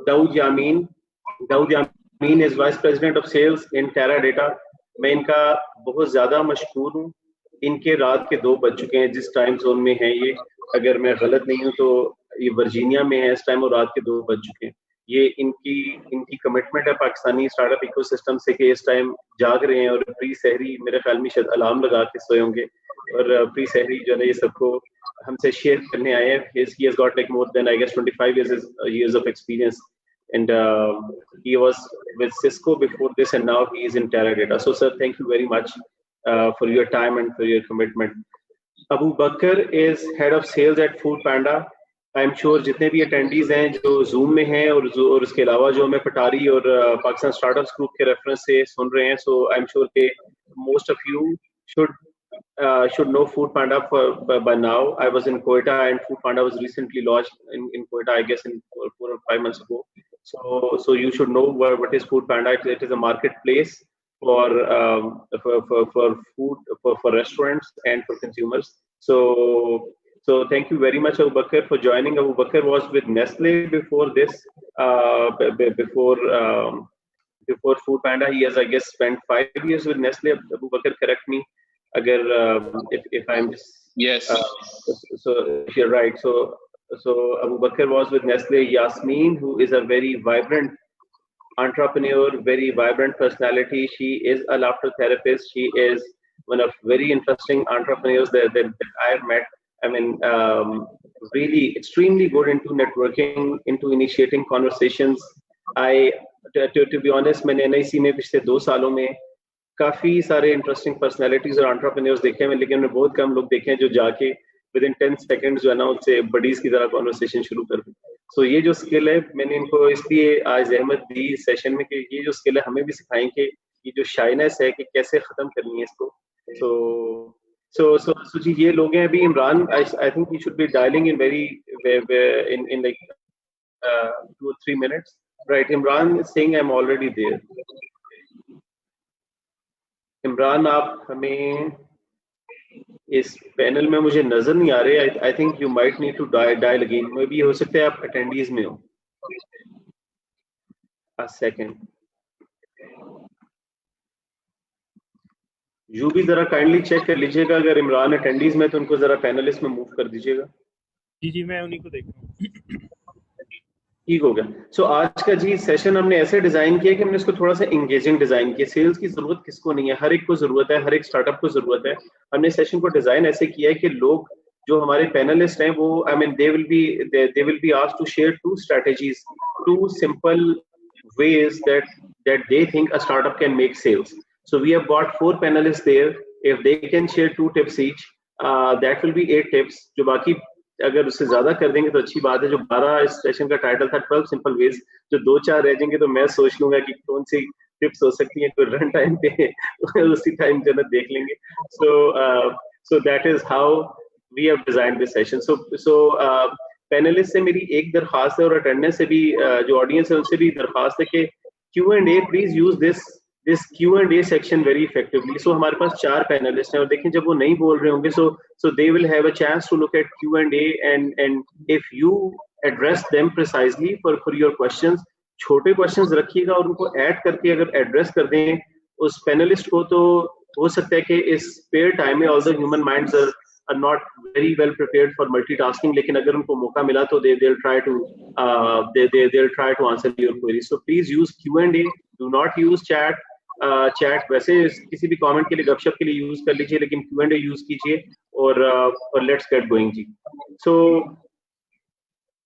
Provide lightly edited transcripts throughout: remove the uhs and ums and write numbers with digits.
Daud Yamin. Daud Yamin is Vice President of Sales in TeraData. मैं इनका बहुत ज़्यादा मशहूर हूँ. इनके रात के 2 बज चुके हैं जिस टाइम जोन में है ये. अगर मैं गलत नहीं हूँ तो ये वर्जीनिया में है इस टाइम और रात के 2 बज चुके हैं. ये इनकी कमिटमेंट है पाकिस्तानी स्टार्टअप इकोसिस्टम से कि इस टाइम जाग रहे हैं और प्री सहरी मेरे ख्याल में शायद अलार्म लगा के सोए होंगे और प्री सहरी जो है ये सबको हमसे शेयर करने आए हैं. He has got like more than I guess 25 years of experience and he was with Cisco before this and now he is in TeraData. So sir, thank you very much for your time and for your commitment. Abubakar is head of sales at Foodpanda. I am sure जितने भी attendees हैं जो zoom में हैं और उसके अलावा जो हमें पटारी और पाकिस्तान स्टार्टअप्स ग्रुप के रेफरेंस से सुन रहे हैं, सो आई एम श्योर के most of you should know Foodpanda by now. I was in Quetta and Foodpanda was recently launched in Quetta, I guess, in 4 or 5 months ago. So you should know what is Foodpanda. It is a marketplace for food for restaurants and for consumers. So thank you very much, Abubakar, for joining. Abubakar was with Nestle before this, before Foodpanda. He has, I guess, spent 5 years with Nestle. Abubakar, correct me, agar if I'm yes. So you're right. So Abubakar was with Nestle. Yasmeen, who is a very vibrant entrepreneur, very vibrant personality. She is a laughter therapist. She is one of very interesting entrepreneurs that I've met. I mean, really extremely good into networking, into initiating conversations. To be honest, मैंने NIC में पिछले 2 सालों में काफी सारे interesting personalities और entrepreneurs देखे हैं, लेकिन मैंने बहुत कम लोग देखे हैं जो जाके within 10 seconds जो है ना उनसे buddies की तरह conversation शुरू कर दें. So ये जो skill है मैंने इनको इसलिए आज अहमद दी सेशन में कि ये जो skill है हमें भी सिखाएं कि ये जो shyness है कि कैसे खत्म करनी है इसको. So जी ये लोग हैं अभी. Imran, I think he should be dialing in in like 2 or 3 minutes. Right, Imran is saying I'm already there. Imran आप हमें इस पैनल में मुझे नजर नहीं आ रहे. I think you might need to dial again. मे भी हो सकता है आप attendees में हो. A second. यू भी जरा काइंडली चेक कर लीजिएगा अगर इमरान अटेंडीज में तो उनको जरा पैनलिस्ट में मूव कर दीजिएगा. जी मैं उन्हीं को देख रहा हूँ. ठीक हो गया. सो आज का जी सेशन हमने ऐसे डिजाइन किया कि हमने इसको थोड़ा सा एंगेजिंग डिजाइन किया. सेल्स की जरूरत किसको नहीं है, हर एक को जरूरत है, हर एक स्टार्टअप को जरूरत है. हमने सेशन को डिजाइन ऐसे किया है कि लोग जो हमारे पैनलिस्ट हैं वो I mean they will be asked to share 2 strategies, 2 simple ways that they think a startup can make sales. So we have got 4 panelists there. If they can share 2 tips each, that will be 8 tips. जो बाकी अगर उससे ज्यादा कर देंगे तो अच्छी बात है. जो 12 इस सेशन का टाइटल था 12 simple ways, जो 2-4 रह जाएंगे तो मैं सोच लूंगा कि कौन सी टिप्स हो सकती हैं. तो रन टाइम पे उसी टाइम जो है देख लेंगे. So that is how we have designed this session. So panelist से मेरी एक दरखास्त है और अटेंडेंस से भी जो ऑडियंस है उनसे भी दरखास्त है कि Q&A, please use this Q&A section very effectively. So हमारे पास 4 पैनलिस्ट हैं और देखें जब वो नहीं बोल रहे होंगे so they will have a chance to look at Q&A and if you address them precisely for your questions, छोटे questions रखिएगा और उनको ऐड करके अगर एड्रेस कर दें उस पैनलिस्ट को तो हो सकता है कि इस स्पेयर टाइम में although human minds are not very well prepared for multitasking, लेकिन अगर उनको मौका मिला तो they'll try to answer your queries. So please use Q&A, do not use chat. Chat वैसे किसी भी कमेंट के लिए गपशप के लिए यूज कर लीजिए लेकिन Q&A यूज कीजिए और लेट्स गेट गोइंग जी. सो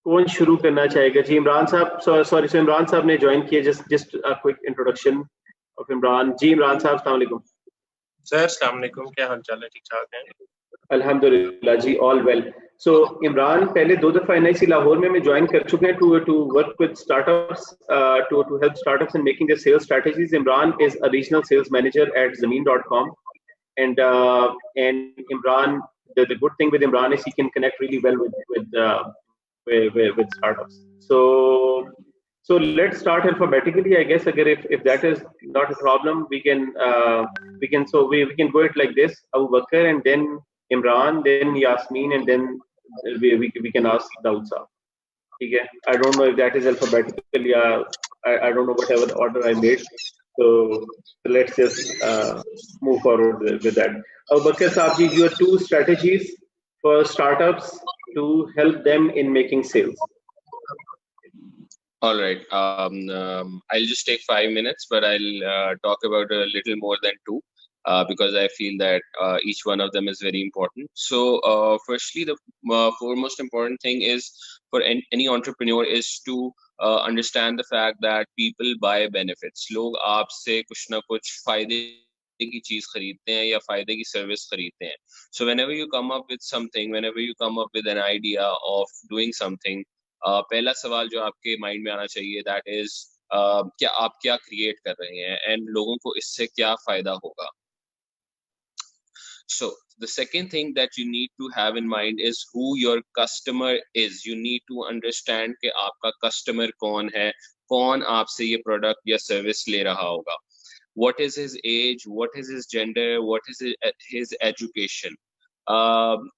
कौन शुरू करना चाहेगा जी? इमरान साहब. सॉरी सो इमरान साहब ने ज्वाइन किया. Just a quick introduction of Imran. जी इमरान साहब अस्सलाम वालेकुम. सर अस्सलाम वालेकुम, क्या हाल चाल है? ठीक ठाक है अल्हम्दुलिल्लाह जी, ऑल वेल. सो इमरान पहले 2 दफा NIC लाहौर में ज्वाइन कर चुके हैं to work with startups to help startups in making their sales strategies. Imran is a regional sales manager at Zameen.com and Imran, the good thing with Imran is he can connect really well with startups. So let's start alphabetically, I guess. Agar if that is not a problem, we can go it like this: Abubakar and then Imran, then Yasmeen, and then we can ask Daud sir. ठीक है, I don't know if that is alphabetical, yeah, I don't know whatever the order I made, so let's just move forward with that. Abubakar Saab ji, your two strategies for startups to help them in making sales. All right. I'll just take 5 minutes, but I'll talk about a little more than two because I feel that each one of them is very important. So, firstly, the foremost important thing is for any entrepreneur is to understand the fact that people buy benefits. लोग आपसे कुछ ना कुछ फायदे की चीज खरीदते हैं या फायदे की सर्विस खरीदते हैं. So whenever you come up with something, whenever you come up with an idea of doing something, पहला सवाल जो आपके माइंड में आना चाहिए दैट इज क्या आप क्या क्रिएट कर रहे हैं एंड लोगों को इससे क्या फायदा होगा. So the second thing that you need to have in mind is who your customer is. You need to understand कि आपका customer कौन है, कौन आपसे ये product या service ले रहा होगा. What is his age, what is his gender, what is his education.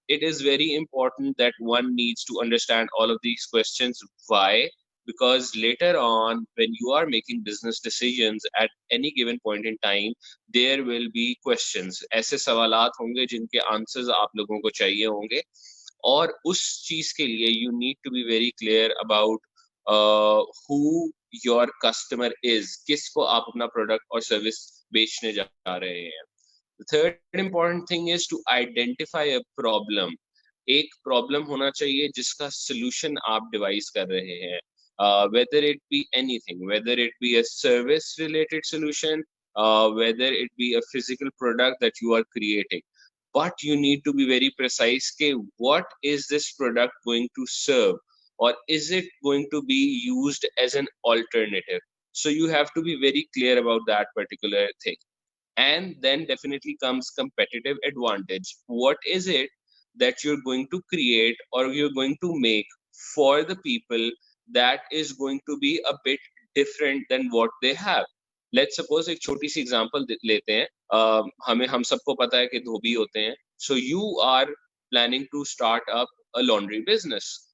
It is very important that one needs to understand all of these questions. Why? Because later on, when you are making business decisions at any given point in time, there will be questions. ऐसे सवालात होंगे जिनके answers आप लोगों को चाहिए होंगे, और उस चीज के लिए you need to be very clear about who your customer is. किसको आप अपना product और service बेचने जा रहे हैं. The third important thing is to identify a problem. एक problem होना चाहिए जिसका solution आप devise कर रहे हैं. Whether it be anything, whether it be a service related solution, whether it be a physical product that you are creating. But you need to be very precise ke what is this product going to serve, or is it going to be used as an alternative. So you have to be very clear about that particular thing. And then definitely comes competitive advantage. What is it that you're going to create or you're going to make for the people that is going to be a bit different than what they have. Let's suppose एक छोटी सी example लेते हैं. हम सबको पता है कि धोबी होते हैं. So you are planning to start up a laundry business.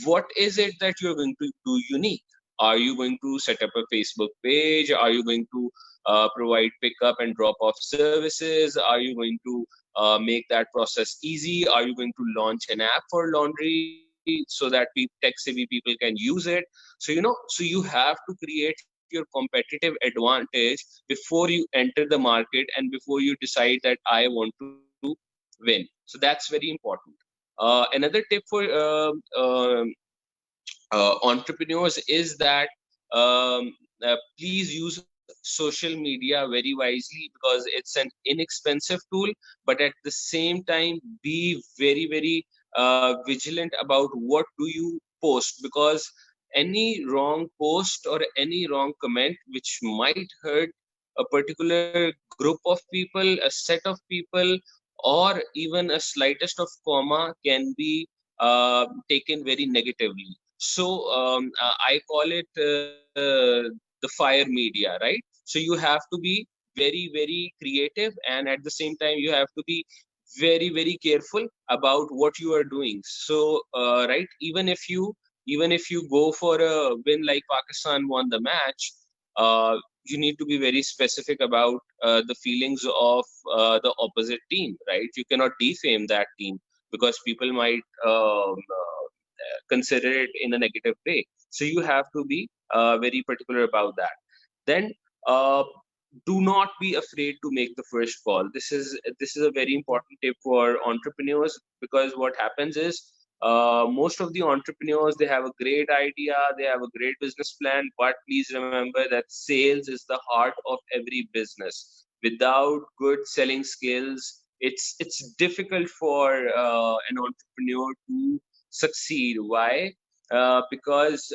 What is it that you're going to do unique? Are you going to set up a Facebook page? Are you going to provide pickup and drop off services? Are you going to make that process easy? Are you going to launch an app for laundry so that tech-savvy people can use it? So you have to create your competitive advantage before you enter the market and before you decide that I want to win. So that's very important. Another tip for entrepreneurs is that please use social media very wisely, because it's an inexpensive tool, but at the same time be very, very vigilant about what do you post, because any wrong post or any wrong comment which might hurt a particular group of people, a set of people, or even a slightest of comma can be taken very negatively. So I call it the fire media, right? So you have to be very, very creative, and at the same time you have to be very, very careful about what you are doing. So right, even if you go for a win like Pakistan won the match, you need to be very specific about the feelings of the opposite team, right? You cannot defame that team because people might consider it in a negative way. So you have to be very particular about that. Then do not be afraid to make the first call. This is a very important tip for entrepreneurs, because what happens is most of the entrepreneurs, they have a great idea, they have a great business plan, but please remember that sales is the heart of every business. Without good selling skills, it's difficult for an entrepreneur to succeed. Why? Because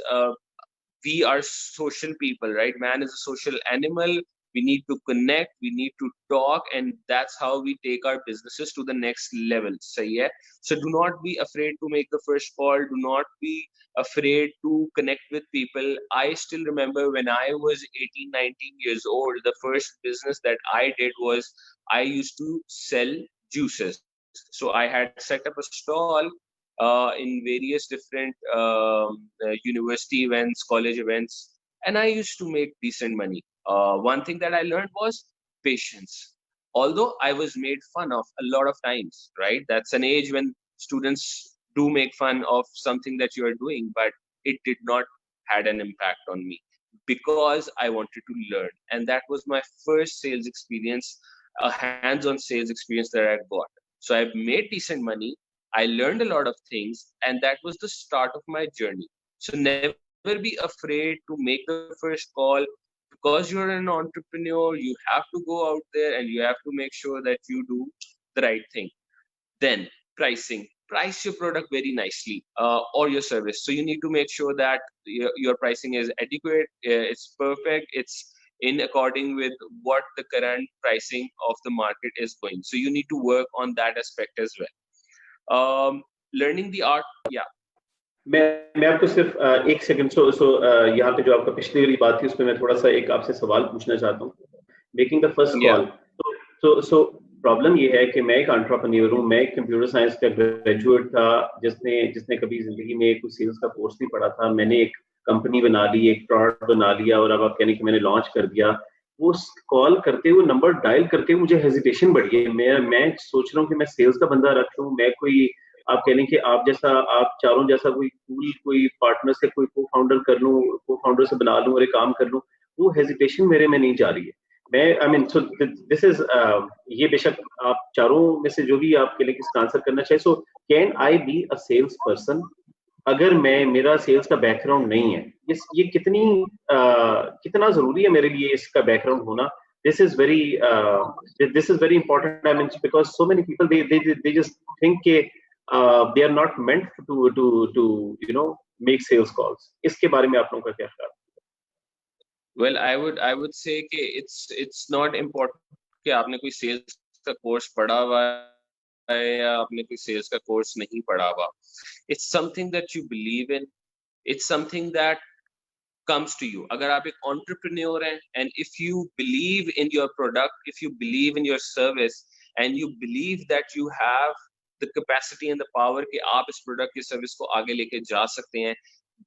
we are social people, right? Man is a social animal. We need to connect, we need to talk, and that's how we take our businesses to the next level. So yeah, so do not be afraid to make the first call. Do not be afraid to connect with people. I still remember when I was 18, 19 years old, the first business that I did was I used to sell juices. So I had set up a stall in various different university events, college events, and I used to make decent money. One thing that I learned was patience. Although I was made fun of a lot of times, right? That's an age when students do make fun of something that you are doing, but it did not had an impact on me because I wanted to learn. And that was my first sales experience, a hands-on sales experience that I got. So I've made decent money. I learned a lot of things, and that was the start of my journey. So never be afraid to make the first call. Because you're an entrepreneur, you have to go out there and you have to make sure that you do the right thing. Then pricing. Price your product very nicely, or your service. So you need to make sure that your pricing is adequate, it's perfect, it's in according with what the current pricing of the market is going. So you need to work on that aspect as well. Learning the art, yeah. मैं आपको सिर्फ एक second यहाँ पे जो आपका पिछली वाली बात थी उसमें मैं थोड़ा सा एक आपसे सवाल पूछना चाहता हूँ. Making the first call, so problem ये है कि मैं एक एंटरप्रेन्योर हूँ, मैं एक कंप्यूटर साइंस का ग्रेजुएट था जिसने कभी जिंदगी में कोई सेल्स का कोर्स नहीं पढ़ा था. मैंने एक कंपनी बना ली, एक प्रोडक्ट बना लिया और अब आप कहने कि मैंने लॉन्च कर दिया. वो कॉल करते हुए, नंबर डायल करते हुए मुझे हेजिटेशन बढ़ी है. मैं सोच रहा हूँ कि मैं सेल्स का बंदा रख लूँ, मैं कोई आप कह लें कि आप चारों जैसा कोई कूल कोई पार्टनर से कोई को फाउंडर कर लूँ, को फाउंडर से बना लूँ और एक काम कर लूँ. वो हेजिटेशन मेरे में नहीं जा रही है. I mean, so this is ये बेशक आप चारों में से जो भी आपके लिए किसका आंसर करना चाहिए. So can I be a sales person अगर मेरा सेल्स का बैकग्राउंड नहीं है? ये कितना जरूरी है मेरे लिए इसका बैकग्राउंड होना? This is very important. I mean, because so many people they just think that they are not meant to make sales calls. इसके बारे में आप लोगों का क्या ख्याल? Well, I would say कि it's not important कि आपने कोई सेल्स का कोर्स पढ़ा हुआ है या आपने कोई सेल्स का कोर्स नहीं पढ़ा हुआ. It's something that you believe in. It's something that comes to you. अगर आप एक entrepreneur हैं and if you believe in your product, if you believe in your service and you believe that you have the capacity and the power कि आप इस product की service को आगे लेके जा सकते हैं,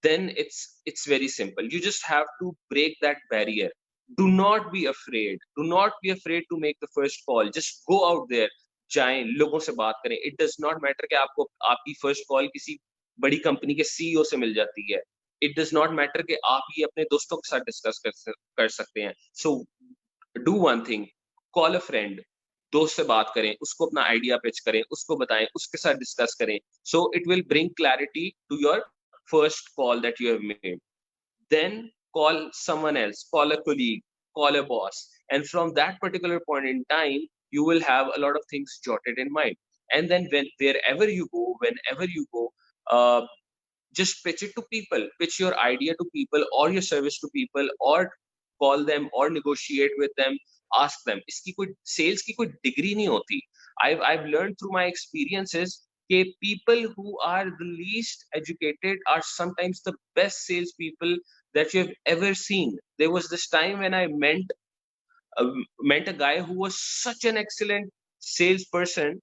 then it's very simple. You just have to break that barrier. Do not be afraid. Do not be afraid to make the first call. Just go out there. जाएं, लोगों से बात करें. It does not matter कि आपको आपकी first call किसी बड़ी कंपनी के CEO से मिल जाती है. It does not matter कि आप ये अपने दोस्तों के साथ डिस्कस कर सकते हैं. So do one thing. Call a friend. दोस्त से बात करें, उसको अपना आइडिया पिच करें, उसको बताएं, उसके साथ डिस्कस करें. So it will bring clarity to your first call that you have made. Then call someone else, call a colleague, call a boss, and from that particular point in time you will have a lot of things jotted in mind. And then wherever you go, just pitch it to people, pitch your idea to people or your service to people, or call them or negotiate with them, ask them. इसकी कोई sales की कोई degree नहीं होती. I've learned through my experiences people who are the least educated are sometimes the best salespeople that you have ever seen. There was this time when I met a guy who was such an excellent salesperson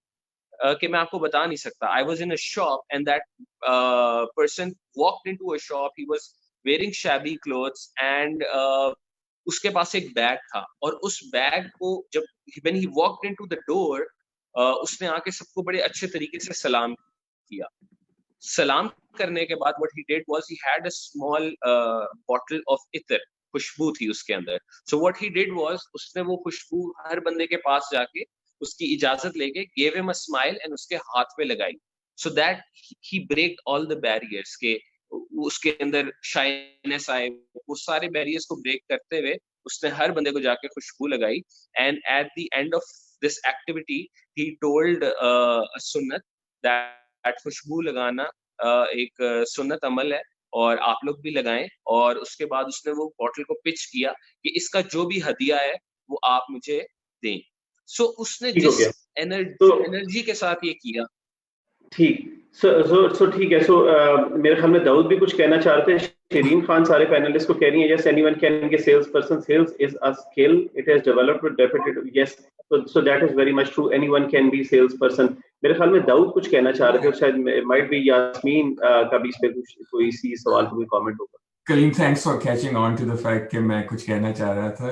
कि मैं आपको बता नहीं सकता. I was in a shop and that person walked into a shop. He was wearing shabby clothes and उसके पास एक bag था और उस बैग को जब when he walked into the door उसने आके सबको बड़े अच्छे तरीके से सलाम किया. सलाम करने के बाद what he did was he had a small bottle of इत्र, खुशबू थी उसके अंदर. So what he did was उसने वो खुशबू हर बंदे के पास जाके उसकी इजाजत लेके gave him a smile and उसके हाथ पे लगाई. So that he break all the barriers के उसके अंदर shyness आए, वो सारे barriers को break करते हुए उसने हर बंदे को जाके खुशबू लगाई. And at the end of this activity he told a sunnat that खुशबू लगाना एक सुन्नत अमल है और आप लोग भी लगाएं. और उसके बाद उसने वो बॉटल को पिच किया कि इसका जो भी हदिया है वो आप मुझे दें. सो उसने जिस एनर्जी के साथ ये किया. ठीक. सो ठीक है. सो मेरे ख्याल में दाऊद भी कुछ कहना चाहते हैं. शरीन खान सारे पैनलिस्ट को कह रही है yes anyone can be a salesperson. Sales is a skill. It has developed with repetitive. Yes, So that is very much true. Anyone can be salesperson. मेरे ख्याल में दाऊद कुछ कहना चाह रहे थे और शायद might be यास्मीन का भी इस पे कोई इसी सवाल पे कोई comment होगा. Kaleem, thanks for catching on to the fact कि मैं कुछ कहना चाह रहा था.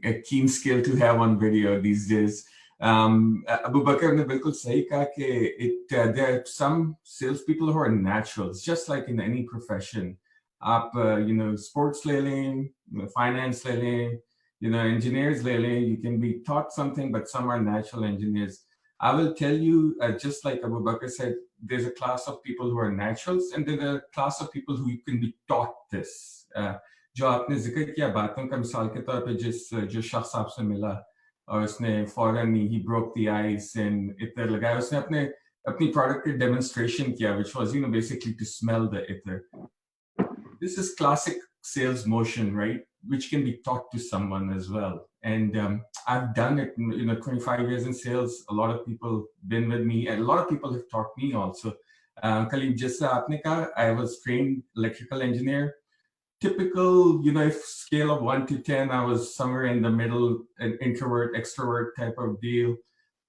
A keen skill to have on video these days. Abubakar ने बिल्कुल सही कहा कि there are some salespeople who are naturals, just like in any profession. आप sports ले लें, finance ले लें, engineers ले लें. You can be taught something, but some are natural engineers. I will tell you, just like Abubakar said, there's a class of people who are naturals, and there's a class of people who can be taught this. जो आपने जिक्र किया बातों का मिसाल के तौर पे जो शख्स आपसे मिला और उसने फौरन he broke the ice and इत्र लगाया, उसने अपनी product के demonstration किया, which was basically to smell the ether. This is classic sales motion, right? Which can be taught to someone as well. And I've done it, 25 years in sales. A lot of people been with me, and a lot of people have taught me also. Kaleem, just aapne kaha, I was trained electrical engineer. Typical, if scale of 1 to 10, I was somewhere in the middle, an introvert, extrovert type of deal.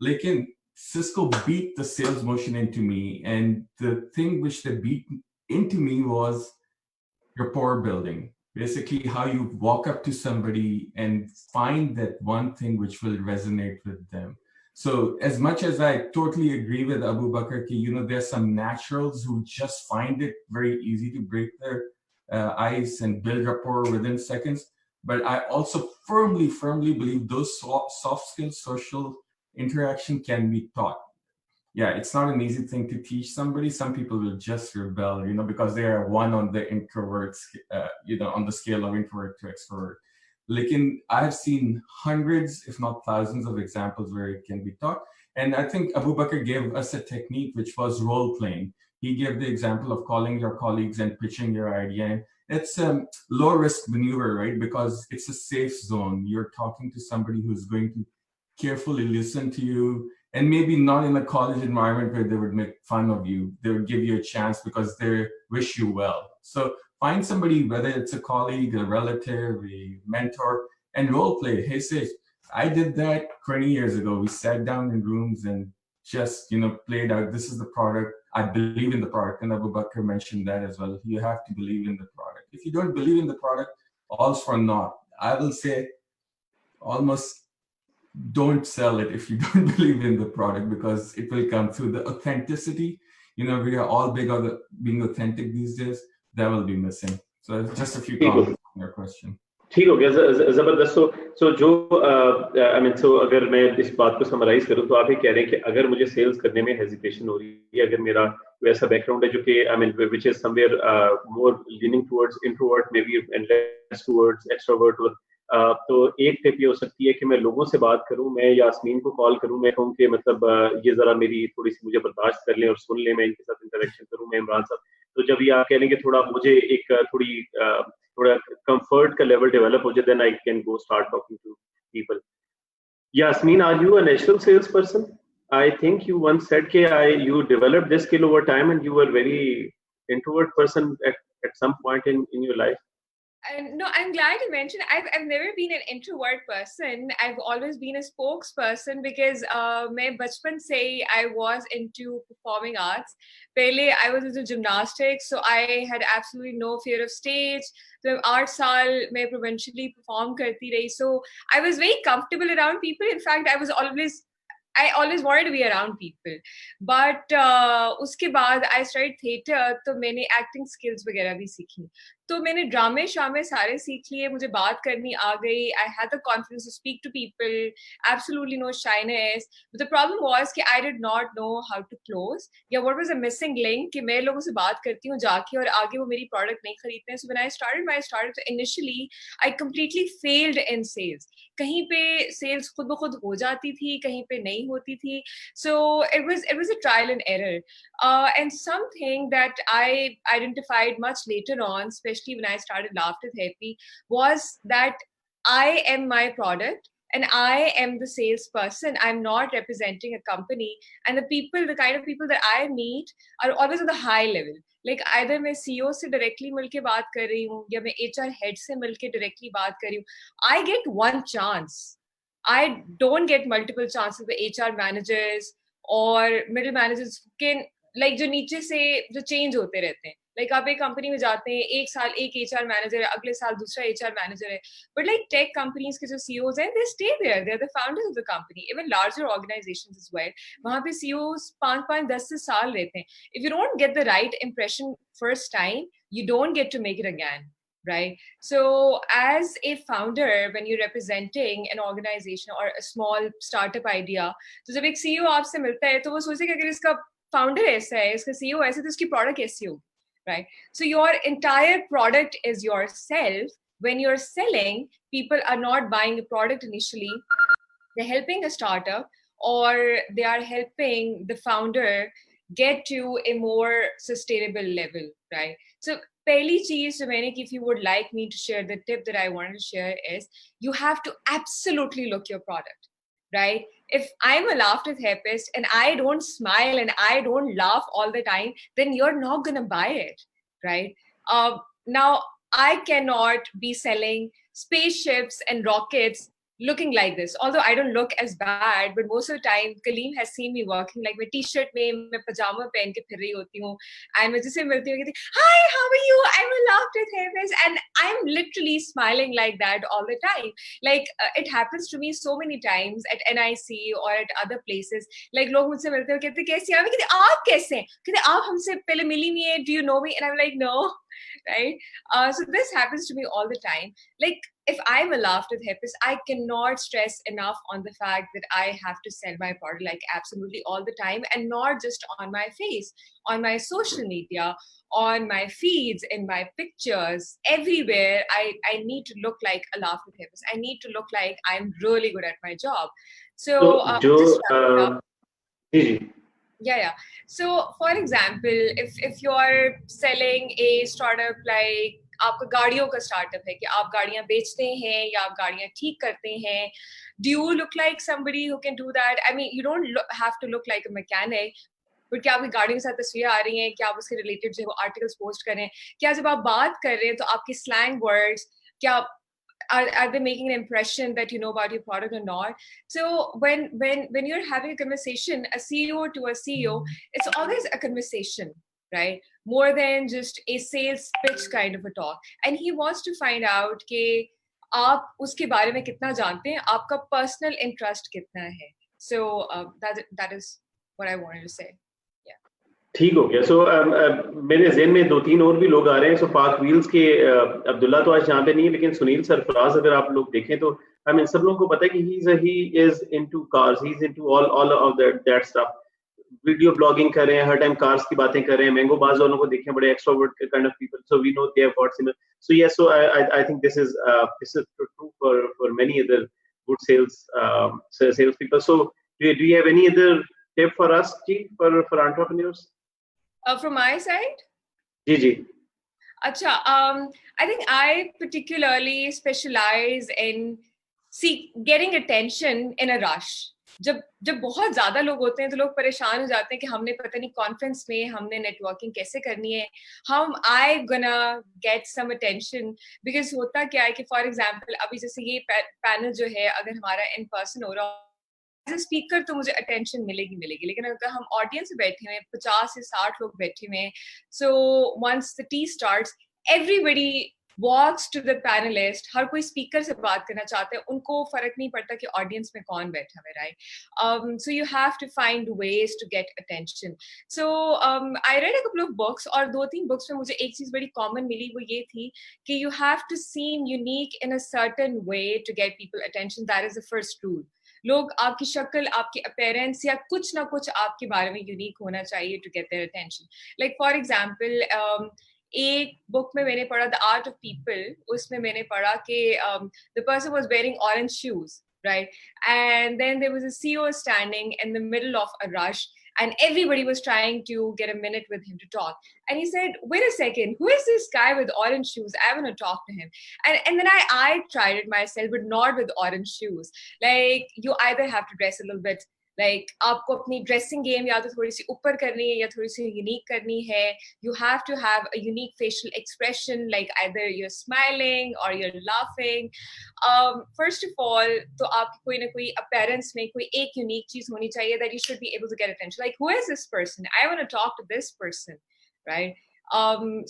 Lekin Cisco beat the sales motion into me, and the thing which they beat into me was rapport building. Basically, how you walk up to somebody and find that one thing which will resonate with them. So as much as I totally agree with Abubakar, there's some naturals who just find it very easy to break their ice and build rapport within seconds. But I also firmly believe those soft skills, social interaction can be taught. Yeah, it's not an easy thing to teach somebody. Some people will just rebel, because they are one on the introverts, on the scale of introvert to extrovert. Lekin I've seen hundreds, if not thousands of examples where it can be taught. And I think Abubakar gave us a technique which was role playing. He gave the example of calling your colleagues and pitching your idea. And it's a low risk maneuver, right? Because it's a safe zone. You're talking to somebody who's going to carefully listen to you, and maybe not in a college environment where they would make fun of you. They would give you a chance because they wish you well. So find somebody, whether it's a colleague, a relative, a mentor, and role play. Hey, say, I did that 20 years ago. We sat down in rooms and just, played out, this is the product. I believe in the product. And Abubakar mentioned that as well. You have to believe in the product. If you don't believe in the product, all's for naught. I will say almost don't sell it if you don't believe in the product, because it will come through the authenticity. We are all big on being authentic these days. That will be missing. So just a few comments on your question. ठीक हो गया, जबरदस्त. सो जो अगर मैं इस बात को समराइज करूं तो आप ये कह रहे हैं कि अगर मुझे सेल्स करने में हेजिटेशन हो रही है, अगर मेरा वैसा बैकग्राउंड है जो कि which is somewhere more leaning towards introvert may be and less towards extrovert, तो एक टिप ये हो सकती है कि मैं लोगों से बात करूं, मैं यास्मीन को कॉल करूं, मैं कहूं कि मतलब ये जरा मेरी थोड़ी सी मुझे बर्दाश्त कर लें और सुन लें, मैं इनके साथ इंटरेक्शन करूं, मैं इमरान साहब. तो जब ये आप कह लेंगे थोड़ा मुझे एक थोड़ा कंफर्ट का लेवल डेवलप हो जाए, then I can go start talking to people. Yasmeen, are you a natural sales person? I think you once said that you developed this skill over time, and you were very introvert person at some point in your life. No, I'm glad you mentioned. I've never been an introvert person. I've always been a spokesperson because मैं बचपन से I was into performing arts. पहले I was into gymnastics, so I had absolutely no fear of stage. तो 8 साल मैं provincially perform करती रही, so I was very comfortable around people. In fact, I always wanted to be around people. But उसके बाद I started theatre, तो मैंने acting skills वगैरह भी सीखी. तो मैंने ड्रामे शामे सारे सीख लिए, मुझे बात करनी आ गई. I had the confidence to speak to people, absolutely no shyness. But the problem was कि I did not know how to close. Yeah, what was a missing link कि मैं लोगों से बात करती हूँ जाके और आगे वो मेरी product नहीं खरीदते हैं. So when I started, so initially I completely failed in sales. कहीं पे sales खुद ब खुद हो जाती थी, कहीं पे नहीं होती थी. So it was a trial and error. And something that I identified much later on, especially when I started laughter therapy, was that I am my product and I am the salesperson. I'm not representing a company, and the kind of people that I meet are always on the high level. Like either मैं CEO से directly मिलके बात कर रही हूँ या मैं HR head से मिलके directly बात कर रही हूँ. I get one chance I don't get multiple chances with HR managers or middle managers can like जो नीचे से जो change होते रहते हैं. Like आप एक company में जाते हैं, एक साल एक HR manager है, अगले साल दूसरा HR manager है. But like tech companies के जो CEOs हैं, they stay there. They're the founders of the company. Even larger organizations as well. वहाँ पे CEOs 5, 10 से साल रहते हैं. If you don't get the right impression first time, you don't get to make it again. Right? So as a founder, when you're representing an organization or a small startup idea, तो जब एक CEO आपसे मिलता है, तो वो सोचते हैं कि अगर इसका founder ऐसा है, इसका CEO ऐसा है, तो इसकी product कैसी होगी, right? So your entire product is yourself. When you're selling, people are not buying a product initially. They're helping a startup or they are helping the founder get to a more sustainable level, right? So पहली चीज जो मैंने if you would like me to share, the tip that I wanted to share is you have to absolutely look your product, right? If I'm a laughter therapist and I don't smile and I don't laugh all the time, then you're not going to buy it, right? Now, I cannot be selling spaceships and rockets looking like this. Although I don't look as bad, but most of the time, Kaleem has seen me working like my t-shirt mein, मैं pajama पहन के फिर रही होती हूँ, and मैं जिससे मिलती हूँ कहती, hi, how are you? I'm a laughter therapist, and I'm literally smiling like that all the time. Like it happens to me so many times at NIC or at other places. Like लोग मुझसे मिलते हैं कहते कैसे हैं? मैं कहती आप कैसे हैं? कहते आप हमसे पहले मिली नहीं है? Do you know me? And I'm like no. Right? So this happens to me all the time. Like if I'm a laughter therapist, I cannot stress enough on the fact that I have to sell my product like absolutely all the time, and not just on my face, on my social media, on my feeds, in my pictures, everywhere. I need to look like a laughter therapist. I need to look like I'm really good at my job. So just wrap it up. Yeah. So for example, if you're selling a startup like आपका गाड़ियों का startup है कि आप गाड़ियां बेचते हैं या आप गाड़ियां ठीक करते हैं, do you look like somebody who can do that? I mean, you don't have to look like a mechanic, but क्या आपकी गाड़ी के साथ तस्वीरें आ रही हैं, क्या आप उसके रिलेटेड जो आर्टिकल्स पोस्ट करें, क्या जब आप बात कर रहे हैं तो आपके स्लैंग वर्ड्स क्या are they making an impression that you know about your product or not? So when you're having a conversation, a CEO to a CEO, it's always a conversation, right? More than just a sales pitch kind of a talk. And he wants to find out कि आप उसके बारे में कितना जानते हैं, आपका personal interest कितना है. So that is what I wanted to say. ठीक हो गया. सो मेरे ज़हन में 2-3 और भी लोग आ रहे हैं. सो पार्क व्हील्स के अब्दुल्ला तो आज यहाँ पे नहीं है, लेकिन सुनील सरफराज अगर आप लोग देखें तो आई मीन सब लोगों को पता है कि he is into cars, he is into all of that stuff. Video blogging कर रहे हैं, हर टाइम कार्स की बातें कर रहे हैं. मैंगो बाज वालों को देखें, बड़े extrovert kind of people, so we know they have got similar. So yes, so I think this is true for many other good sales people. So do you have any other tip for us, Ji, for entrepreneurs? From my side? जी. Acha, I think I particularly specialize in getting attention in a rush. जब बहुत ज्यादा लोग होते हैं तो लोग परेशान हो जाते हैं कि हमने पता नहीं कॉन्फ्रेंस में हमने नेटवर्किंग कैसे करनी है, हम I gonna get some attention. Because होता क्या है कि फॉर एग्जांपल अभी जैसे ये पैनल जो है अगर हमारा इन पर्सन हो रहा एज ए स्पीकर तो मुझे अटेंशन मिलेगी, लेकिन अगर हम ऑडियंस में बैठे हुए 50 से 60 लोग बैठे हुए हैं, so once the tea starts everybody walks to the panelist. हर कोई स्पीकर से बात करना चाहते हैं, उनको फर्क नहीं पड़ता कि ऑडियंस में कौन बैठा है, right? So you have to find ways to get attention. So I read a couple of books, और 2-3 बुक्स में मुझे एक चीज बड़ी कॉमन मिली, वो ये थी कि you have to seem unique in a certain way to get people attention. That is the first rule. लोग आपकी शक्ल, आपकी अपीयरेंस या कुछ ना कुछ आपके बारे में यूनिक होना चाहिए to get their attention. Like for example एक बुक में मैंने पढ़ा द आर्ट ऑफ पीपल, उसमें मैंने पढ़ा कि the person was wearing orange shoes, right? And then there was a CEO standing in the middle of a rush, and everybody was trying to get a minute with him to talk. And he said, wait a second, who is this guy with orange shoes? I want to talk to him. And then I tried it myself, but not with orange shoes. Like, you either have to dress a little bit Like आपको अपनी dressing game या तो थोड़ी सी ऊपर करनी है या थोड़ी सी unique करनी है. You have to have a unique facial expression, like either you're smiling or you're laughing. First of all, तो आपकी कोई ना कोई appearance में कोई एक unique चीज होनी चाहिए that you should be able to get attention. Like, who is this person? I want to talk to this person, right?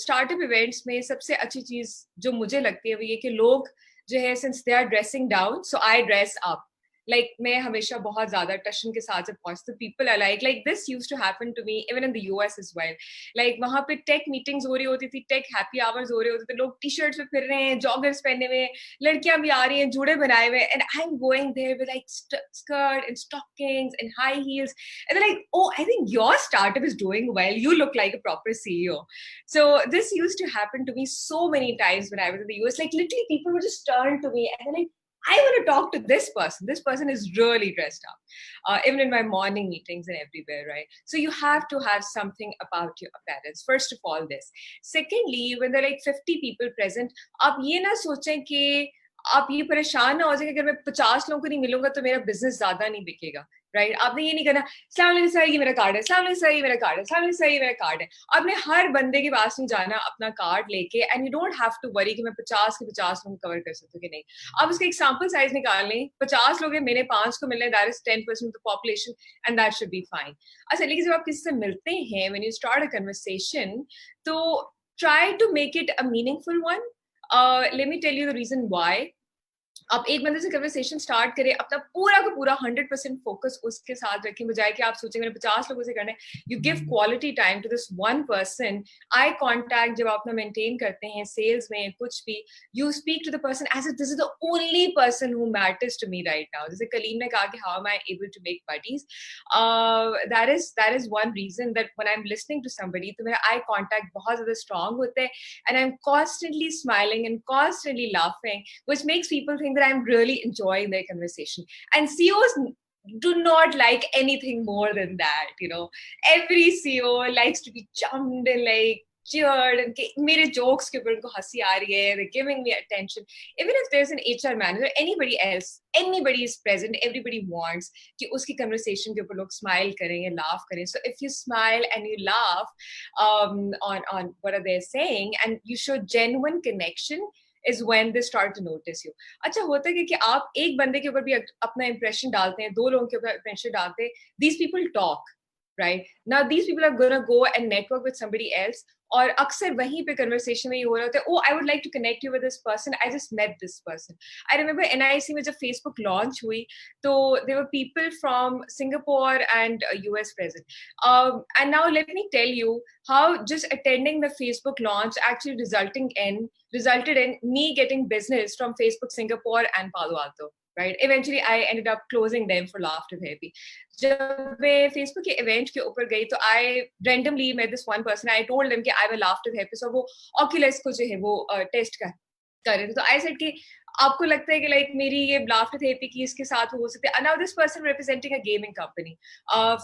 Startup events में सबसे अच्छी चीज जो मुझे लगती है वो ये कि लोग जो है since they are dressing down, so I dress up. Like मैं हमेशा बहुत ज़्यादा टशन के साथ जब पहुँचती, people are like this used to happen to me even in the US as well. Like वहाँ पे tech meetings हो रही होती थी, tech happy hours हो रहे होते थे, लोग t-shirts में फिर रहे हैं, joggers पहने हुए, लड़कियाँ भी आ रही हैं, जूड़े बनाए हुए, and I'm going there with like skirt and stockings and high heels, and they're like, oh, I think your startup is doing well. You look like a proper CEO. So this used to happen to me so many times when I was in the US. Like literally, people would just turn to me and they're like, I want to talk to this person. This person is really dressed up, even in my morning meetings and everywhere, right? So you have to have something about your appearance. First of all, this. Secondly, when there are like 50 people present, आप ये ना सोचें कि आप ये परेशान ना हो जाए कि अगर मैं 50 लोगों को नहीं मिलूंगा तो मेरा बिजनेस ज्यादा नहीं बिकेगा, राइट? आपने ये नहीं करना, अस्सलाम वालेकुम सर, ये मेरा कार्ड है, अस्सलाम वालेकुम सर, ये मेरा कार्ड है, अस्सलाम वालेकुम सर, ये मेरा कार्ड है. आपने हर बंदे के पास नहीं जाना अपना कार्ड लेके, and you don't have to worry कि मैं 50 के 50 लोग कवर कर सकती हूँ कि नहीं. आप उसका एक सैंपल साइज निकाल लें, 50 लोग हैं, मैंने 5 को मिलने, that is 10% of the population, and that should be fine. अच्छा, लेकिन जब आप किसी से मिलते हैं, when you start a conversation, तो try to make it a meaningful one. Let me tell you the reason why. आप एक बंदे से कन्वर्सेशन स्टार्ट करें, अपना पूरा का पूरा 100% फोकस उसके साथ रखें, बजाय कि आप सोचें मैंने 50 लोगों से करना है. You give quality time to this one person. Eye contact जब आप अपना मेंटेन करते हैं सेल्स में कुछ भी, you speak to the person as if this is the only person who matters to me right now. जैसे कलीम ने कहा कि how am I able to make buddies, that is one reason that when I am listening to somebody तो मेरा eye contact बहुत ज्यादा strong होता है, and I am constantly smiling and constantly laughing, which makes people think that I'm really enjoying their conversation. And CEOs do not like anything more than that, you know. Every CEO likes to be jumped and like cheered and mere jokes ke upar unko hansi aa rahi hai, they're giving me attention. Even if there's an HR manager, anybody else, anybody is present, everybody wants ki uski conversation ke upar log smile kare, laugh kare. So if you smile and you laugh on what are they saying and you show genuine connection, is when they start to notice you. अच्छा होता है कि आप एक बंदे के ऊपर भी अपना impression डालते हैं, 2 लोगों के ऊपर impression डालते हैं, these people talk, right? Now these people are gonna go and network with somebody else, और अक्सर वहीं पे कन्वर्सेशन में ये हो रहा होता है, oh I would like to connect you with this person, I just met this person. I remember NIC में जब Facebook launch हुई तो there were people from Singapore and US present, and now let me tell you how just attending the Facebook launch actually resulted in me getting business from Facebook Singapore and Palo Alto. Right? Eventually, I ended up closing them for laughter therapy. जब मैं Facebook के event के ऊपर गई तो I randomly met this one person. I told them कि I will laughter therapist, और वो Oculus को जो है वो टेस्ट कर रहे थे. तो I said कि आपको लगता है कि like मेरी ये laughter therapy की इसके साथ हो सकते हैं. Now this person representing a gaming company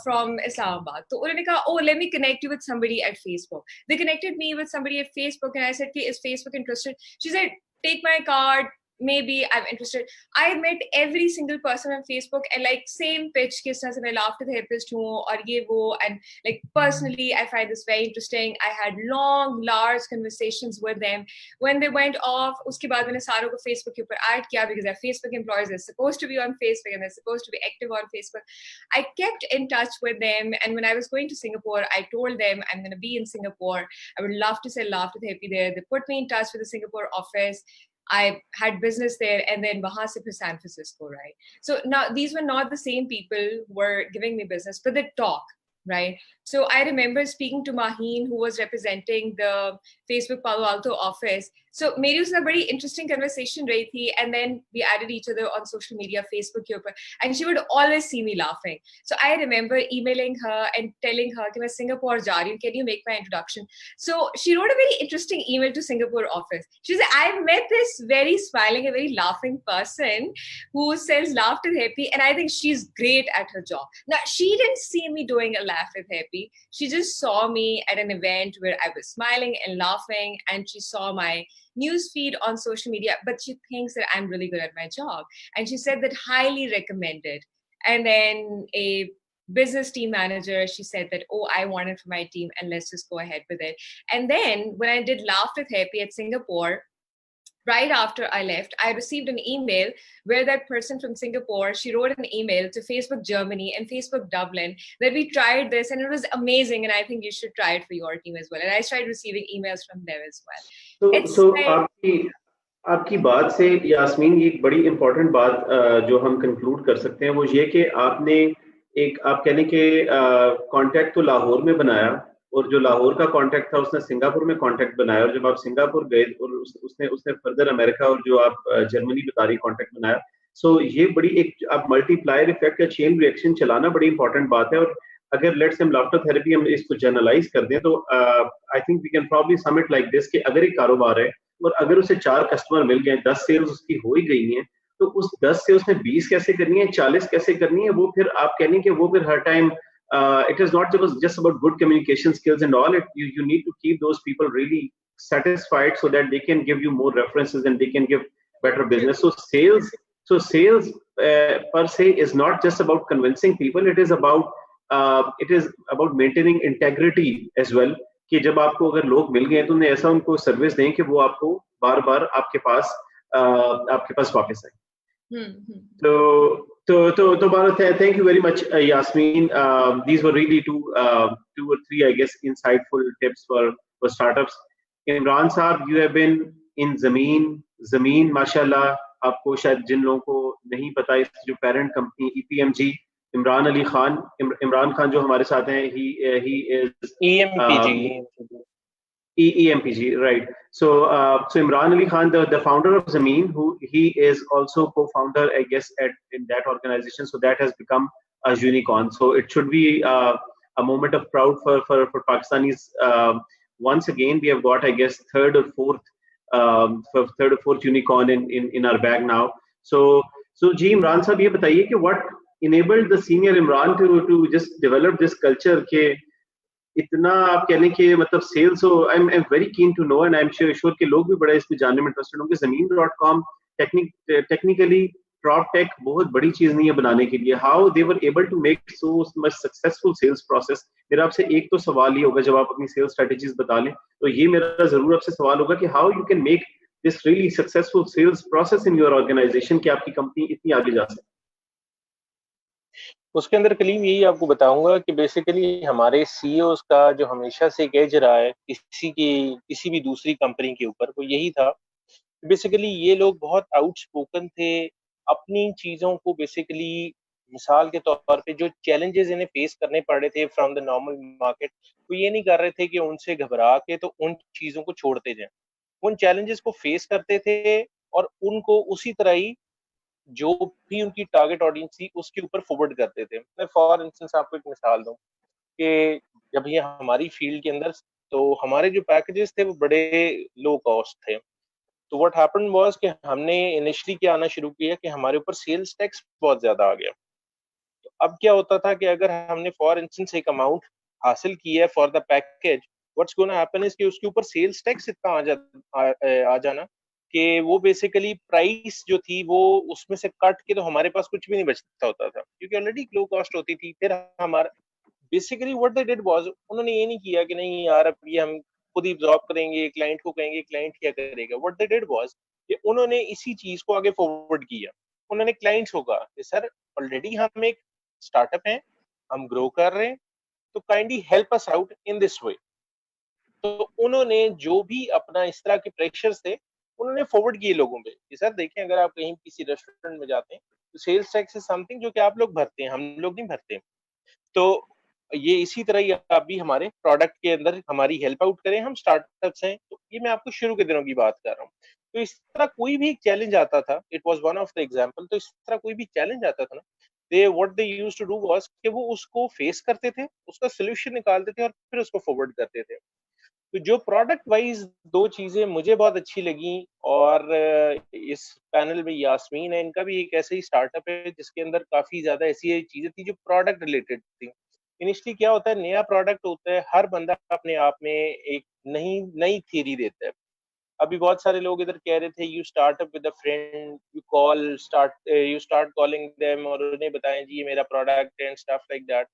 from Islamabad. तो उन्होंने कहा, oh let me connect you with somebody at Facebook. They connected me with somebody at Facebook, and I said कि is Facebook interested? She said take my card. Maybe I'm interested. I met every single person on Facebook and like same pitch किस तरह से मैं laughter therapist हूँ और ये वो, and like personally I find this very interesting. I had long large conversations with them. When they went off, उसके बाद मैंने सारों को Facebook के ऊपर add किया because they're Facebook employees, they're supposed to be on Facebook and they're supposed to be active on Facebook. I kept in touch with them, and when I was going to Singapore, I told them I'm going to be in Singapore. I would love to sell laughter therapy there. They put me in touch with the Singapore office. I had business there, and then wahan se phir San Francisco, right? So now these were not the same people who were giving me business, but they talk, right? So I remember speaking to Maheen, who was representing the Facebook Palo Alto office. So मेरी उससे बड़ी interesting conversation रही थी, and then we added each other on social media, Facebook के ऊपर, and she would always see me laughing. So I remember emailing her and telling her कि मैं Singapore जा रही हूँ, can you make my introduction? So she wrote a very interesting email to Singapore office. She said, I've met this very smiling and very laughing person who sells laughter therapy, and I think she's great at her job. Now she didn't see me doing a laughter therapy. She just saw me at an event where I was smiling and laughing, and she saw my news feed on social media, but she thinks that I'm really good at my job. And she said that highly recommended And then a business team manager, she said that, oh, I want it for my team and let's just go ahead with it. And then when I did Laugh with Happy at Singapore, right after I left, I received an email where that person from Singapore, she wrote an email to Facebook Germany and Facebook Dublin that we tried this and it was amazing and I think you should try it for your team as well. And I started receiving emails from them as well. So आपकी बात से यास्मीन एक बड़ी important बात जो हम conclude कर सकते हैं वो ये कि आपने एक आप कहने के कांटेक्ट तो लाहौर में बनाया और जो लाहौर का कांटेक्ट था उसने सिंगापुर में कांटेक्ट बनाया और जब आप सिंगापुर गए और उसने फर्दर अमेरिका और जो आप जर्मनी बता रही कांटेक्ट बनाया सो ये बड़ी एक आप मल्टीप्लायर इफेक्ट या चेन रिएक्शन चलाना बड़ी इंपॉर्टेंट बात है और अगर लेट्स हम लाफ्टर थेरेपी हम इसको जनरलाइज कर दें तो I think we can probably sum it like this कि अगर एक कारोबार है और अगर उसे 4 कस्टमर मिल गए 10 सेल्स उसकी हो ही गई हैं तो उस 10 से उसने 20 कैसे करनी है 40 कैसे करनी है वो फिर आप कहने कि वो फिर हर time it is not just about good communication skills and all you need to keep those people really satisfied so that they can give you more references and they can give better business so sales per se is not just about convincing people it is about maintaining integrity as well कि जब आपको अगर लोग मिल गए तो उन्हें ऐसा उनको सर्विस दें कि वो आपको बार-बार आपके पास वापस आए तो Bharat thank you very much Yasmeen these were really two or three I guess insightful tips for startups Imran साहब you have been in ज़मीन माशाल्लाह आपको शायद जिन लोगों को नहीं पता इस जो parent company EPMG Imran Khan जो हमारे साथ हैं he is EMPG right so Imran Ali Khan the founder of Yasmeen who he is also co-founder I guess in that organization so that has become a unicorn so it should be a moment of proud for Pakistanis once again we have got I guess third or fourth unicorn in our bag now so जी इमरान साहब ये बताइए कि what enabled the senior Imran to just develop this culture के इतना आप कहने के मतलब sales हो I'm very keen to know and I'm sure कि लोग भी बड़ा इसमें जानने में interested होंगे ज़मीन.com technically prop tech बहुत बड़ी चीज नहीं है बनाने के लिए how they were able to make so much successful sales process मेरा आपसे एक तो सवाल ये होगा जब आप अपनी sales strategies बता लें तो ये मेरा जरूर आपसे सवाल होगा कि how you can make this really successful sales process in your organization कि आपकी कंपनी इतनी आगे जा सके उसके अंदर कलीम यही आपको बताऊंगा कि बेसिकली हमारे सीईओज का जो हमेशा से एक एज रहा है किसी भी दूसरी कंपनी के ऊपर वो यही था बेसिकली ये लोग बहुत आउटस्पोकन थे अपनी चीजों को बेसिकली मिसाल के तौर पे जो चैलेंजेस इन्हें फेस करने पड़ रहे थे फ्रॉम द नॉर्मल मार्केट वो ये नहीं कर रहे थे कि उनसे घबरा के तो उन चीजों को छोड़ते जाएं उन चैलेंजेस को फेस करते थे और उनको उसी तरह ही जो भी उनकी टारगेट ऑडियंस थी उसके ऊपर फॉरवर्ड करते थे मैं फॉर इंस्टेंस आपको एक मिसाल दूं कि जब ये हमारी फील्ड के अंदर तो हमारे जो पैकेजेस थे वो बड़े लो कॉस्ट थे तो व्हाट हैपेंड वाज कि हमने इनिशियली क्या आना शुरू किया कि हमारे ऊपर सेल्स टैक्स बहुत ज्यादा आ गया तो अब क्या होता था कि अगर हमने फॉर इंस्टेंस एक अमाउंट हासिल किया है for the package what's gonna happen is कि उसके ऊपर सेल्स टैक्स इतना आ जाना कि वो बेसिकली प्राइस जो थी वो उसमें से कट के तो हमारे पास कुछ भी नहीं बचता होता था क्योंकि ऑलरेडी लो कॉस्ट होती थी फिर हमारा basically what they did was उन्होंने ये नहीं किया कि नहीं यार अब ये हम खुद ही एब्जॉर्ब करेंगे क्लाइंट को कहेंगे क्लाइंट क्या करेगा व्हाट दे डिड वाज कि उन्होंने इसी चीज को आगे फॉरवर्ड किया उन्होंने क्लाइंट्स को कहा कि सर ऑलरेडी हम एक स्टार्टअप हैं हम ग्रो कर रहे हैं तो kindly help us out in this way तो उन्होंने जो भी अपना इस तरह के प्रेशर्स थे उन्होंने फॉरवर्ड किए लोगों पे कि सर देखें अगर आप कहीं किसी रेस्टोरेंट में जाते हैं तो सेल्स टैक्स इज समथिंग जो कि आप लोग भरते हैं हम लोग नहीं भरते तो ये इसी तरह ही आप भी हमारे प्रोडक्ट के अंदर हमारी हेल्प आउट करें हम स्टार्टअप्स हैं तो ये मैं आपको शुरू के दिनों की बात कर रहा हूँ तो इस तरह कोई भी चैलेंज आता था it was one of the example तो इस तरह कोई भी चैलेंज आता था ना they used to do was कि वो उसको फेस करते थे उसका सोल्यूशन निकालते थे और फिर उसको फॉरवर्ड करते थे तो जो प्रोडक्ट वाइज दो चीजें मुझे बहुत अच्छी लगी और इस पैनल में यास्मीन है इनका भी एक ऐसा ही स्टार्टअप है जिसके अंदर काफी ज्यादा ऐसी चीजें थी जो प्रोडक्ट रिलेटेड थी इनिशियली क्या होता है नया प्रोडक्ट होता है हर बंदा अपने आप में एक नई थ्योरी देता है अभी बहुत सारे लोग इधर कह रहे थे you start up with a friend, you start calling them और उन्हें बताएं जी ये मेरा product and stuff like that.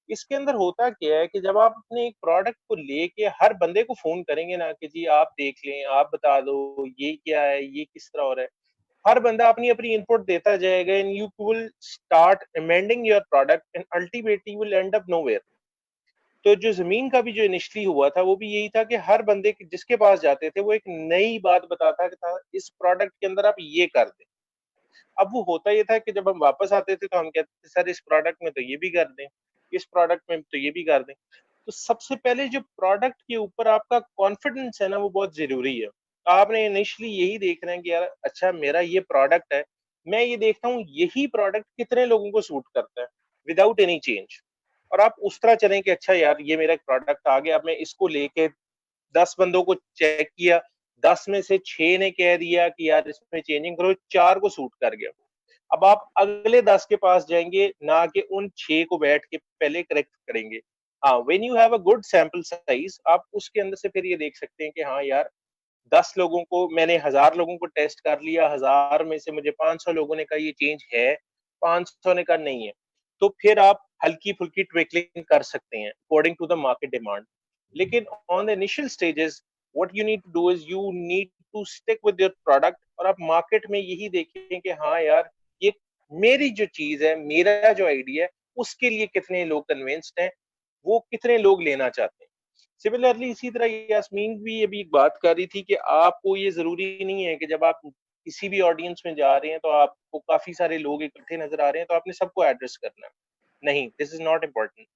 इसके अंदर होता क्या है कि जब आप अपने एक प्रोडक्ट को लेके हर बंदे को फोन करेंगे ना कि जी आप देख लें, आप बता दो ये क्या है, ये किस तरह हो रहा है, हर बंदा अपनी अपनी इनपुट देता जाएगा and you will start amending your product and ultimately will and up nowhere. तो जो जमीन का भी जो इनिशियली हुआ था वो भी यही था कि हर बंदे जिसके पास जाते थे वो एक नई बात बताता था, इस प्रोडक्ट के अंदर आप ये कर दें। अब वो होता ये था कि जब हम वापस आते थे तो हम कहते थे सर इस प्रोडक्ट में तो ये भी कर दें, इस प्रोडक्ट में तो ये भी कर दें। तो सबसे पहले जो प्रोडक्ट के ऊपर आपका कॉन्फिडेंस है ना वो बहुत जरूरी है। आपने इनिशियली यही देखना है कि यार अच्छा मेरा ये प्रोडक्ट है, मैं ये देखता हूँ यही प्रोडक्ट कितने लोगों को सूट करता है विदाउट एनी चेंज, और आप उस तरह चलें कि अच्छा यार ये मेरा प्रोडक्ट आ गया, अब मैं इसको लेके 10 बंदों को चेक किया, 10 में से 6 ने कह दिया कि यार इसमें चेंजिंग करो, 4 को सूट कर गया। अब आप अगले 10 के पास जाएंगे ना कि उन 6 को बैठ के पहले करेक्ट करेंगे। हाँ, when you have a good sample size आप उसके अंदर से फिर ये देख सकते हैं कि हाँ यार 10 लोगों को मैंने 1000 लोगों को टेस्ट कर लिया, 1000 में से मुझे 500 लोगों ने कहा ये चेंज है, 500 ने कहा नहीं है, तो फिर आप हल्की फुल्की ट्विकलिंग कर सकते हैं according to the market demand. लेकिन on the initial stages what you need to do is you need to stick with your product, और आप मार्केट में यही देखें कि हाँ यार ये मेरी जो चीज है, मेरा जो आइडिया है उसके लिए कितने लोग कन्विंस्ड हैं, वो कितने लोग लेना चाहते हैं। सिमिलरली इसी तरह यास्मीन भी अभी एक बात कर रही थी कि आपको ये जरूरी नहीं है कि जब आप किसी भी ऑडियंस में जा रहे हैं तो आपको काफी सारे लोग इकट्ठे नजर आ रहे हैं तो आपने सबको एड्रेस करना है। नहीं, दिस इज नॉट इम्पोर्टेंट।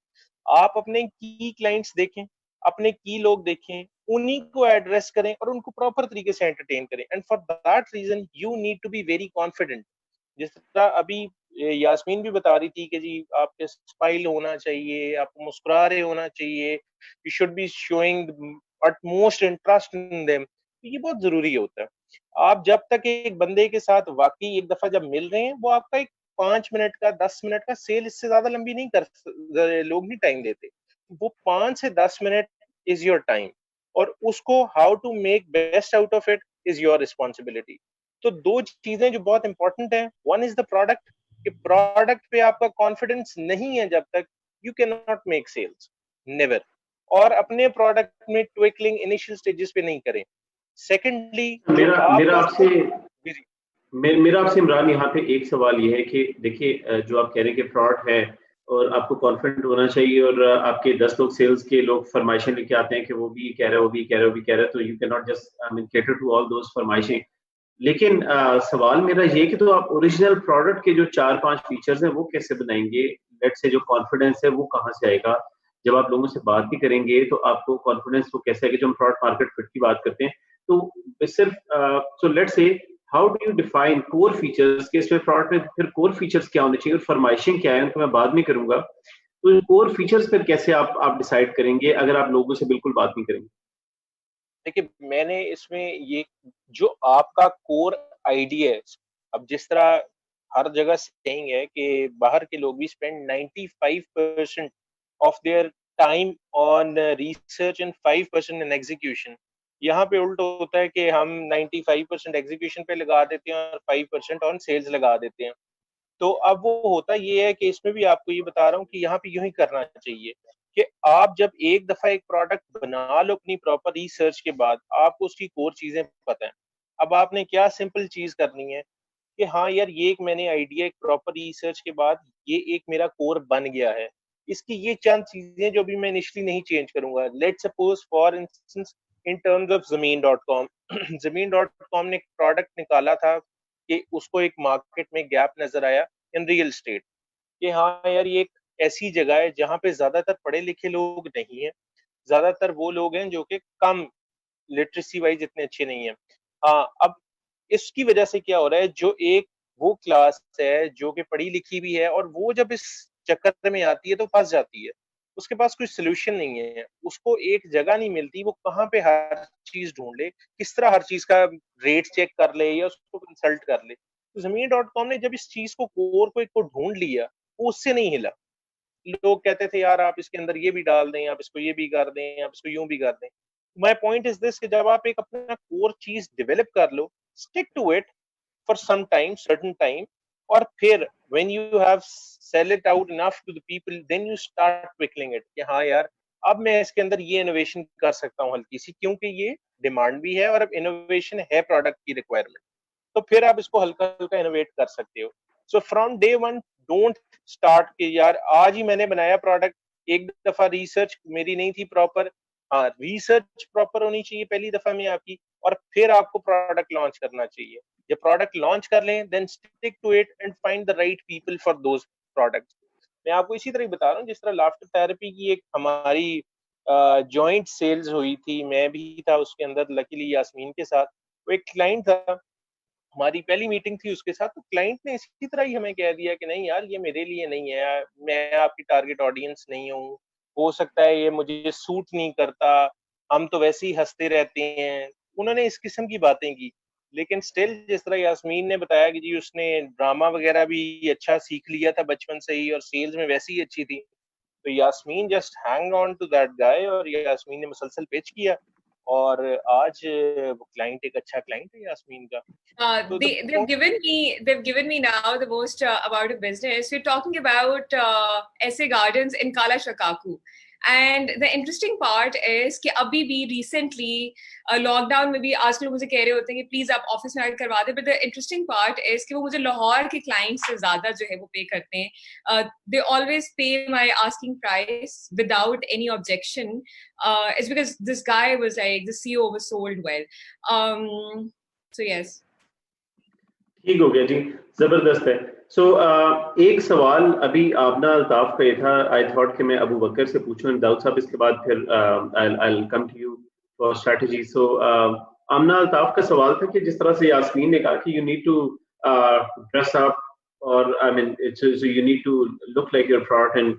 आप अपने की क्लाइंट्स देखें, अपने की लोग देखें, उन्हीं को एड्रेस करें और उनको प्रॉपर तरीके से एंटरटेन करें, and for that reason you need to be very confident. जिस तरह अभी यास्मीन भी बता रही थी कि जी आपके स्माइल होना चाहिए, आपको मुस्कुरा रहे होना चाहिए, you should be showing utmost interest in them, ये बहुत जरूरी होता है। आप जब तक एक बंदे के साथ वाकई एक दफा जब मिल रहे हैं, वो आपका एक 5 मिनट का 10 मिनट का सेल इससे ज्यादा लंबी नहीं कर लोग नहीं टाइम देते। वो 5 से 10 मिनट इज योर टाइम, और उसको how to make best out of it is your responsibility. तो दो चीजें जो बहुत इंपॉर्टेंट है, वन इज द प्रोडक्ट, कि प्रोडक्ट पे आपका कॉन्फिडेंस नहीं है जब तक you can not make sales, never. और अपने प्रोडक्ट में ट्विकलिंग इनिशियल स्टेजेस पे नहीं करें। सेकेंडली जो मेरा आपसे जी मेरा आपसे इमरान यहाँ पे एक सवाल ये है कि देखिए जो आप कह रहे हैं कि फ्रॉड है और आपको कॉन्फिडेंट होना चाहिए, और आपके 10 लोग सेल्स के लोग फरमाइशें लेके आते हैं कि वो भी कह रहा है, वो भी कह रहा है, वो भी कह रहा है, तो you can not just I mean cater to all those फरमाइशें। लेकिन सवाल मेरा ये कि तो आप ओरिजिनल प्रोडक्ट के जो 4-5 फीचर्स हैं वो कैसे बनाएंगे? लेट्स से जो कॉन्फिडेंस है वो कहाँ से आएगा? जब आप लोगों से बात भी करेंगे तो आपको कॉन्फिडेंस वो कैसे आएगा? जो हम प्रोडक्ट मार्केट फिट की बात करते हैं तो सिर्फ so let's say how do you define core features के इसमें प्रोडक्ट में फिर कोर फीचर्स क्या होने चाहिए और फरमाइशें क्या है, उनको मैं बाद में करूंगा। तो कोर फीचर्स फिर कैसे आप डिसाइड करेंगे अगर आप लोगों से बिल्कुल बात नहीं करेंगे? देखिए, मैंने इसमें ये जो आपका कोर आइडिया है, अब जिस तरह हर जगह सेइंग है कि बाहर के लोग भी spend 95% of their time on research and 5% in execution. यहाँ पे उल्टा होता है कि हम 95% एग्जीक्यूशन पे लगा देते हैं और 5% ऑन सेल्स लगा देते हैं। तो अब वो होता ये है कि इसमें भी आपको ये बता रहा हूँ कि यहाँ पे यूं ही करना चाहिए कि आप जब एक दफा एक प्रोडक्ट बना लो अपनी प्रॉपर रिसर्च के बाद, आपको उसकी कोर चीजें पता है। अब आपने क्या सिंपल चीज करनी है कि हाँ यार ये एक मैंने आइडिया एक प्रॉपर रिसर्च के बाद ये एक मेरा कोर बन गया है, इसकी ये चंद चीजें जो भी मैं इनिशियली नहीं चेंज करूंगा। Let's suppose for instance in terms of ज़मीन.com ज़मीन.com ने एक प्रोडक्ट निकाला था कि उसको एक मार्केट में गैप नजर आया इन रियल स्टेट, कि हाँ यार ये एक ऐसी जगह है जहाँ पे ज्यादातर पढ़े लिखे लोग नहीं है, ज्यादातर वो लोग हैं जो कि कम लिटरेसी वाइज इतने अच्छे नहीं है। हाँ, अब इसकी वजह से क्या हो रहा है, जो एक वो क्लास है जो कि पढ़ी लिखी भी है और वो जब इस चक्कर में आती है तो फंस जाती है, उसके पास कोई सोल्यूशन नहीं है, उसको एक जगह नहीं मिलती, वो कहाँ पे हर चीज ढूंढ ले, किस तरह हर चीज का रेट चेक कर ले या उसको कंसल्ट कर ले। तो ज़मीन.com ने जब इस चीज को कोर को एक को ढूंढ लिया, वो उससे नहीं हिला। लोग कहते थे यार आप इसके अंदर ये भी डाल दें, आप इसको ये भी कर दें, आप इसको यूं भी कर दें। माई पॉइंट इज दिस कि जब आप एक अपना कोर चीज डेवलप कर लो, stick to it for some time, certain time, और फिर when you have sell it out enough to the people, then you start tweaking it कि हाँ यार अब मैं इसके अंदर ये इनोवेशन कर सकता हूँ हल्की सी, क्योंकि ये डिमांड भी है और अब इनोवेशन है प्रोडक्ट की रिक्वायरमेंट, तो फिर आप इसको हल्का हल्का इनोवेट कर सकते हो। So from day one don't start कि यार आज ही मैंने बनाया प्रोडक्ट, एक दफा रिसर्च मेरी नहीं थी प्रॉपर, हाँ रिसर्च प्रॉपर होनी चाहिए पहली दफा में आपकी, और फिर आपको प्रोडक्ट लॉन्च करना चाहिए। जब प्रोडक्ट लॉन्च कर लें then stick to it and find the right people for those products. मैं आपको इसी तरह बता रहा हूँ जिस तरह लाफ्टर थेरेपी की एक हमारी जॉइंट सेल्स हुई थी, मैं भी था उसके अंदर लकीली यास्मीन के साथ। वो एक क्लाइंट था, हमारी पहली मीटिंग थी उसके साथ, तो क्लाइंट ने इसी तरह ही हमें कह दिया कि नहीं यार ये मेरे लिए नहीं है, मैं आपकी टारगेट ऑडियंस नहीं हूँ, हो सकता है ये मुझे सूट नहीं करता, हम तो वैसे ही हंसते रहते हैं। उन्होंने इस किस्म की बातें की, लेकिन स्टिल जिस तरह यास्मीन ने बताया कि जी उसने ड्रामा वगैरह भी अच्छा सीख लिया था बचपन से ही और सेल्स में वैसे ही अच्छी थी, तो Yasmeen just hang on to that guy और यास्मीन ने मुसलसल पिच किया और आज वो क्लाइंट एक अच्छा क्लाइंट है यास्मीन का। So They've given me now the most about a business. We're talking about SA Gardens in Kala Shakaku. And the interesting part is कि अभी भी recently लॉकडाउन में भी आजकल मुझे कह रहे होते हैं कि प्लीज आप ऑफिस में आकर करवा दे, but the interesting part is कि वो मुझे लाहौर के क्लाइंट्स से ज्यादा जो है वो पे करते हैं. दे ऑलवेज पे my asking price without any objection. It's because this guy was like, the CEO was sold well. So yes. ठीक हो गया जी, जबरदस्त है. सो एक सवाल अभी आबना अल्ताफ का ये था, आई थॉट कि मैं अबू बकर से पूछूं, दाऊद साहब इसके बाद फिर I will come to you for strategy. So Amna Altaf का सवाल था कि जिस तरह से यास्मीन ने कहा कि you need to dress up और I mean you need to look like your product and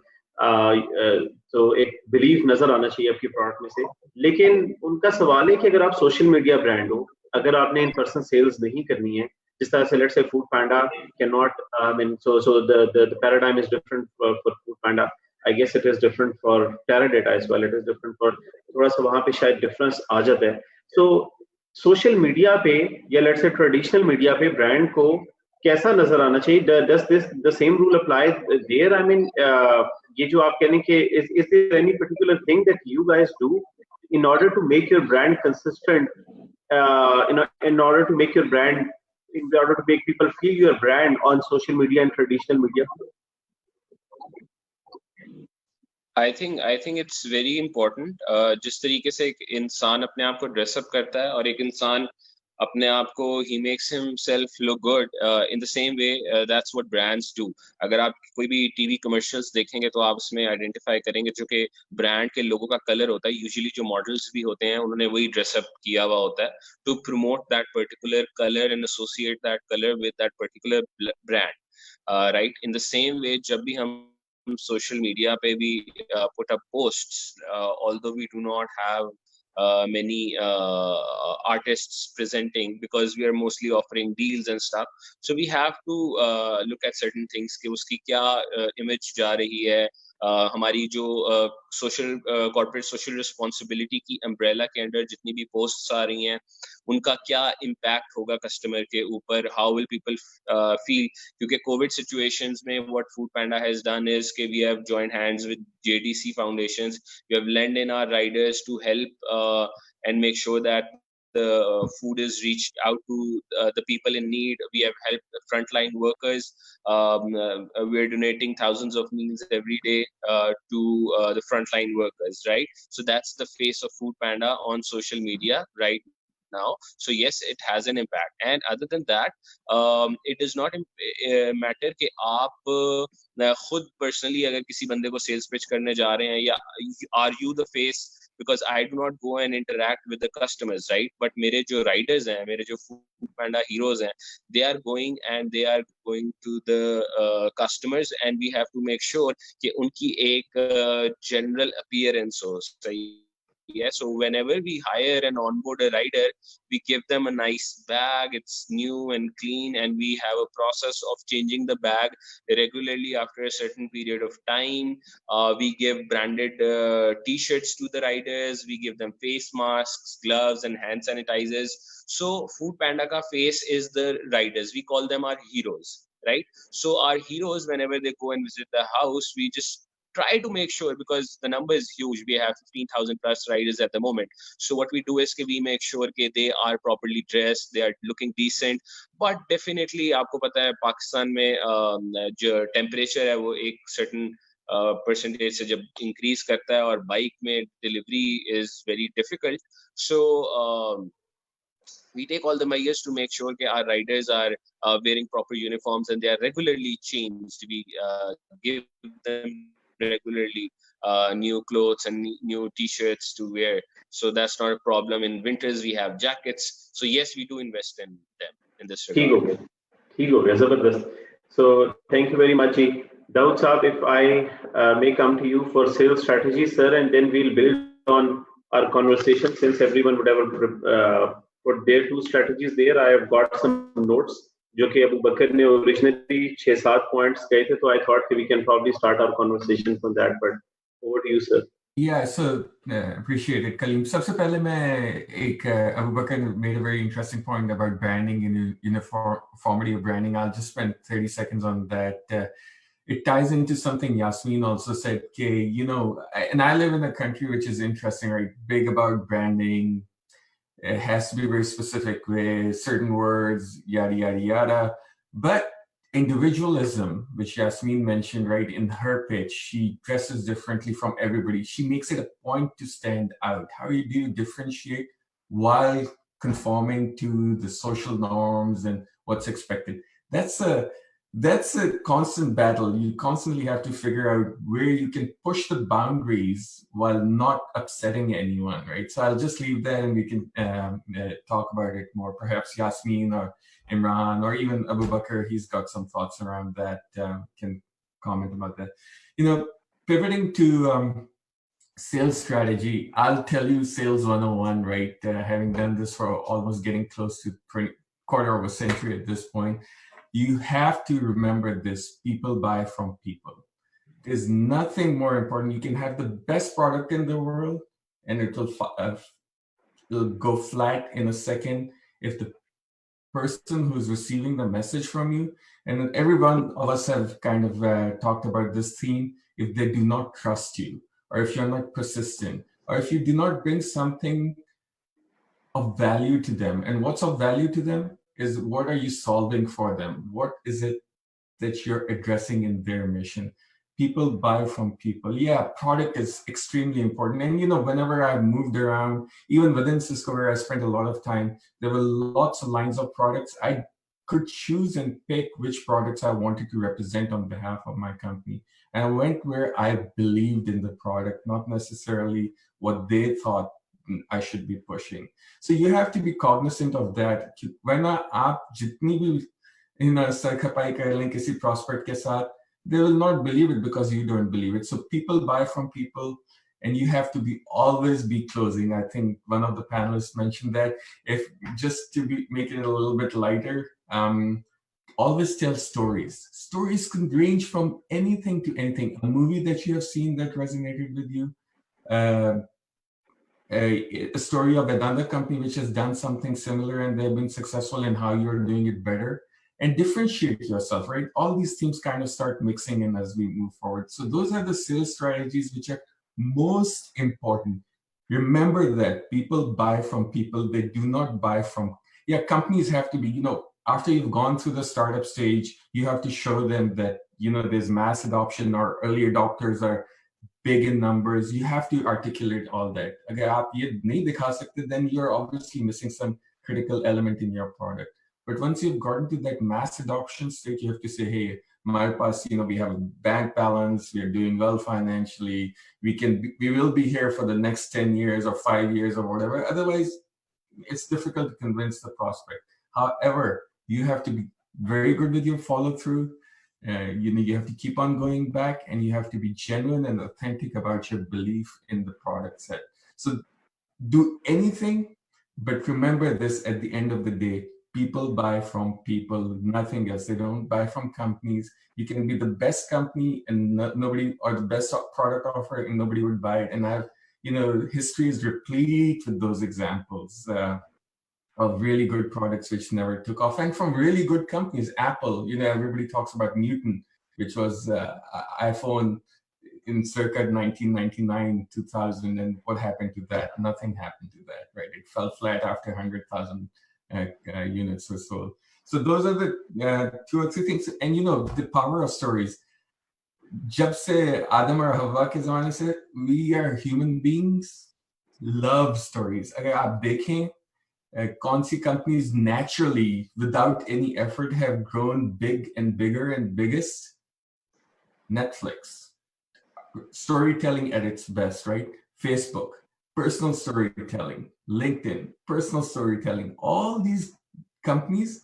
तो एक बिलीव नजर आना चाहिए आपकी प्रोडक्ट में से. लेकिन उनका सवाल है कि अगर आप सोशल मीडिया ब्रांड हो, अगर आपने इन पर्सन सेल्स नहीं करनी है, जिस तरह से let's say Foodpanda cannot, I mean, so the paradigm is different for Foodpanda. I guess it is different for TeraData as well. It is different for थोड़ा सा वहाँ पे शायद difference आ जाता है. So social media पे या let's say traditional media पे brand को कैसा नजर आना चाहिए? Does this the same rule apply there? I mean, ये जो आप कहने के is there any particular thing that you guys do in order to make your brand consistent? In order to make your brand, in order to make people feel your brand on social media and traditional media? I think it's very important. जिस तरीके से एक इंसान अपने आप को dress up करता है और एक इंसान अपने आप को he makes himself look good, in the same way that's what brands do. अगर आप कोई भी टीवी कमर्शियल्स देखेंगे तो आप उसमें आइडेंटिफाई करेंगे जो कि ब्रांड के लोगों का कलर होता है, यूजुअली जो मॉडल्स भी होते हैं उन्होंने वही ड्रेसअप किया हुआ होता है to promote that particular colour and associate that colour with that particular brand, right. In the same way जब भी हम social media पे भी put up posts, although we do not have many artists presenting because we are mostly offering deals and stuff, so we have to look at certain things कि उसकी क्या image जा रही है, हमारी जो सोशल कॉर्पोरेट सोशल रिस्पॉन्सिबिलिटी की umbrella के अंडर जितनी भी पोस्ट्स आ रही हैं उनका क्या इम्पैक्ट होगा कस्टमर के ऊपर, हाउ विल पीपल फील. क्योंकि कोविड सिचुएशंस में what Foodpanda has done is that we have joined hands with JDC foundations, we have lend in our riders to help and make sure that the food is reached out to the people in need. We have helped frontline workers. We're donating thousands of meals every day to the frontline workers, right? So that's the face of Foodpanda on social media right now. So yes, it has an impact. And other than that, it does not matter कि आप खुद personally अगर किसी बंदे को sales pitch करने जा रहे हैं या are you the face, because I do not go and interact with the customers, right? But मेरे जो riders हैं, मेरे जो Foodpanda heroes हैं, they are going to the customers and we have to make sure कि उनकी एक general appearance हो सही है. So whenever we hire and onboard a rider, we give them a nice bag. It's new and clean, and we have a process of changing the bag regularly after a certain period of time. We give branded t-shirts to the riders. We give them face masks, gloves, and hand sanitizers. So Foodpanda ka face is the riders. We call them our heroes, right? So our heroes, whenever they go and visit the house, we just try to make sure, because the number is huge. We have 15,000 plus riders at the moment. So what we do is we make sure that they are properly dressed, they are looking decent. But definitely, आपको पता है पाकिस्तान में जो temperature है वो एक certain percentage से जब increase करता है, और bike में delivery is very difficult. So we take all the measures to make sure that our riders are wearing proper uniforms and they are regularly changed. We give them regularly new clothes and new t-shirts to wear. So that's not a problem. In winters, we have jackets. So yes, we do invest in them in this regard. ठीक हो गया, जबरदस्त. So thank you very much. Daud Saab, if I may come to you for sales strategy, sir, and then we'll build on our conversation since everyone would have put their two strategies there. I have got some notes जो कि Abubakar ने originally 6-7 points कहे थे, so I thought we can probably start our conversation from that. But over to you, sir. Yeah, so appreciate it, Kaleem. सबसे पहले मैं Abubakar made a very interesting point about branding and uniformity of branding. I'll just spend 30 seconds on that. It ties into something Yasmeen also said, you know, and I live in a country which is interesting, right? Big about branding. It has to be very specific with certain words, yada, yada, yada. But individualism, which Yasmeen mentioned, right, in her pitch, she dresses differently from everybody. She makes it a point to stand out. How do you differentiate while conforming to the social norms and what's expected? That's a constant battle. You constantly have to figure out where you can push the boundaries while not upsetting anyone, right? So I'll just leave that and we can talk about it more. Perhaps Yasmeen or Imran or even Abubakar, he's got some thoughts around that, can comment about that. You know, pivoting to sales strategy, I'll tell you sales 101, right? Having done this for almost getting close to quarter of a century at this point, you have to remember this: people buy from people. There's nothing more important. You can have the best product in the world and it'll go flat in a second if the person who's receiving the message from you, and every one of us have kind of talked about this theme, if they do not trust you, or if you're not persistent, or if you do not bring something of value to them. And what's of value to them is what are you solving for them? What is it that you're addressing in their mission? People buy from people. Yeah, product is extremely important. And you know, whenever I've moved around, even within Cisco where I spent a lot of time, there were lots of lines of products. I could choose and pick which products I wanted to represent on behalf of my company. And I went where I believed in the product, not necessarily what they thought I should be pushing. So you have to be cognizant of that. When आप जितनी भी sir खपाई कर लें किसी prospect के साथ, they will not believe it because you don't believe it. So people buy from people, and you have to always be closing. I think one of the panelists mentioned that. If just to make it a little bit lighter, always tell stories. Stories can range from anything to anything. A movie that you have seen that resonated with you, a story of another company which has done something similar and they've been successful in how you're doing it better, and differentiate yourself, right? All these themes kind of start mixing in as we move forward. So those are the sales strategies which are most important. Remember that people buy from people. They do not buy from, companies have to be, you know, after you've gone through the startup stage, you have to show them that, you know, there's mass adoption or early adopters are big in numbers. You have to articulate all that. Agar aap ye nahi dikha sakte, then you're obviously missing some critical element in your product. But once you've gotten to that mass adoption stage, you have to say, hey, hamare paas, you know, we have a bank balance, we are doing well financially, we will be here for the next 10 years or 5 years or whatever. Otherwise, it's difficult to convince the prospect. However, you have to be very good with your follow-through. You have to keep on going back, and you have to be genuine and authentic about your belief in the product set. So do anything, but remember this at the end of the day. People buy from people, nothing else. They don't buy from companies. You can be the best company and nobody, or the best product offer, and nobody would buy it. And I've, history is replete with those examples of really good products which never took off, and from really good companies. Apple, everybody talks about Newton, which was iPhone in circa 1999, 2000, and what happened to that? Nothing happened to that, right? It fell flat after 100,000 units were sold. So those are the 2 or 3 things. And the power of stories. Jab se Adam aur Hawa ke zamane se, we are human beings, love stories. Agar aap dekhein, kaun si companies naturally, without any effort, have grown big and bigger and biggest? Netflix. Storytelling at its best, right? Facebook, personal storytelling. LinkedIn, personal storytelling. All these companies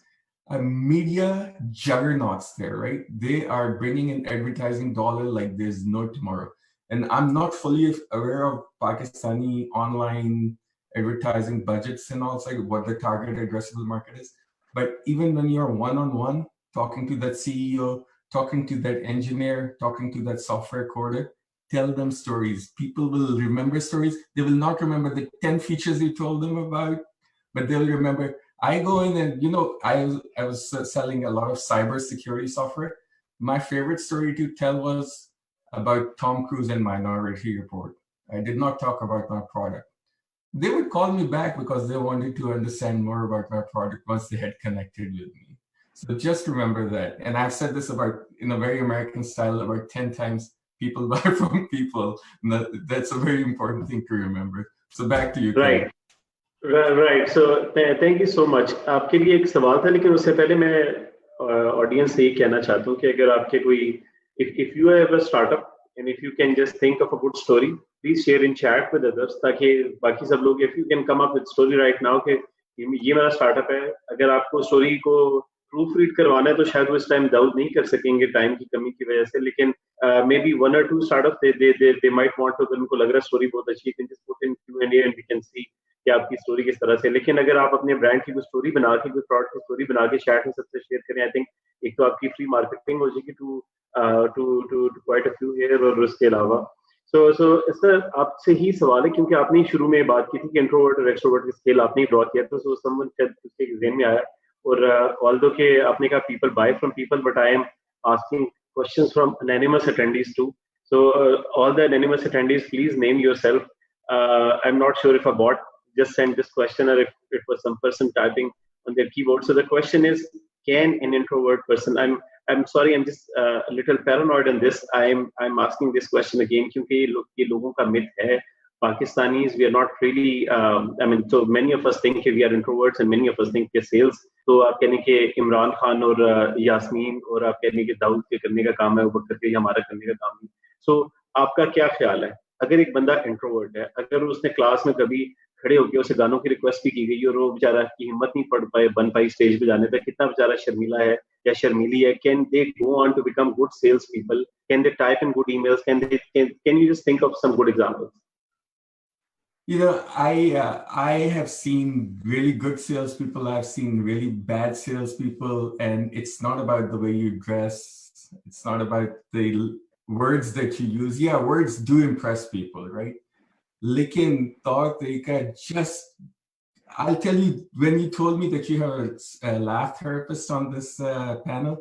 are media juggernauts there, right? They are bringing in advertising dollar like there's no tomorrow. And I'm not fully aware of Pakistani online advertising budgets and also what the target addressable market is. But even when you're one-on-one, talking to that CEO, talking to that engineer, talking to that software coder, tell them stories. People will remember stories. They will not remember the 10 features you told them about, but they'll remember. I go in and, I was selling a lot of cybersecurity software. My favorite story to tell was about Tom Cruise and Minority Report. I did not talk about my product. They would call me back because they wanted to understand more about my product once they had connected with me. So just remember that. And I've said this in a very American style, about 10 times. People buy from people. That's a very important thing to remember. So back to you, Right. Right. So thank you so much. आपके लिए एक सवाल था, लेकिन उससे पहले मैं audience से ये कहना चाहता हूँ कि अगर आपके कोई, if you have a startup and if you can just think of a good story, please share in chat with others, ताकि बाकी सब लोग, if you can come up with story right now कि ये मेरा startup है, अगर आपको story को प्रूफ रीड करवाना है तो शायद वो इस टाइम दाऊद नहीं कर सकेंगे टाइम की कमी की वजह से, लेकिन maybe 1 or 2 startup they might want to, अगर उनको लग रहा है स्टोरी बहुत अच्छी है, can just put in Q&A and we can see कि आपकी स्टोरी किस तरह से। लेकिन अगर आप अपने ब्रांड की कोई स्टोरी बना के, कोई प्रोडक्ट की स्टोरी बना के शायद में सबसे शेयर करें, आई थिंक एक तो आपकी फ्री मार्केटिंग हो जाएगी to quite a few here, और उसके अलावा सो सर आपसे ही सवाल है, क्योंकि आपने शुरू में बात की थी कि इंट्रोवर्ट और एक्सट्रोवर्ट की स्केल आपने ड्रॉ किया, तो सो समवन शायद उसके ज़हन में आया, और ऑल्दो के आपने कहा people buy from people, but I am asking questions from anonymous attendees too. So all the anonymous attendees, please name yourself. I'm not sure if a bot just sent this question or if it was some person typing on their keyboard. So the question is, can an introvert person, I'm sorry, I'm just a little paranoid on this. I'm asking this question again क्योंकि ये लोगों का myth है. Pakistanis, we are not really, I mean, so many of us think we are introverts and many of us think we're sales. तो आप कहने के इमरान खान और यास्मीन और आप कहने के दाऊद के करने का काम है, अबूबकर के हमारा करने का काम है. So आपका क्या ख्याल है, अगर एक बंदा इंट्रोवर्ट है, अगर उसने क्लास में कभी खड़े होकर उसे गानों की रिक्वेस्ट भी की गई और वो बेचारा की हिम्मत नहीं बन पाई स्टेज पे जाने तक, कितना बेचारा शर्मीला है या शर्मीली है, can they go on to become good sales people, can they type in good emails, can you just think of some good examples? You know, I have seen really good salespeople. I've seen really bad salespeople, and it's not about the way you dress. It's not about the words that you use. Yeah, words do impress people, right? Lekin taur tarika just, I'll tell you, when you told me that you have a laugh therapist on this panel,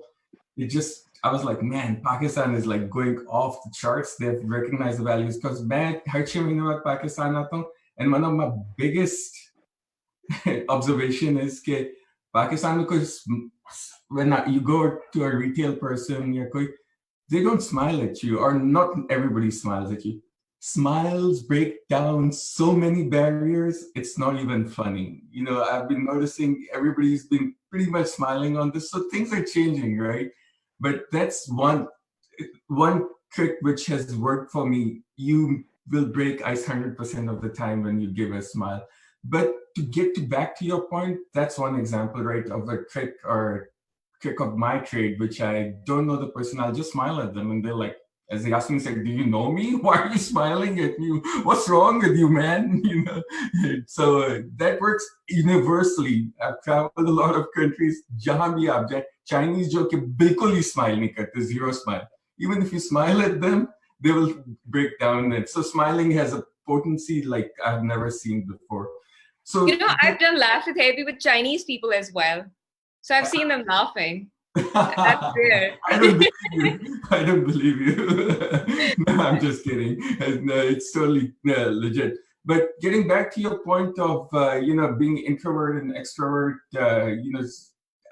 it just, I was like, man, Pakistan is like going off the charts. They've recognized the values, because man, har 6 mahine baad Pakistan aata hu, and one of my biggest observation is that Pakistan, because when you go to a retail person, they don't smile at you, or not everybody smiles at you. Smiles break down so many barriers, it's not even funny. You know, I've been noticing everybody's been pretty much smiling on this, so things are changing, right? But that's one trick which has worked for me. You will break ice 100% of the time when you give a smile. But to get back to your point, that's one example, right, of a trick of my trade, which I don't know the person. I'll just smile at them and they're like, as Yasmeen said, do you know me? Why are you smiling at me? What's wrong with you, man? You know, so that works universally. I've traveled a lot of countries. Jahan bhi aap jaye, Chinese jo ke bilkul hi smile nahi karte, zero smile. Even if you smile at them, they will break down. And so smiling has a potency like I've never seen before. So you know, I've done laugh with therapy with Chinese people as well. So I've seen them laughing. That's weird. I don't believe you. I don't believe you. No, I'm just kidding. No, it's totally legit. But getting back to your point of you know, being introvert and extrovert, you know,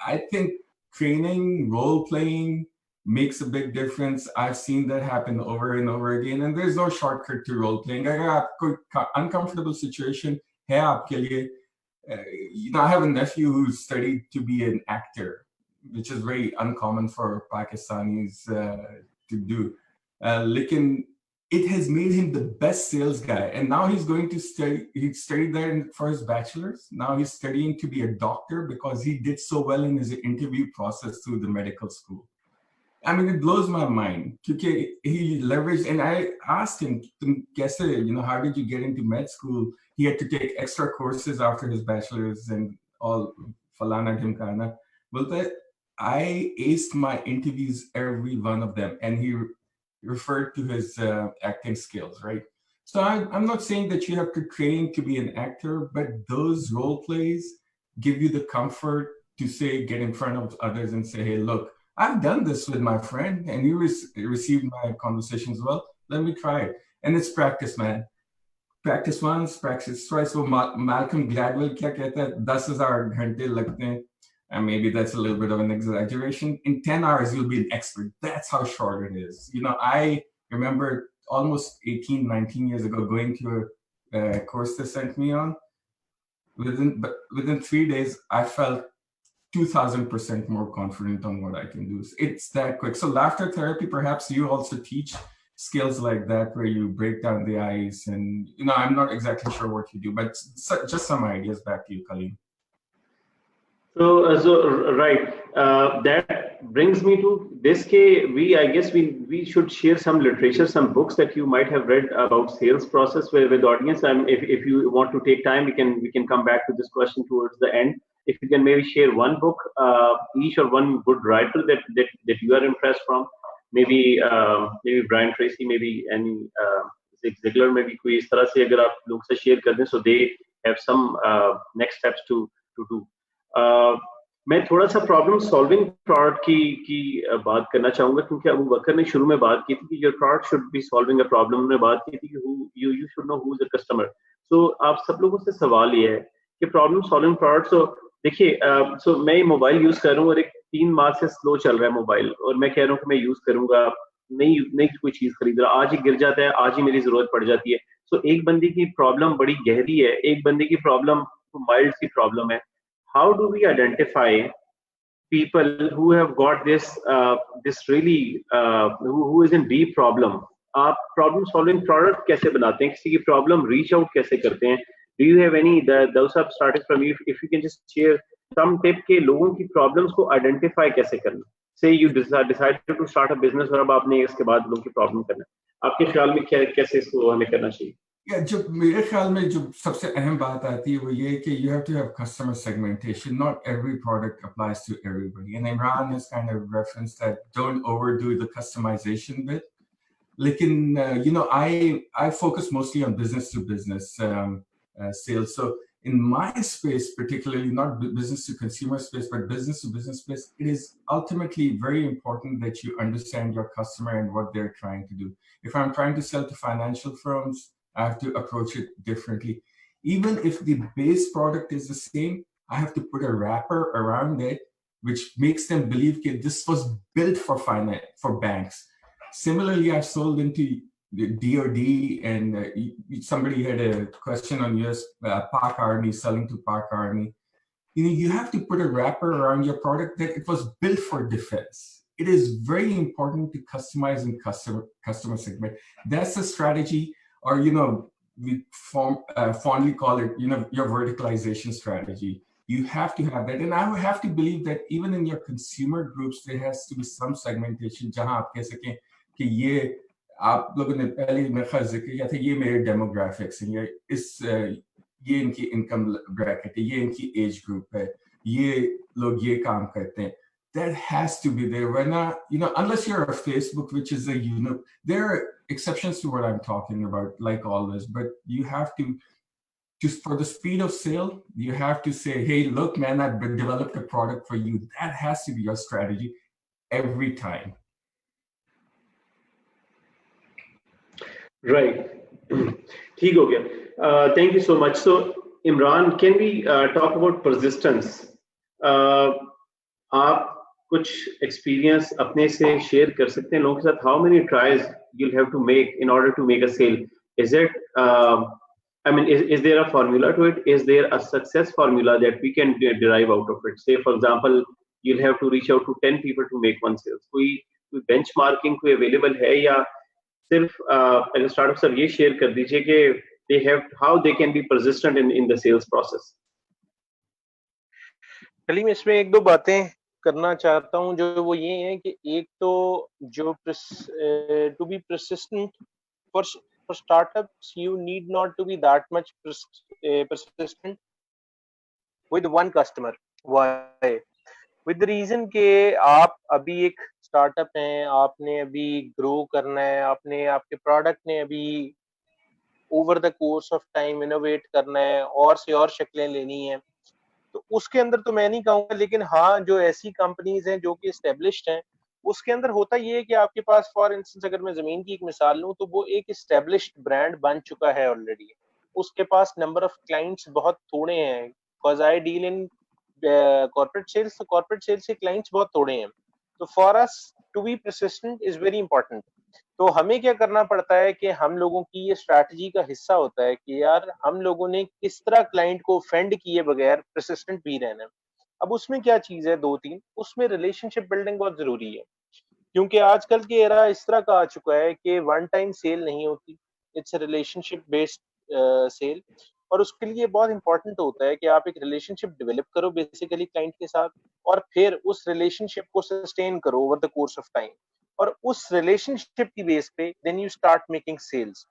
I think training, role playing makes a big difference. I've seen that happen over and over again, and there's no shortcut to role playing. अगर आपको uncomfortable situation है आपके लिए, you know, I have a nephew who studied to be an actor, which is very uncommon for Pakistanis to do. Lekin it has made him the best sales guy. And now he's going to study, he studied there for his bachelor's. Now he's studying to be a doctor because he did so well in his interview process through the medical school. I mean, it blows my mind. Because he leveraged, and I asked him, you know, how did you get into med school? He had to take extra courses after his bachelor's and all falana dhimkana. Well, I aced my interviews, every one of them, and he referred to his acting skills, right? So I'm not saying that you have to train to be an actor, but those role plays give you the comfort to say, get in front of others and say, hey, look, I've done this with my friend and you received my conversations well. Let me try it. And it's practice, man. Practice once, practice twice. So Malcolm Gladwell kya kehta hai, 10,000 ghante lagte hain. And maybe that's a little bit of an exaggeration. In 10 hours, you'll be an expert. That's how short it is. You know, I remember almost 18, 19 years ago going to a course they sent me on. Within 3 days, I felt 2,000% more confident on what I can do. It's that quick. So laughter therapy, perhaps you also teach skills like that where you break down the ice. And, you know, I'm not exactly sure what you do, but just some ideas. Back to you, Kaleem. So right, that brings me to this. I guess we should share some literature, some books that you might have read about sales process with audience. If you want to take time, we can come back to this question towards the end. If you can maybe share one book each, or one good writer that you are impressed from, maybe Brian Tracy, maybe any Zig Ziglar, maybe कोई इस तरह से अगर आप लोग से share कर दें, so they have some next steps to do. मैं थोड़ा सा प्रॉब्लम सॉल्विंग प्रोडक्ट की बात करना चाहूंगा, क्योंकि अबू बकर ने शुरू में बात की थी कि your product should be solving a problem, ने बात की थी कि you should know who is the customer. So आप सब लोगों से सवाल ये है कि प्रॉब्लम सॉल्विंग प्रोडक्ट. सो देखिए, सो मैं मोबाइल यूज कर रहा हूँ और एक 3 माह से स्लो चल रहा है मोबाइल, और मैं कह रहा हूँ कि मैं यूज करूंगा, नहीं कोई चीज खरीद रहा, आज ही गिर जाता है, आज ही मेरी जरूरत पड़ जाती है. सो एक बंदे की प्रॉब्लम बड़ी गहरी है, एक बंदे की प्रॉब्लम माइल्ड सी प्रॉब्लम है. How do we identify people who have got this really who is in deep problem? आप problem solving product कैसे बनाते हैं, किसी की problem reach out कैसे करते हैं? Do you have any those have started from you? If you can just share some tip के लोगों की problems को identify कैसे करना. Say you decided to start a business और अब आपने इसके बाद लोगों की problem करना है, आपके ख्याल में कैसे इसको हमें करना चाहिए? जो मेरे ख्याल में जो सबसे अहम बात आती है वो ये कि you have to have customer segmentation. Not every product applies to everybody. And Imran has kind of referenced that don't overdo the customization bit. Lekin, you know, I focus mostly on business to business sales. So in my space, particularly not business to consumer space, but business to business space, it is ultimately very important that you understand your customer and what they're trying to do. If I'm trying to sell to financial firms, I have to approach it differently. Even if the base product is the same, I have to put a wrapper around it, which makes them believe that this was built for finance, for banks. Similarly, I've sold into the DOD, and somebody had a question on US Pak Army, selling to Pak Army. You know, you have to put a wrapper around your product that it was built for defense. It is very important to customize and customer segment. That's a strategy. Or, you know, we fondly call it, you know, your verticalization strategy. You have to have that. And I would have to believe that even in your consumer groups, there has to be some segmentation. Jahan aap keh sakein ki ye आप लोगों ने पहले मेरे ख्याल जिक्र किया था, ये मेरे डेमोग्राफिक्स हैं, ये इनकी इनकम ब्रैकेट है, ये इनकी एज ग्रुप है, ये लोग ये काम करते हैं. That has to be there. Why not? Unless you're a Facebook, which is there are exceptions to what I'm talking about, like always, but you have to, just for the speed of sale, you have to say, hey, look, man, I've developed a product for you. That has to be your strategy every time. Right. ठीक हो गया. Thank you so much. So, Imran, can we talk about persistence? आप कुछ experience अपने से share कर सकते हैं लोगों के साथ? How many tries you'll have to make in order to make a sale? Is it, I mean, is there a formula to it? Is there a success formula that we can derive out of it? Say, for example, you'll have to reach out to 10 people to make one sale. कोई benchmarking कोई available है, या सिर्फ अगर startup sir ये share कर दीजिए कि they have how they can be persistent in the sales process? Kaleem, इसमें एक दो बातें करना चाहता हूं, जो वो ये है कि एक तो जो to be persistent for startups, you need not to be that much persistent with one customer. Why? With the reason के आप अभी एक स्टार्टअप हैं, आपने अभी ग्रो करना है, आपके प्रोडक्ट ने अभी over the course of time innovate करना है और से और शक्लें लेनी है, तो उसके अंदर तो मैं नहीं कहूंगा, लेकिन हाँ, जो ऐसी कंपनीज हैं जो कि एस्टेब्लिश्ड हैं, उसके अंदर होता ये है कि आपके पास, फॉर इंस्टेंस अगर मैं जमीन की एक मिसाल लूं, तो वो एक एस्टेब्लिश्ड ब्रांड बन चुका है ऑलरेडी. उसके पास नंबर ऑफ क्लाइंट्स बहुत थोड़े हैं, because I deal in corporate sales, तो कॉर्पोरेट सेल्स के क्लाइंट्स बहुत थोड़े हैं. तो for us to be persistent is very important. तो हमें क्या करना पड़ता है कि हम लोगों की ये स्ट्रैटेजी का हिस्सा होता है कि यार हम लोगों ने किस तरह क्लाइंट को ऑफेंड किए बगैर परसिस्टेंट भी रहना है. अब उसमें क्या चीज है, दो तीन, उसमें रिलेशनशिप बिल्डिंग बहुत जरूरी है, क्योंकि आजकल के एरा इस तरह का आ चुका है कि वन टाइम सेल नहीं होती, इट्स रिलेशनशिप बेस्ड सेल. और उसके लिए बहुत इंपॉर्टेंट होता है कि आप एक रिलेशनशिप डेवलप करो बेसिकली क्लाइंट के साथ, और फिर उस रिलेशनशिप को सस्टेन करो over the course of time, और उस रिलेशनशिप की बेस पे then you start making sales.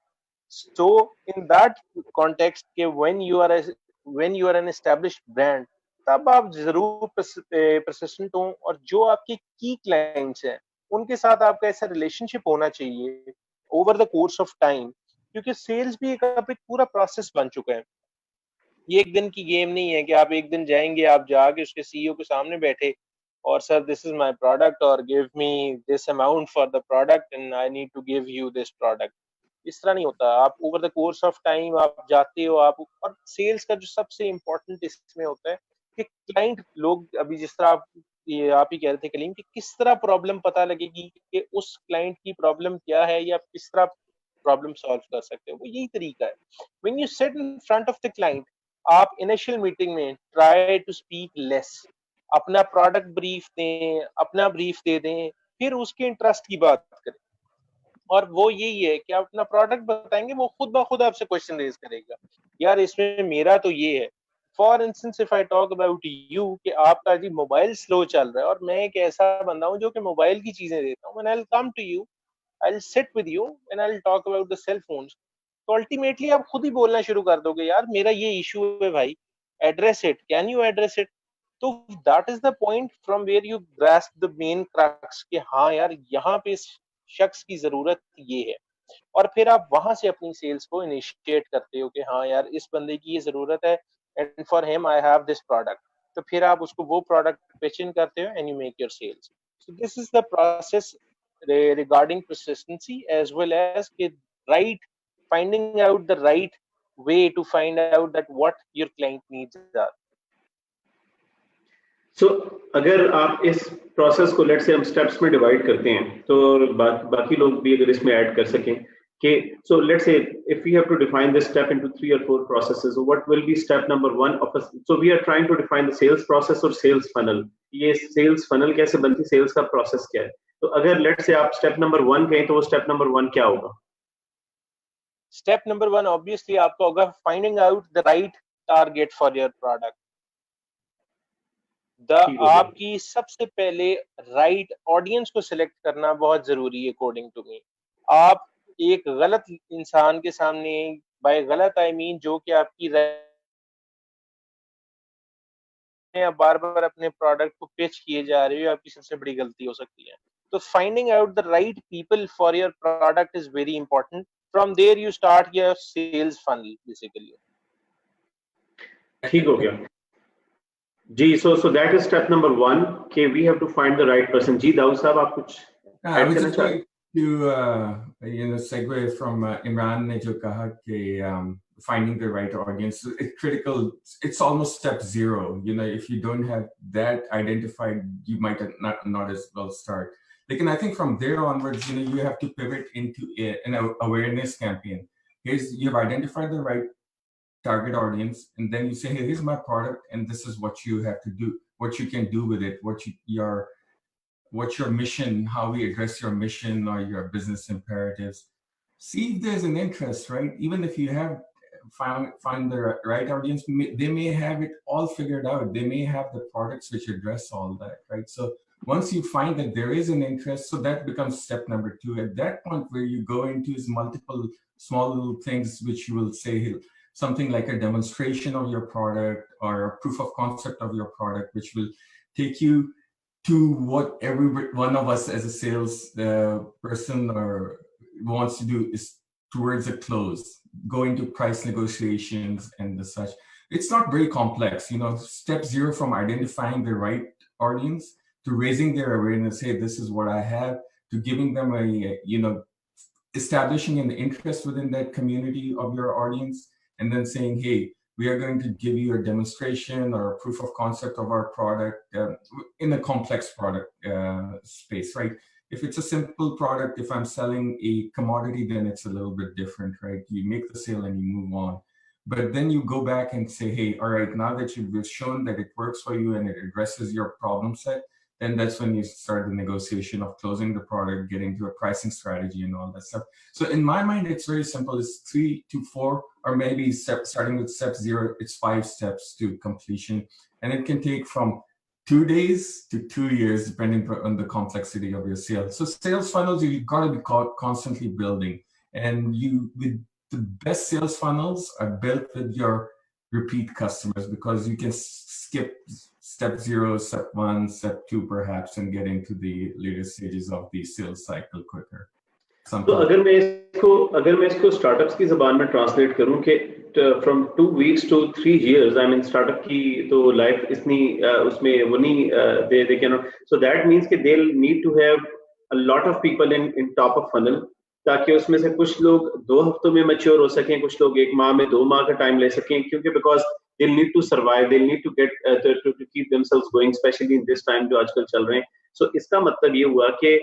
So in that context के when you are an established brand, तब आप जरूर परसिस्टेंट हो, और जो आपके की क्लाइंट्स हैं उनके साथ आपका ऐसा रिलेशनशिप होना चाहिए over the course of time, क्योंकि सेल्स भी एक पूरा प्रोसेस बन चुका है. ये एक दिन की गेम नहीं है कि आप एक दिन जाएंगे, आप जाके उसके सीईओ के सामने बैठे और sir this is my product और give me this amount for the product and I need to give you this product. इस तरह नहीं होता. आप over the course of time आप जाते हो, आप, और सेल्स का जो सबसे इम्पोर्टेंट इसमें होता है कि क्लाइंट लोग, अभी जिस तरह आप ही कह रहे थे कलीम, कि किस तरह प्रॉब्लम पता लगेगी कि उस क्लाइंट की प्रॉब्लम क्या है या किस तरह प्रॉब्लम सॉल्व कर सकते हो, वो यही तरीका है. When you sit in front of the client, आप इनिशियल मीटिंग में ट्राई टू स्पीक लेस, अपना प्रोडक्ट ब्रीफ दें, अपना ब्रीफ दे दें, फिर उसके इंटरेस्ट की बात करें. और वो यही है कि आप अपना प्रोडक्ट बताएंगे, वो खुद ब खुद आपसे क्वेश्चन रेज करेगा, यार इसमें मेरा तो ये है. For instance if I talk about you, कि आपका जी मोबाइल स्लो चल रहा है और मैं एक ऐसा बंदा हूँ जो कि मोबाइल की चीजें देता हूँ, when I will come to you, I will sit with you and I will talk about the cell phones, तो अल्टीमेटली आप खुद ही बोलना शुरू कर दोगे, यार मेरा ये इशू है भाई, address it, can you address it. तो that is the point from where you grasp the main crux, कि हाँ यार यहाँ पे इस शख्स की जरूरत ये है, और फिर आप वहां से अपनी सेल्स को इनिशिएट करते हो कि हाँ यार इस बंदे की ये जरूरत है and for him I have this product. तो फिर आप उसको वो प्रोडक्ट पिचिंग करते हो and you make your sales. So this is the process regarding persistency, as well as finding out the right way to find out that what your client needs are. So, अगर आप इस process को late से हम steps में divide करते हैं, तो बाकी लोग भी अगर इसमें ऐड कर सकें कि so let's say if we have to define this step into 3 or 4 processes, what will be step number 1 of us? So we are trying to define the sales process or sales funnel. ये sales funnel कैसे बनती, sales का process क्या है? तो अगर let's say आप step number 1 कहें, तो वो step number 1 क्या होगा? Step number 1 obviously आपका होगा finding out the right target for your product. आपकी सबसे पहले राइट ऑडियंस को सिलेक्ट करना बहुत जरूरी है अकॉर्डिंग टू मी. आप एक गलत इंसान के सामने, बाय गलत आई मीन जो कि आपकी बार बार अपने प्रोडक्ट को पिच किए जा रहे हो, आपकी सबसे बड़ी गलती हो सकती है। तो finding out the right people for your product is very important. From there you start your sales funnel basically. ठीक हो गया जी. So that is step number 1 कि we have to find the right person. जी दाऊद साहब, आप कुछ add करना चाहते हैं? To segue from Imran ने जो कहा कि finding the right audience, it's critical. It's almost step 0. If you don't have that identified, you might not as well start. Like, and I think from there onwards, you have to pivot into an awareness campaign. You've identified the right target audience, and then you say, hey, here's my product, and this is what you have to do, what you can do with it, what's your mission, how we address your mission or your business imperatives. See if there's an interest, right? Even if you have find the right audience, they may have it all figured out. They may have the products which address all that, right? So once you find that there is an interest, so that becomes step number 2. At that point, where you go into is multiple small little things which you will say, something like a demonstration of your product or a proof of concept of your product, which will take you to what every one of us as a sales person or wants to do is towards a close, going to price negotiations and the such. It's not very complex. Step 0 from identifying the right audience to raising their awareness, hey, this is what I have, to giving them establishing an interest within that community of your audience, and then saying, hey, we are going to give you a demonstration or a proof of concept of our product in a complex product space, right? If it's a simple product, if I'm selling a commodity, then it's a little bit different, right? You make the sale and you move on. But then you go back and say, hey, all right, now that you've shown that it works for you and it addresses your problem set, then that's when you start the negotiation of closing the product, getting to a pricing strategy and all that stuff. So in my mind, it's very simple. It's 3 to 4, or maybe starting with step 0, it's 5 steps to completion. And it can take from 2 days to 2 years, depending on the complexity of your sales. So sales funnels, you've got to be constantly building. And with the best sales funnels are built with your repeat customers, because you can skip step 0, step 1, step 2 perhaps, and get into the later stages of the sales cycle quicker. तो अगर मैं इसको startups की ज़बान में translate करूं कि from 2 weeks to 3 years, I mean startup की तो लाइफ इतनी उसमें वो नहीं, they cannot, so that means कि they'll need to have a lot of people in top of funnel, ताकि उसमें से कुछ लोग 2 हफ्तों में मैच्योर हो सकें, कुछ लोग 1 माह में 2 माह का टाइम ले सकें, क्योंकि because they'll need to survive, they'll need to get to keep themselves going, especially in this time जो आजकल चल रहे हैं. So इसका मतलब ये हुआ कि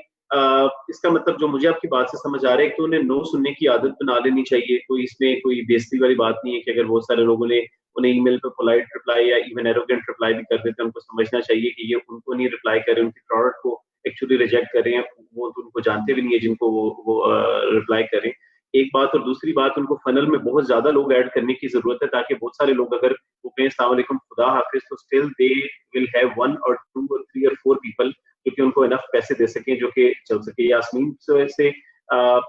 इसका मतलब जो मुझे आपकी बात से समझ आ रहा है कि उन्हें नो सुनने की आदत बना लेनी चाहिए. कोई इसमें कोई बेइज्जती वाली बात नहीं है कि अगर बहुत सारे लोगों ने उन्हें ईमेल पे पोलाइट रिप्लाई या इवन एरोगेंट रिप्लाई भी कर देते हैं, उनको समझना चाहिए कि ये उनको नहीं रिप्लाई कर रहे, उनके प्रोडक्ट को एक्चुअली रिजेक्ट कर रहे हैं, वो तो उनको जानते भी नहीं है जिनको वो रिप्लाई करें. एक बात, और दूसरी बात, उनको फनल में बहुत ज्यादा लोग ऐड करने की जरूरत है, ताकि बहुत सारे लोग अगर वो कहें अस्सलाम वालेकुम खुदा हाफिज, तो still they will have 1 or 2 or 3 or 4 people जो कि उनको इनफ पैसे दे सकें, जो कि चल सके. यास्मीन से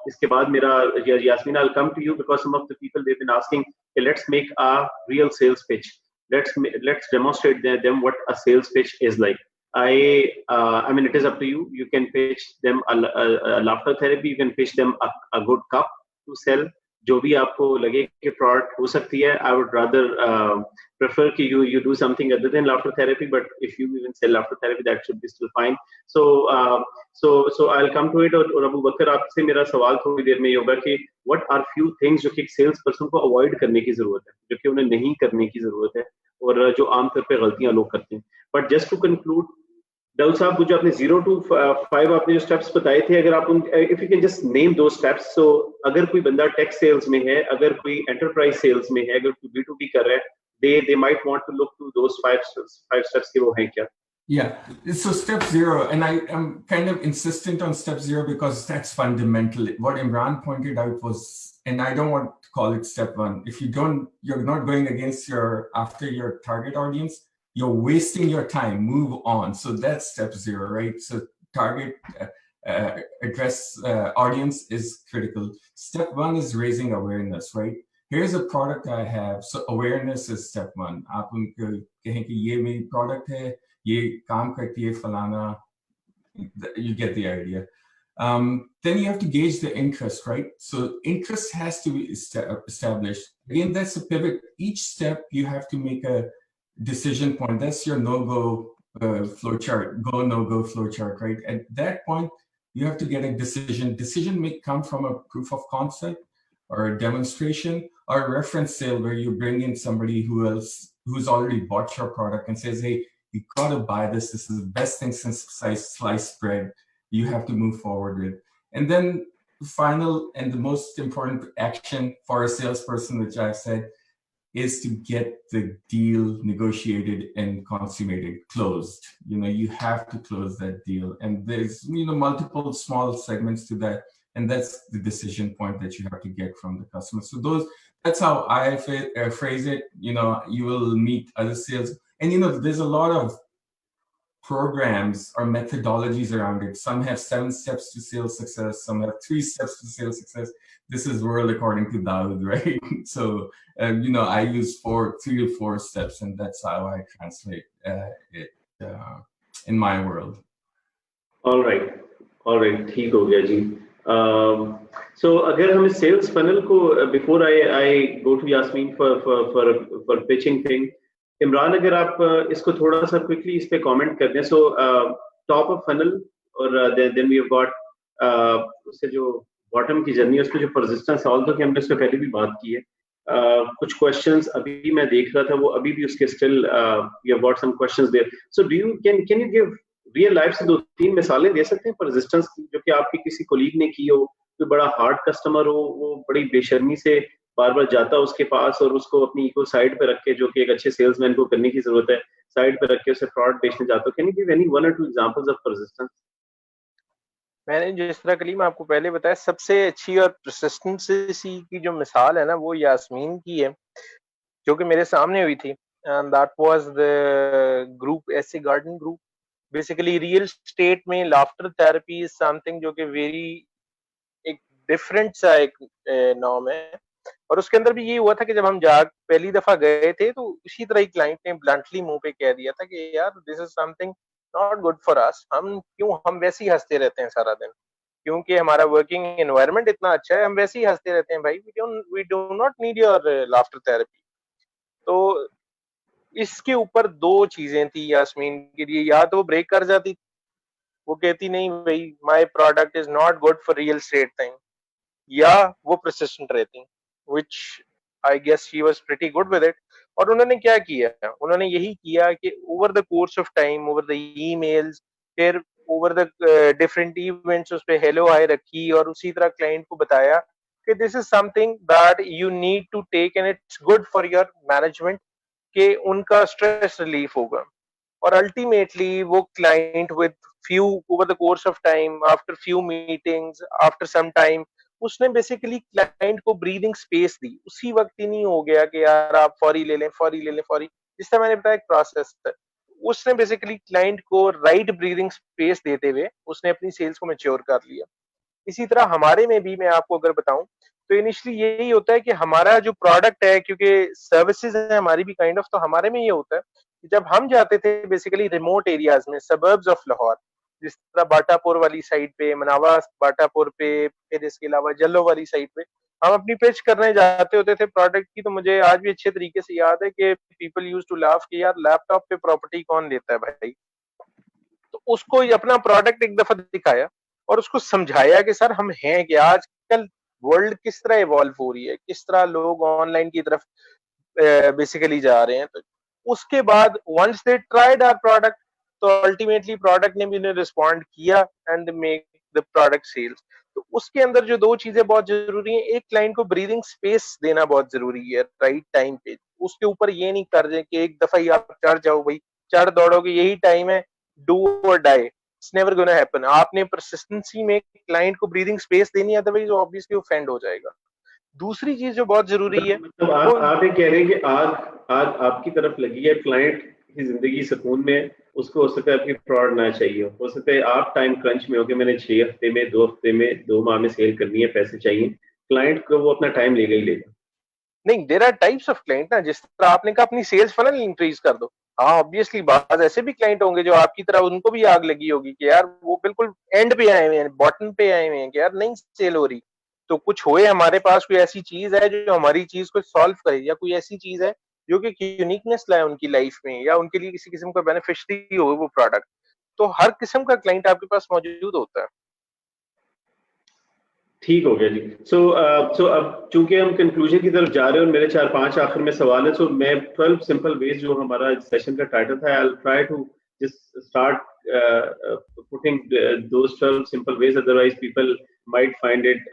इसके बाद मेरा, Yasmin, I'll come to you because some of the people they've been asking, okay, let's make a real sales pitch. Let's demonstrate them what a sales pitch is like. I mean, it is up to you. You can pitch them a laughter therapy. You can pitch them a good cup to sell. जो भी आपको लगे कि product हो सकती है. I would rather prefer कि you do something other than laughter therapy, but if you even sell laughter therapy, that should be still fine. So I'll come to it. और अबूबकर, आपसे मेरा सवाल थोड़ी देर में ये होगा कि what are few things जो कि एक सेल्स पर्सन को अवॉइड करने की जरूरत है, जो कि उन्हें नहीं करने की जरूरत है, और जो आमतौर पे गलतियां लोग करते हैं. But just to conclude, Dawood साहब, जो आपने 0 to 5 आपने जो स्टेप्स बताए थे, अगर आप if you can just name दो स्टेप्स. सो अगर कोई बंदा टेक सेल्स में है, अगर कोई एंटरप्राइज सेल्स में है, अगर कोई B2B कर रहा है, they might want to look to those 5 steps के वो हैं क्या? Yeah, so step 0, and I am kind of insistent on step 0 because that's fundamental. What Imran pointed out was, and I don't want to call it step 1. If you're not going against after your target audience, you're wasting your time. Move on. So that's step 0, right? So target address audience is critical. Step one is raising awareness, right? Here's a product I have, so awareness is step one. आप उनको कहें कि ये मेरी product है, ये काम करती है फलाना, you get the idea. Then you have to gauge the interest, right? So interest has to be established. Again, that's a pivot. Each step you have to make a decision point. That's your no-go flow chart, go, no-go flow chart, right? At that point, you have to get a decision. Decision may come from a proof of concept or a demonstration or a reference sale where you bring in somebody who's already bought your product and says, hey, you got to buy this. This is the best thing since sliced bread. You have to move forward with. And then the final and the most important action for a salesperson, which I've said, is to get the deal negotiated and consummated, closed. You have to close that deal. And there's, multiple small segments to that. And that's the decision point that you have to get from the customer. So that's how I phrase it. You will meet other sales. And, there's a lot of programs or methodologies around it. Some have 7 steps to sales success. Some have 3 steps to sales success. This is world according to Daud, right? So, I use 3 to 4 steps, and that's how I translate it in my world. All right. ठीक हो गया जी. So अगर हम इस sales funnel को before I go to Yasmeen for pitching thing, Imran अगर आप इसको थोड़ा सा quickly इस पे comment कर दें. So top of funnel और then we have got उससे जो bottom की journey है उसमें जो persistence है, although कि हमने इससे पहले भी बात की है. कुछ questions अभी मैं देख रहा था वो अभी भी उसके still we have got some questions there. So can you give real life से 2-3 मिसालें दे सकते हैं persistence की, जो कि आपकी किसी colleague ने की हो, कोई बड़ा hard customer हो, वो बड़ी बेशर्मी से बार-बार जाता उसके पास और उसको अपनी ईगो साइड पे रख के, जो कि एक अच्छे सेल्समैन को करने की जरूरत है, साइड पे रख के उसे फ्रॉड बेचने जाता. Can you give any 1 or 2 examples of persistence? मैंने जिस तरह कलीम आपको पहले बताया, सबसे अच्छी और परसिस्टेंसी की जो मिसाल है ना, वो यास्मीन की है, जो कि मेरे सामने हुई थी. And that was the group ऐसे garden group. Basically real estate में लाफ्टर थेरेपी इज समथिंग जो कि वेरी एक डिफरेंट सा एक नाम है. और उसके अंदर भी ये हुआ था कि जब हम पहली दफा गए थे तो उसी तरह ही क्लाइंट ने ब्लंटली मुंह पे कह दिया था कि यार this is something not good for us. हम वैसे ही हंसते रहते हैं सारा दिन, क्योंकि हमारा वर्किंग एनवायरनमेंट इतना अच्छा है, हम वैसे ही हंसते रहते हैं भाई. We do not need your laughter therapy. तो इसके ऊपर 2 चीजें थी यास्मीन के लिए. या तो वो ब्रेक कर जाती, वो कहती नहीं भाई my product is not good for real estate thing, या वो परसिस्टेंट रहती, which I guess she was pretty good with it. और उन्होंने क्या किया, उन्होंने यही किया कि over the course of time, over the emails, फिर over the different events उस पे hello hi रखी और उसी तरह क्लाइंट को बताया कि this is something that you need to take and it's good for your management, कि उनका stress relief होगा. और ultimately वो client with few over the course of time, after few meetings, after some time, उसने basically client को breathing space दी. उसी वक्त ही नहीं हो गया कि यार आप फौरी ले लें. जिस तरह मैंने बताया एक प्रोसेस है, उसने बेसिकली क्लाइंट को राइट ब्रीदिंग स्पेस देते हुए उसने अपनी सेल्स को मैच्योर कर लिया. इसी तरह हमारे में भी मैं आपको अगर बताऊं तो इनिशियली यही होता है कि हमारा जो प्रोडक्ट है, क्योंकि सर्विसेज है हमारी भी काइंड ऑफ, तो हमारे में ये होता है कि जब हम जाते थे बेसिकली रिमोट एरियाज में, सबर्ब्स ऑफ लाहौर, जिस तरह बाटापुर वाली साइड पे, मनावा बाटापुर पे, फिर इसके अलावा जल्लो वाली साइड पे हम अपनी पिच करने जाते होते थे प्रोडक्ट की. तो मुझे आज भी अच्छे तरीके से याद है कि पीपल यूज्ड टू लाफ कि यार लैपटॉप पे प्रॉपर्टी कौन लेता है भाई. तो उसको अपना प्रोडक्ट एक दफा दिखाया और उसको समझाया कि सर हम हैं कि आजकल वर्ल्ड किस तरह इवॉल्व हो रही है, किस तरह लोग ऑनलाइन की तरफ बेसिकली जा रहे हैं. तो उसके बाद once they tried our product, तो अल्टीमेटली प्रोडक्ट ने भी उन्हें रिस्पॉन्ड किया and make the product sales. तो उसके अंदर जो 2 चीजें बहुत जरूरी हैं, एक क्लाइंट को ब्रीदिंग स्पेस देना बहुत जरूरी है राइट टाइम पे. उसके ऊपर ये नहीं कर रहे कि एक दफा ही आप चढ़ जाओ भाई, चढ़ दौड़ोगे, यही टाइम है, डू और die, it's never gonna happen. आपने परसिस्टेंसी में क्लाइंट को ब्रीदिंग स्पेस देनी है, अदरवाइज ऑब्वियसली ऑफेंड हो जाएगा. दूसरी चीज जो बहुत जरूरी है, मतलब आप ये कह रहे हैं कि आग आपकी तरफ लगी है, क्लाइंट की जिंदगी सुकून में है, उसको हो सकता है आपकी प्रोडक्ट ना चाहिए हो सकता है आप टाइम क्रंच में हो कि मैंने 6 हफ्ते में 2 हफ्ते में 2 माह में सेल करनी है, पैसे चाहिए, क्लाइंट को वो अपना टाइम लेगा ही लेगा। नहीं, there are types of client ना, जिस तरह आपने कहा अपनी सेल्स फनल इंक्रीज कर दो। हाँ, ऑब्वियसली बात ऐसे भी क्लाइंट होंगे जो आपकी तरह उनको भी आग लगी होगी कि यार वो बिल्कुल एंड पे आए हुए हैं, बॉटम पे आए हुए हैं कि यार नहीं सेल हो रही। तो कुछ होए हमारे पास कोई ऐसी चीज है जो हमारी चीज को सॉल्व करे, या कोई ऐसी चीज है जो कि यूनिकनेस लाए उनकी लाइफ में, या उनके लिए किसी किस्म का बेनिफिशियरी हो वो प्रोडक्ट। तो हर किस्म का क्लाइंट आपके पास मौजूद होता है। ठीक हो गया जी। सो अब चूंकि हम कंक्लूजन की तरफ जा रहे हैं और मेरे 4-5 आखिर में सवाल है, सो मैं 12 सिंपल वेज जो हमारा सेशन का टाइटल था, I will try to just start putting those 12 simple ways, otherwise people might find it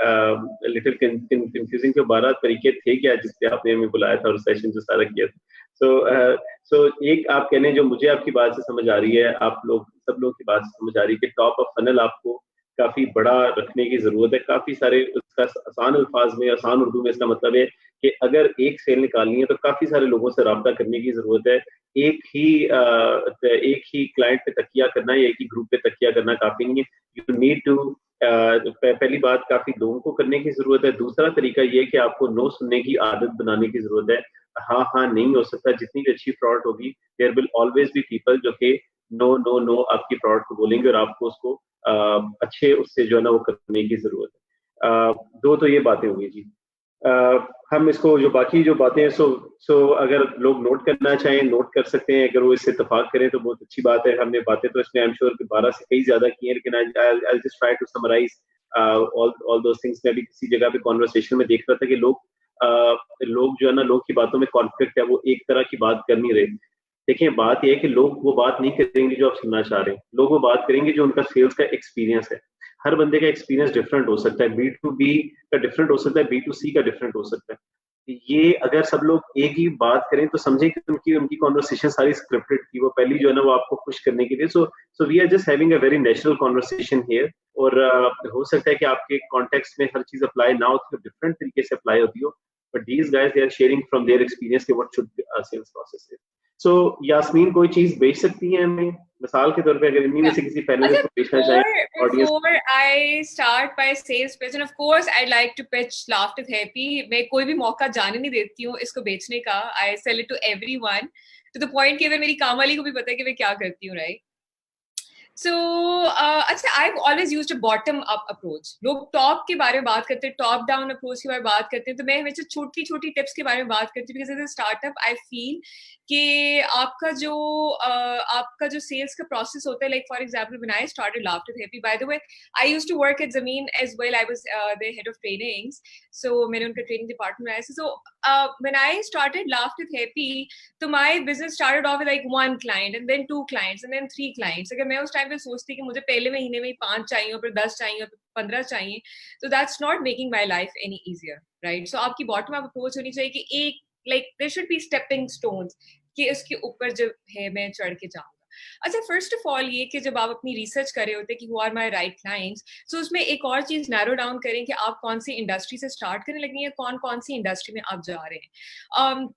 little confusing. के 12 तरीके थे क्या जिससे आपने हमें बुलाया था और सेशन जो सारा किया था। सो एक आप कहने जो मुझे आपकी बात से समझ आ रही है, आप लोग सब लोग की बात से समझ आ रही है कि टॉप ऑफ फनल आपको काफी बड़ा रखने की जरूरत है। काफी सारे उसका आसान अल्फाज में, आसान उर्दू में इसका मतलब है कि अगर एक सेल निकालनी है तो काफी सारे लोगों से राब्ता करने की जरूरत है। एक ही क्लाइंट पे तकिया करना या एक ही ग्रुप पे तकिया करना काफी नहीं है। यू नीड टू पहली बात काफी लोगों को करने की जरूरत है। दूसरा तरीका ये है कि आपको नो सुनने की आदत बनाने की जरूरत है। हाँ हाँ नहीं हो सकता, जितनी भी अच्छी प्रोडक्ट होगी there will always be people जो कि नो नो नो आपकी प्रोडक्ट को बोलेंगे और आपको उसको अच्छे उससे जो है ना वो करने की जरूरत है। दो तो ये बातें होंगी जी। हम इसको जो बाकी जो बातें हैं सो अगर लोग नोट करना चाहें नोट कर सकते हैं, अगर वो इससे इत्तेफाक करें तो बहुत अच्छी बात है। हमने बातें तो इसमें आई एम श्योर 12 से कई ज्यादा की हैं, लेकिन I just try to summarize all those things. मैं भी किसी जगह पे कॉन्वर्सेशन में देख रहा था कि लोग जो है ना, लोग की बातों में कॉन्फ्लिक्ट है, वो एक तरह की बात कर नहीं रहे। देखिए बात यह है कि लोग वो बात नहीं करेंगे जो आप सुनना चाह रहे हैं, लोग वो बात करेंगे जो उनका सेल्स का एक्सपीरियंस है। हर बंदे का एक्सपीरियंस डिफरेंट हो सकता है, B2B का डिफरेंट हो सकता है, B2C का डिफरेंट हो सकता है। ये अगर सब लोग एक ही बात करें तो समझे कि उनकी उनकी कॉन्वर्सेशन सारी स्क्रिप्टेड थी, वो पहली जो है ना वो आपको खुश करने के लिए। So we are just having a very natural conversation here. और हो सकता है कि आपके कॉन्टेक्स्ट में हर चीज अप्लाई ना हो, तो डिफरेंट तरीके से अप्लाई होती हो, but these guys they are sharing from their experience कि what should sales process is. So Yasmeen कोई चीज बेच सकती है हमें, मिसाल के तौर पे अगर इनमें से किसी पैनलिस्ट को बेचना चाहे audience. Before I start my sales pitch, and of course I'd like to pitch Laugh with Happy. मैं कोई भी मौका जाने नहीं देती हूँ इसको बेचने का। I sell it to everyone to the point कि अगर मेरी काम वाली को भी पता है कि मैं क्या करती हूँ, right? So, अच्छा, I've always used a bottom-up approach. लोग टॉप के बारे में बात करते हैं, टॉप डाउन अप्रोच के बारे में बात करते हैं, तो मैं हमेशा छोटी छोटी टिप्स के बारे में बात करती हूँ। Because as a startup I feel कि आपका जो सेल्स का प्रोसेस होता है, like for example when I started लाफ्ट with happy, by the way I used to work at Zameen as well, I was the head of trainings, so मैंने उनका training department में आया। सो व्हेन आई स्टार्टेड लाफ्ट with happy, तो my business started off with like 1 client and then 2 clients and then 3 clients. अगर मैं उस time पे सोचती कि मुझे पहले महीने में ही 5 चाहिए और फिर 10 चाहिए और फिर 15 चाहिए, तो that's not making my life any easier, right? So आपकी बॉटम अप अप्रोच होनी चाहिए कि एक like there should be stepping stones कि उसके ऊपर जो है मैं चढ़ के जाऊंगा। अच्छा, फर्स्ट ऑफ ऑल ये कि जब आप अपनी रिसर्च कर रहे होते हैं कि who are my right clients, so उसमें एक और चीज नैरो डाउन करें कि आप कौन सी इंडस्ट्री से स्टार्ट करने लगी हैं, कौन सी इंडस्ट्री में आप जा रहे हैं।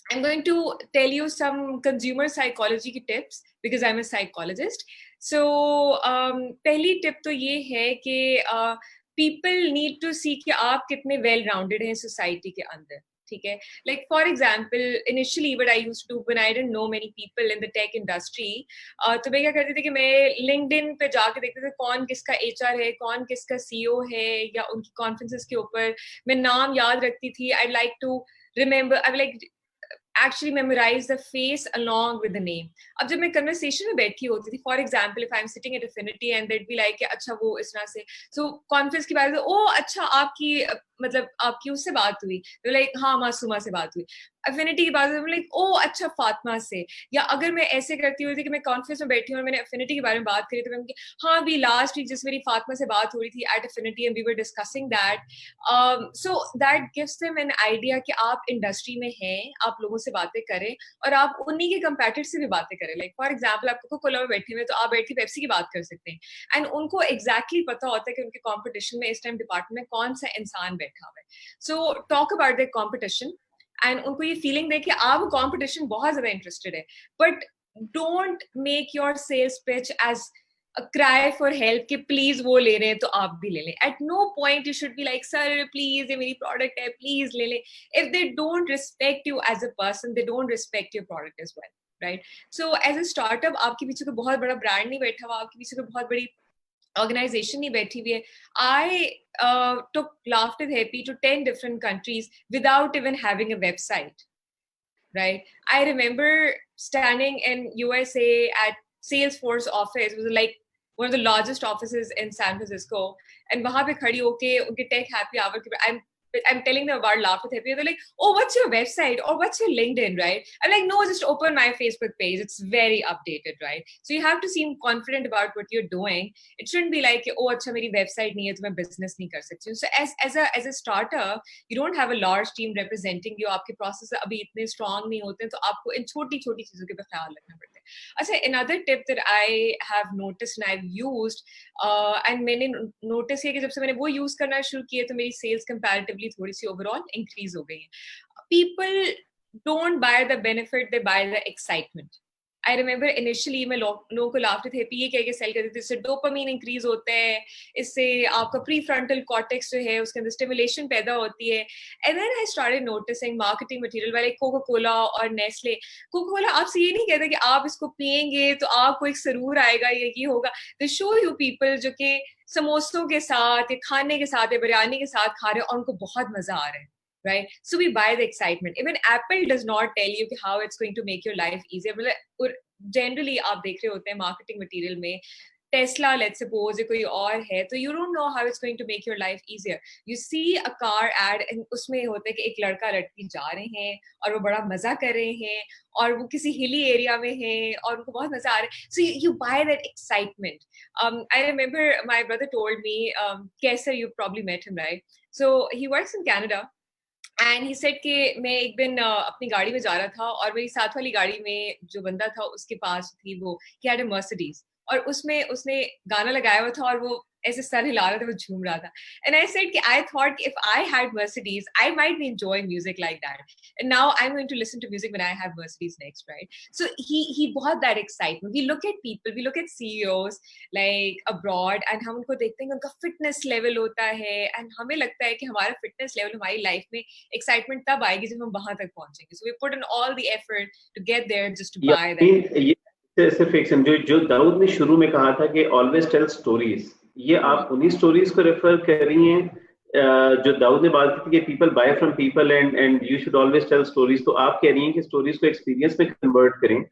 I'm going to tell you some consumer psychology की tips because I'm a psychologist. So पहली tip तो ये है कि people need to see कि आप कितने well rounded हैं society के अंदर, ठीक है? Like for example, initially what I used to do when I didn't know many people in the tech industry, तो मैं क्या करती थी कि मैं LinkedIn पे जाके देखते थे कौन किसका HR है, कौन किसका CEO है, या उनकी conferences के ऊपर मैं नाम याद रखती थी. I like to remember, I like actually memorize the face along with the name. अब जब मैं conversation में बैठी होती थी, for example, if I'm sitting at Affinity and they'd be like, अच्छा वो इस तरह से, so conference की बात है, ओ अच्छा आपकी मतलब आपकी उससे बात हुई, तो लाइक हाँ मासूमा से बात हुई। अफिनिटी की बात है, लाइक ओ अच्छा फातिमा से। या अगर मैं ऐसे करती हुई थी कि मैं कॉन्फ्रेंस में बैठी हूँ और मैंने अफिनिटी के बारे में बात करी, तो मैं हाँ भी लास्ट वीक जिस मेरी फातिमा से बात हो रही थी at Affinity and we were discussing that, so that gives them an idea कि आप इंडस्ट्री में हैं, आप लोगों से बातें करें और आप उन्हीं के कंपेटिटर से भी बातें करें। लाइक फॉर एग्जाम्पल आप कोका कोला में बैठे हुए, तो आप बैठ के पेप्सी की बात कर सकते हैं, एंड उनको एग्जैक्टली पता होता है कि उनके कॉम्पिटिशन में इस टाइम डिपार्टमेंट में कौन सा इंसान बैठा हुआ है। So talk about the competition and उनको ये फीलिंग दे कि आप कंपटीशन बहुत ज्यादा इंटरेस्टेड है, but don't make your sales pitch as a cry for help कि please वो ले रहे हैं तो आप भी ले लें. At no point you should be like, sir, please ये मेरी product है, please ले लें. If they don't respect you as a person, they don't respect your product as well, right? So as a startup, आपके पीछे तो बहुत बड़ा brand नहीं बैठा हुआ, आपके पीछे तो बहुत बड़ी organization नहीं बैठी हुई है. I took Laughed with Happy to 10 different countries without even having a website, right? I remember standing in USA at Salesforce office. It was like one of the largest offices in San Francisco. And wahan pe khadi hoke unke tech happy hour ke I'm telling them about Laughed with Happy. They're like, oh, what's your website? Or what's your LinkedIn, right? I'm like, no, just open my Facebook page. It's very updated, right? So you have to seem confident about what you're doing. It shouldn't be like, oh, acha, meri website nahi hai, to main business nahi kar sakti. So as a startup, you don't have a large team representing you. Aapke process abhi itne strong nahi hote, to aapko in choti cheezon ke pe khayal rakhna padta hai. Achha, another tip that I have noticed and I've used, and मैंने notice किया कि जब से मैंने वो use करना शुरू किया तो मेरी sales comparatively थोड़ी सी overall increase हो गई है. People don't buy the benefit, they buy the excitement. I remember initially मैं लोगों को Laughed with Happy ये कह के sell करती थी, इससे dopamine increase होता है, इससे आपका prefrontal cortex जो है उसके अंदर stimulation पैदा होती है. And then I started noticing marketing material वाले Coca-Cola और Nestle. Coca-Cola आपसे ये नहीं कहता कि आप इसको पिएंगे तो आपको एक सरूर आएगा या ये होगा. They show you people जो कि समोसों के साथ या खाने के साथ या बिरयानी के साथ खा रहे हैं और उनको बहुत मजा आ रहा है. Right? So we buy the excitement. Even Apple does not tell you how it's going to make your life easier. But generally, आप देख रहे होते हैं marketing material में, Tesla, let's suppose, या कोई और है, तो you don't know how it's going to make your life easier. You see a car ad and उसमें होता है कि एक लड़का लड़की जा रहे हैं और वो बड़ा मजा कर रहे हैं और वो किसी hilly area में हैं और उनको बहुत मजा आ रहा है. So you buy that excitement. I remember my brother told me, Kaisar, you probably met him, right? So he works in Canada. And he said कि मैं एक दिन अपनी गाड़ी में जा रहा था और मेरी साथ वाली गाड़ी में जो बंदा था उसके पास थी वो he had a Mercedes और उसमें उसने गाना लगाया हुआ था और वो ऐसे सर हिला रहा था, वो झूम रहा था. And I said कि I thought if I had Mercedes, I might be enjoying music like that. And now I'm going to listen to music when I have Mercedes next, right? So he bought that excitement. We look at people, we look at CEOs like abroad, and हम उनको देखते हैं उनका fitness level होता है, and हमें लगता है कि हमारा fitness level हमारी life में excitement तब आएगी जब हम वहाँ तक पहुँचेंगे. So we put in all the effort to get there just to buy that. सिर्फ एक जो दाऊद ने शुरू में कहा था कि always tell stories, ये आप उन्हीं स्टोरीज को रेफर कर रही हैं जो दाऊद ने बात की थी कि people buy from people and you should always tell stories. तो आप कह रही हैं कि स्टोरीज को एक्सपीरियंस में कन्वर्ट करें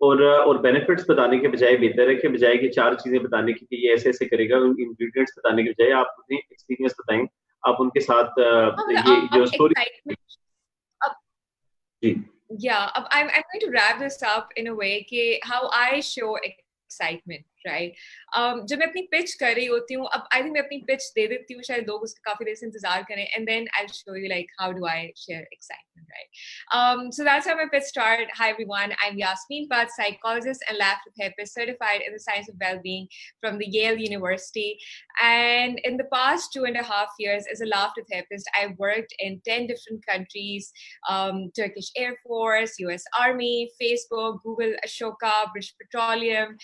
और बेनिफिट्स बताने के बजाय बेहतर है कि बजाय कि 4 चीजें बताने की कि ये ऐसे ऐसे करेगा, इंग्रेडिएंट्स बताने के बजाय आप अपने एक्सपीरियंस बताएं, आप उनके साथ ये जो story. Yeah, I'm going to wrap this up in a way कि how I show excitement, right? जब मैं अपनी pitch कर रही होती हूँ, अब I think मैं अपनी pitch दे देती हूँ, शायद लोग उसका काफी देर से इंतजार करें, and then I'll show you like how do I share excitement, right? So that's how my pitch started. Hi everyone, I'm Yasmeen, psychologist and Laughed with Happy, certified in the science of well-being from the Yale University. And in the past 2.5 years as a Laughed with Therapist, I worked in 10 different countries, Turkish Air Force, US Army, Facebook, Google, Ashoka, British Petroleum.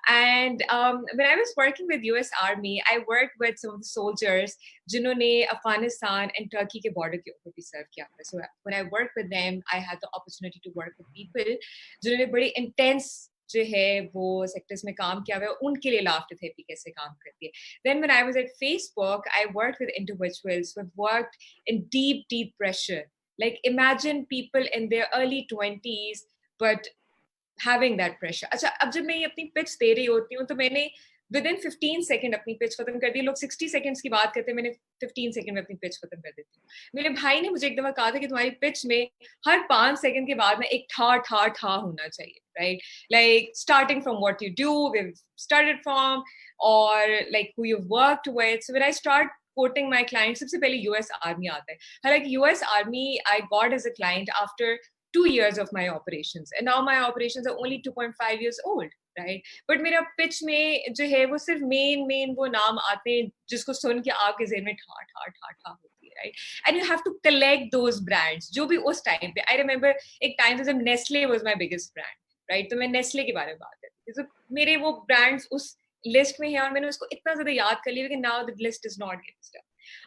And when I was working with US Army, I worked with some of the soldiers जिन्होंने Afghanistan and Turkey के border के ऊपर भी serve किया था. So when I worked with them, I had the opportunity to work with people जिन्होंने बड़ी intense जो है वो sectors में काम किया हुआ है, उनके लिए Laughed with Happy कैसे काम करती है. Then when I was at Facebook, I worked with individuals who have worked in deep pressure. Like imagine people in their early 20s, but having that pressure. अच्छा, अब जब मैं ये अपनी pitch दे रही होती हूँ तो मैंने within 15 सेकंड अपनी pitch खत्म कर दी. लोग 60 seconds की बात करते हैं, मैंने 15 सेकंड में अपनी pitch खत्म कर देती हूँ. मेरे भाई ने मुझे एक दफा कहा था कि तुम्हारी pitch में हर 5 सेकंड के बाद में एक ठा होना चाहिए, right? Like starting from what you do, where you started from, or like who you've worked with. So when I start quoting my clients, सबसे पहले US Army आता है. हालांकि US Army I got as a client after 2 years of my operations, and now my operations are only 2.5 years old, right? But मेरा pitch में जो है वो सिर्फ main वो नाम आते हैं जिसको सुन के आपके ज़हन में ठा होती है, right? And you have to collect those brands जो भी उस time पे. I remember एक time जब Nestle was my biggest brand. Right? तो मैं नेस्ले के बारे में बात करती थी, तो मेरे वो ब्रांड्स उस लिस्ट में है और मैंने उसको इतना ज्यादा याद कर लिया कि now the list is not get stuff.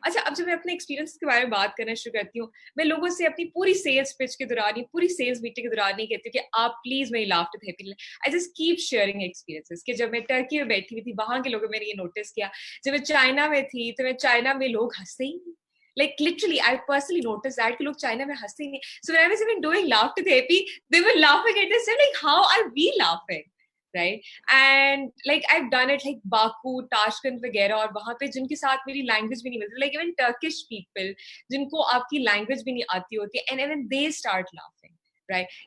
अच्छा, अब जब मैं अपने एक्सपीरियंस के बारे में बात करना शुरू करती हूँ, मैं लोगों से अपनी पूरी सेल्स पिच के दौरान, पूरी सेल्स मीटिंग के दौरान नहीं कहती कि आप प्लीज मेरी laughed therapy, I just keep sharing experiences. कि जब मैं टर्की में बैठी हुई थी, वहां के लोगों ने ये नोटिस किया। जब मैं चाइना में थी, तो मैं चाइना में लोग हंसते ही नहीं, like literally I personally noticed that कि लोग चाइना में हंसते ही नहीं। So when I was even doing laughter therapy, they were laughing at this, like how are we laughing, right? And like I've done it like Baku, Tashkent वगैरह, और वहाँ पे जिनके साथ मेरी लैंग्वेज भी नहीं मिलती, like even Turkish people जिनको आपकी लैंग्वेज भी नहीं आती होती, and even they start laughing, right?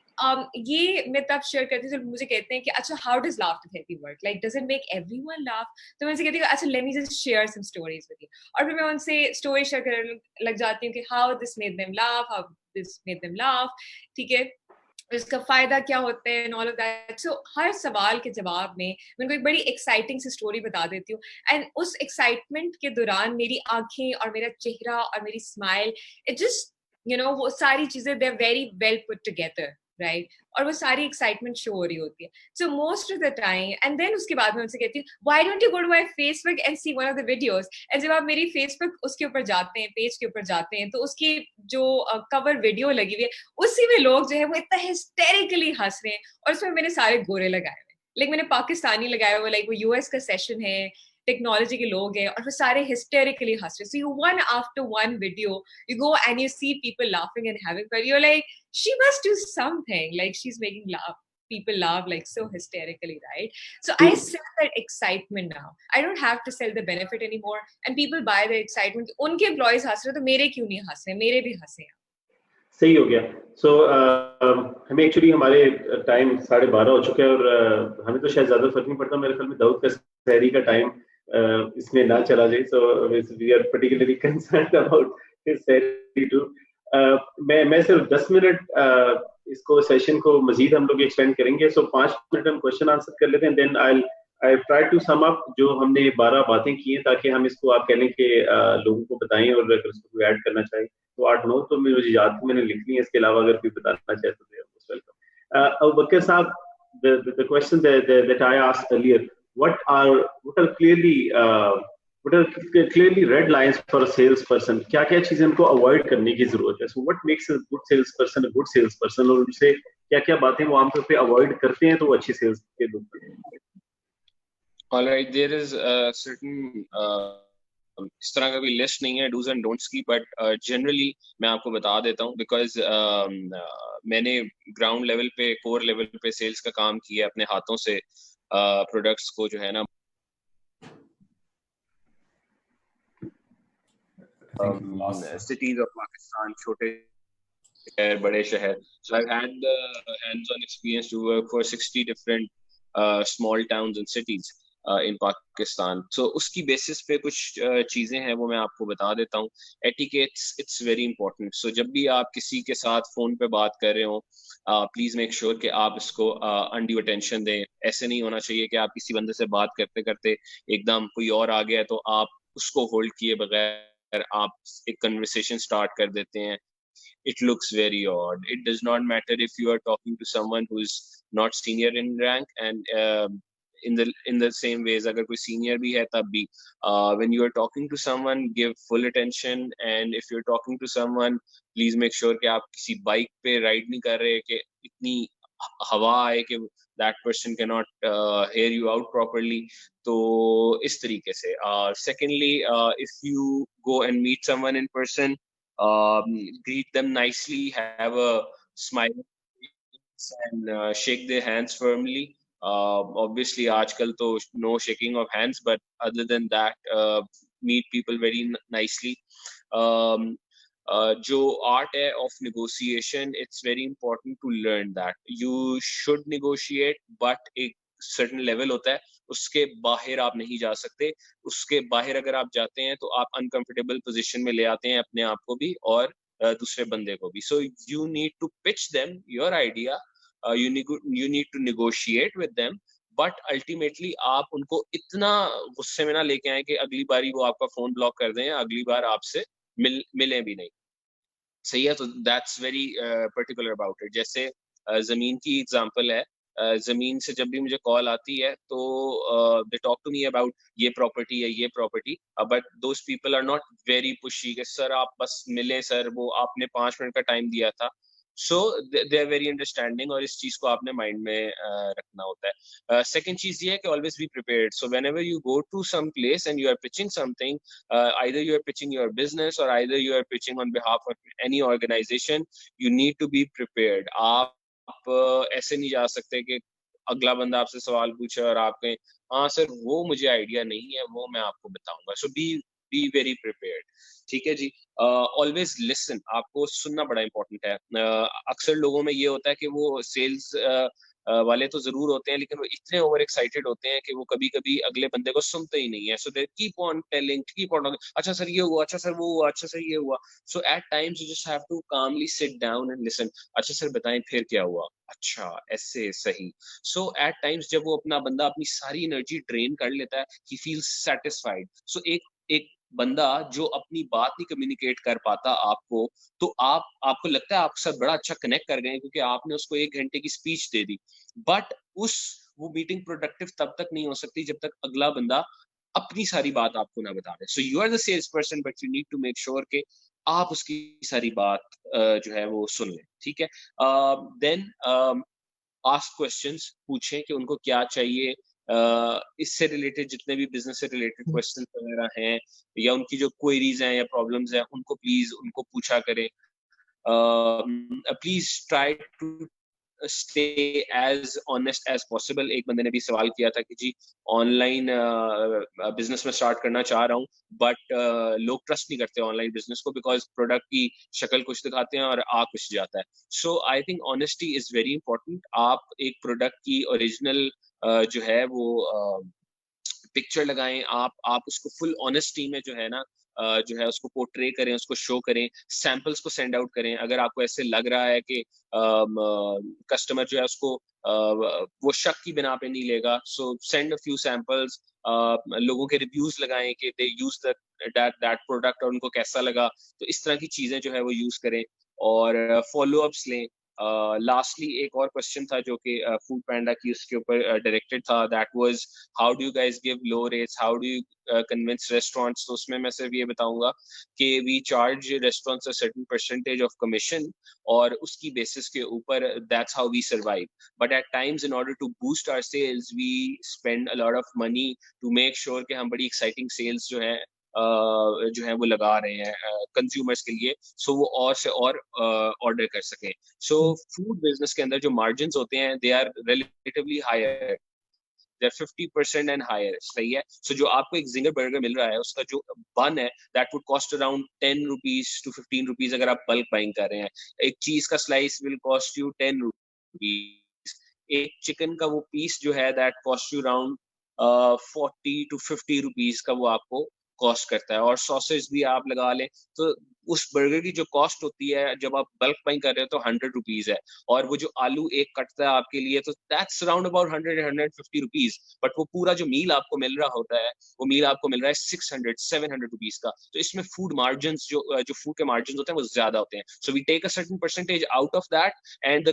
ये मैं तब शेयर करती हूँ जब मुझे कहते हैं कि अच्छा how does laughter therapy work, like does it make everyone laugh? तो मैं उनसे कहती हूँ अच्छा let me just share some stories with you, और फिर मैं उनसे स्टोरी शेयर करने लग जाती हूँ कि how this made them laugh, how this made them laugh, ठीक है, इसका फायदा क्या होता है, and all of that. So हर सवाल के जवाब में मैं उनको एक बड़ी एक्साइटिंग सी स्टोरी बता देती हूँ, एंड उस एक्साइटमेंट के दौरान मेरी आंखें और मेरा चेहरा और मेरी स्माइल, इट जस्ट वो सारी चीजें they are very well put together, right? और वो सारी एक्साइटमेंट शो हो रही होती है। So most of the time, and then उसके बाद मैं उनसे कहती हूँ why don't you go to my Facebook and see one of the videos, एंड जब आप मेरी फेसबुक उसके ऊपर जाते हैं, पेज के ऊपर जाते हैं, तो उसकी जो कवर वीडियो लगी हुई है, उसी में लोग जो है वो इतना हिस्टेरिकली हंस रहे हैं, और उसमें मैंने सारे गोरे लगाए हुए, लाइक मैंने पाकिस्तानी लगाए हुए, लाइक वो यूएस का सेशन है, टेक्नोलॉजी के लोग हैं, और वो सारे हिस्टेरिकली हंस रहे। So you one after one video you go and you see people laughing and having fun, you're like she must do something, like she's making people laugh like so hysterically, right? So I sell that excitement now. I don't have to sell the benefit anymore, and people buy the excitement. उनके employees हंस रहे तो मेरे क्यों नहीं हंस रहे, मेरे भी हंसे। सही हो गया। सो हमें एक्चुअली हमारे टाइम 12:30 हो चुका है, और हमें तो शायद ज्यादा फर्क नहीं पड़ता, मेरे ख्याल में दाऊद का सहरी का टाइम इसमें ना चला जाए, so we are particularly concerned about his sehri too. मैं सिर्फ 10 मिनट इसको सेशन को मजीद हम लोग एक्सटेंड करेंगे, सो 5 मिनट हम क्वेश्चन आंसर कर लेते हैं, then I try to sum up जो हमने 12 बातें की हैं, ताकि हम इसको आप कह लें कि लोगों को बताएं, और अगर उसको कोई ऐड करना चाहे तो 8-9 तो मुझे याद थी, मैंने लिख ली है, इसके अलावा अगर कोई बताना चाहे तो वेलकम। अबूबकर साहब, the question that I asked earlier, what are clearly red lines for a salesperson? क्या-क्या चीजें उनको अवॉइड करने की जरूरत है? So what makes a good salesperson a good salesperson, और उनसे क्या-क्या बातें वो आमतौर पे अवॉइड करते हैं तो वो अच्छी सेल्स के लोग बनते हैं? All right, there is a certain इस तरह का कोई लिस्ट नहीं है डूज एंड डोंट्स की, बट जनरली मैं आपको बता देता हूँ, बिकॉज मैंने ग्राउंड लेवल पे, कोर लेवल पे सेल्स का काम किया अपने हाथों से, प्रोडक्ट्स को जो है ना सिटीज ऑफ पाकिस्तान, छोटे शहर, बड़े शहर, so I've had the hands-on experience to work for 60 different small towns and cities in Pakistan. So उसकी बेसिस पे कुछ चीजें हैं वो मैं आपको बता देता हूँ। Etiquettes, it's very important. So जब भी आप किसी के साथ फोन पे बात कर रहे हो, प्लीज मेक श्योर कि आप इसको अनड्यू अटेंशन दें। ऐसे नहीं होना चाहिए कि आप किसी बंदे से बात करते करते एकदम कोई और आ गया तो आप उसको होल्ड किए बगैर आप एक कन्वर्सेशन स्टार्ट कर देते हैं। It looks very odd. It does not matter if you are talking to someone who is not senior in rank, and in the same ways अगर कोई senior भी है तब भी when you are talking to someone, give full attention, and if you are talking to someone, please make sure कि आप किसी bike पे राइड नहीं कर रहे कि इतनी हवा आए कि that person cannot hear you out properly. तो इस तरीके से। Secondly, if you go and meet someone in person, greet them nicely, have a smile, and shake their hands firmly. Obviously aajkal to no shaking of hands, but other than that, meet people very nicely. जो art है of negotiation, it's very important to learn that you should negotiate, but एक certain level होता है, उसके बाहर आप नहीं जा सकते। उसके बाहर अगर आप जाते हैं तो आप अनकंफर्टेबल पोजीशन में ले आते हैं अपने आप को भी और दूसरे बंदे को भी। So you need to pitch them your idea, you need to negotiate with them, but ultimately आप उनको इतना गुस्से में ना लेके आए कि अगली बारी वो आपका फोन ब्लॉक कर दें, अगली बार आपसे मिलें भी नहीं। सही है, तो that's very particular about it. जैसे जमीन की एग्जांपल है, जमीन से जब भी मुझे कॉल आती है तो they talk to me about ये प्रॉपर्टी है, ये property, but those people are not very pushy कि सर आप बस मिले सर, वो आपने 5 मिनट का टाइम दिया था. सो दे आर वेरी अंडरस्टैंडिंग, और इस चीज को आपने माइंड में रखना होता है. सेकंड चीज ये है कि always be prepared. So whenever you go to some place and you are pitching something, either you are pitching your business or either you are pitching on behalf of any organization, you need to be prepared. आप ऐसे नहीं जा सकते कि अगला बंदा आपसे सवाल पूछे और आप कहें हाँ सर वो मुझे आइडिया नहीं है, वो मैं आपको बताऊंगा. सो बी वेरी प्रिपेयर्ड. ठीक है जी. Always listen. आपको सुनना बड़ा इंपॉर्टेंट है. अक्सर लोगों में ये होता है कि वो सेल्स वाले तो जरूर होते हैं, लेकिन वो इतने ओवर एक्साइटेड होते हैं कि वो कभी कभी अगले बंदे को सुनते ही नहीं है. So they keep on telling, keep on, अच्छा सर ये हुआ, अच्छा सर वो हुआ, अच्छा सर ये हुआ. So at times you just have to calmly sit down and listen. अच्छा सर बताएं फिर क्या हुआ, अच्छा ऐसे सही. सो एट टाइम्स जब वो अपना बंदा अपनी सारी एनर्जी ड्रेन कर लेता है, ही फील्स सेटिस्फाइड. सो एक बंदा जो अपनी बात नहीं कम्युनिकेट कर पाता आपको, तो आपको लगता है आपके साथ बड़ा अच्छा कनेक्ट कर गए क्योंकि आपने उसको 1 घंटे की स्पीच दे दी, बट वो मीटिंग प्रोडक्टिव तब तक नहीं हो सकती जब तक अगला बंदा अपनी सारी बात आपको ना बता दे. So you are the sales person, but you need to make sure कि आप उसकी सारी बात जो है वो सुन लें. ठीक है. Then ask questions. पूछें कि उनको क्या चाहिए. इससे रिलेटेड जितने भी बिजनेस से रिलेटेड क्वेश्चन वगैरह हैं या उनकी जो क्वेरीज हैं या प्रॉब्लम्स हैं, उनको प्लीज उनको पूछा करें. Please try to stay as honest as possible. एक बंदे ने भी सवाल किया था कि जी ऑनलाइन बिजनेस में स्टार्ट करना चाह रहा हूँ, बट लोग ट्रस्ट नहीं करते ऑनलाइन बिजनेस को बिकॉज प्रोडक्ट की शक्ल कुछ दिखाते हैं और आ कुछ जाता है. So I think honesty is very important. आप एक प्रोडक्ट की ओरिजिनल जो है वो पिक्चर लगाएं, आप उसको फुल ऑनेस्टी में जो है ना जो है उसको पोर्ट्रे करें, उसको शो करें, सैंपल्स को सेंड आउट करें. अगर आपको ऐसे लग रहा है कि कस्टमर जो है उसको वो शक की बिना पे नहीं लेगा, सो सेंड अ फ्यू सैंपल्स. लोगों के रिव्यूज लगाएं कि दे यूज दैट प्रोडक्ट और उनको कैसा लगा. तो इस तरह की चीजें जो है वो यूज करें और फॉलो अप्स लें. लास्टली एक और क्वेश्चन था जो कि फूड पैंडा की उसके ऊपर डायरेक्टेड था. That was how do you guys give low rates, how do you convince restaurants. तो उसमें मैं सिर्फ ये बताऊंगा कि we charge restaurants a certain percentage of commission और उसकी बेसिस के ऊपर that's how we survive. But at times in order to boost our sales we spend a lot of money to make sure कि हम बड़ी exciting sales जो है वो लगा रहे हैं कंज्यूमर्स के लिए, सो वो और से और ऑर्डर कर सकें. सो फूड बिजनेस के अंदर जो मार्जिन्स होते हैं they are relatively higher, they are 50% and higher. सही है. सो जो आपको एक जिंगर बर्गर मिल रहा है उसका जो बन है that would cost around 10 rupees to 15 rupees अगर आप बल्क बाइंग कर रहे हैं. एक चीज का slice will cost you 10 rupees. एक चिकन का वो पीस जो है that cost you around 40 to 50 rupees का वो आपको कॉस्ट करता है. और सॉसेज भी आप लगा लें तो उस बर्गर की जो कॉस्ट होती है जब आप बल्क बाइंग कर रहे हो तो 100 रुपीज है, और वो जो आलू एक कटता है आपके लिए तो that's around about 100-150 rupees. But वो पूरा जो मील आपको मिल रहा होता है वो मील आपको मिल रहा है 600-700 रुपीज का. तो इसमें फूड मार्जिन जो फूड के मार्जिन होते हैं वो ज्यादा होते हैं. So we take a certain percentage out of that and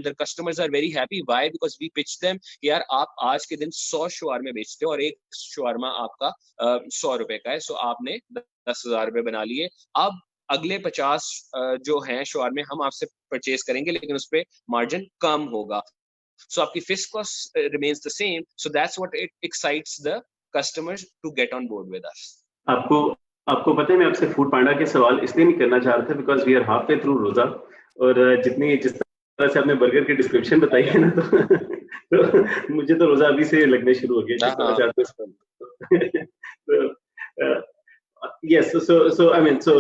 the customers are very happy. Why? Because we pitch them कि यार आप आज के दिन 100 शवारमा बेचते हो और एक शवारमा आपका 100 रुपए का है. सो आपने 10,000 रुपए बना लिए. अब अगले 50 जो हैं शवारमे हम आपसे परचेज करेंगे लेकिन उस पे मार्जिन कम होगा. सो आपकी fixed cost remains the same. So that's what it excites the customers to get on board with us. आपको पता है मैं आपसे फूड पांडा के सवाल इसलिए नहीं करना चाह रहा था because we are half way through roza, और जिस तरह से आपने बर्गर की डिस्क्रिप्शन बताई है ना तो मुझे तो रोजा अभी से लगने शुरू हो गए. Yes, so I mean, so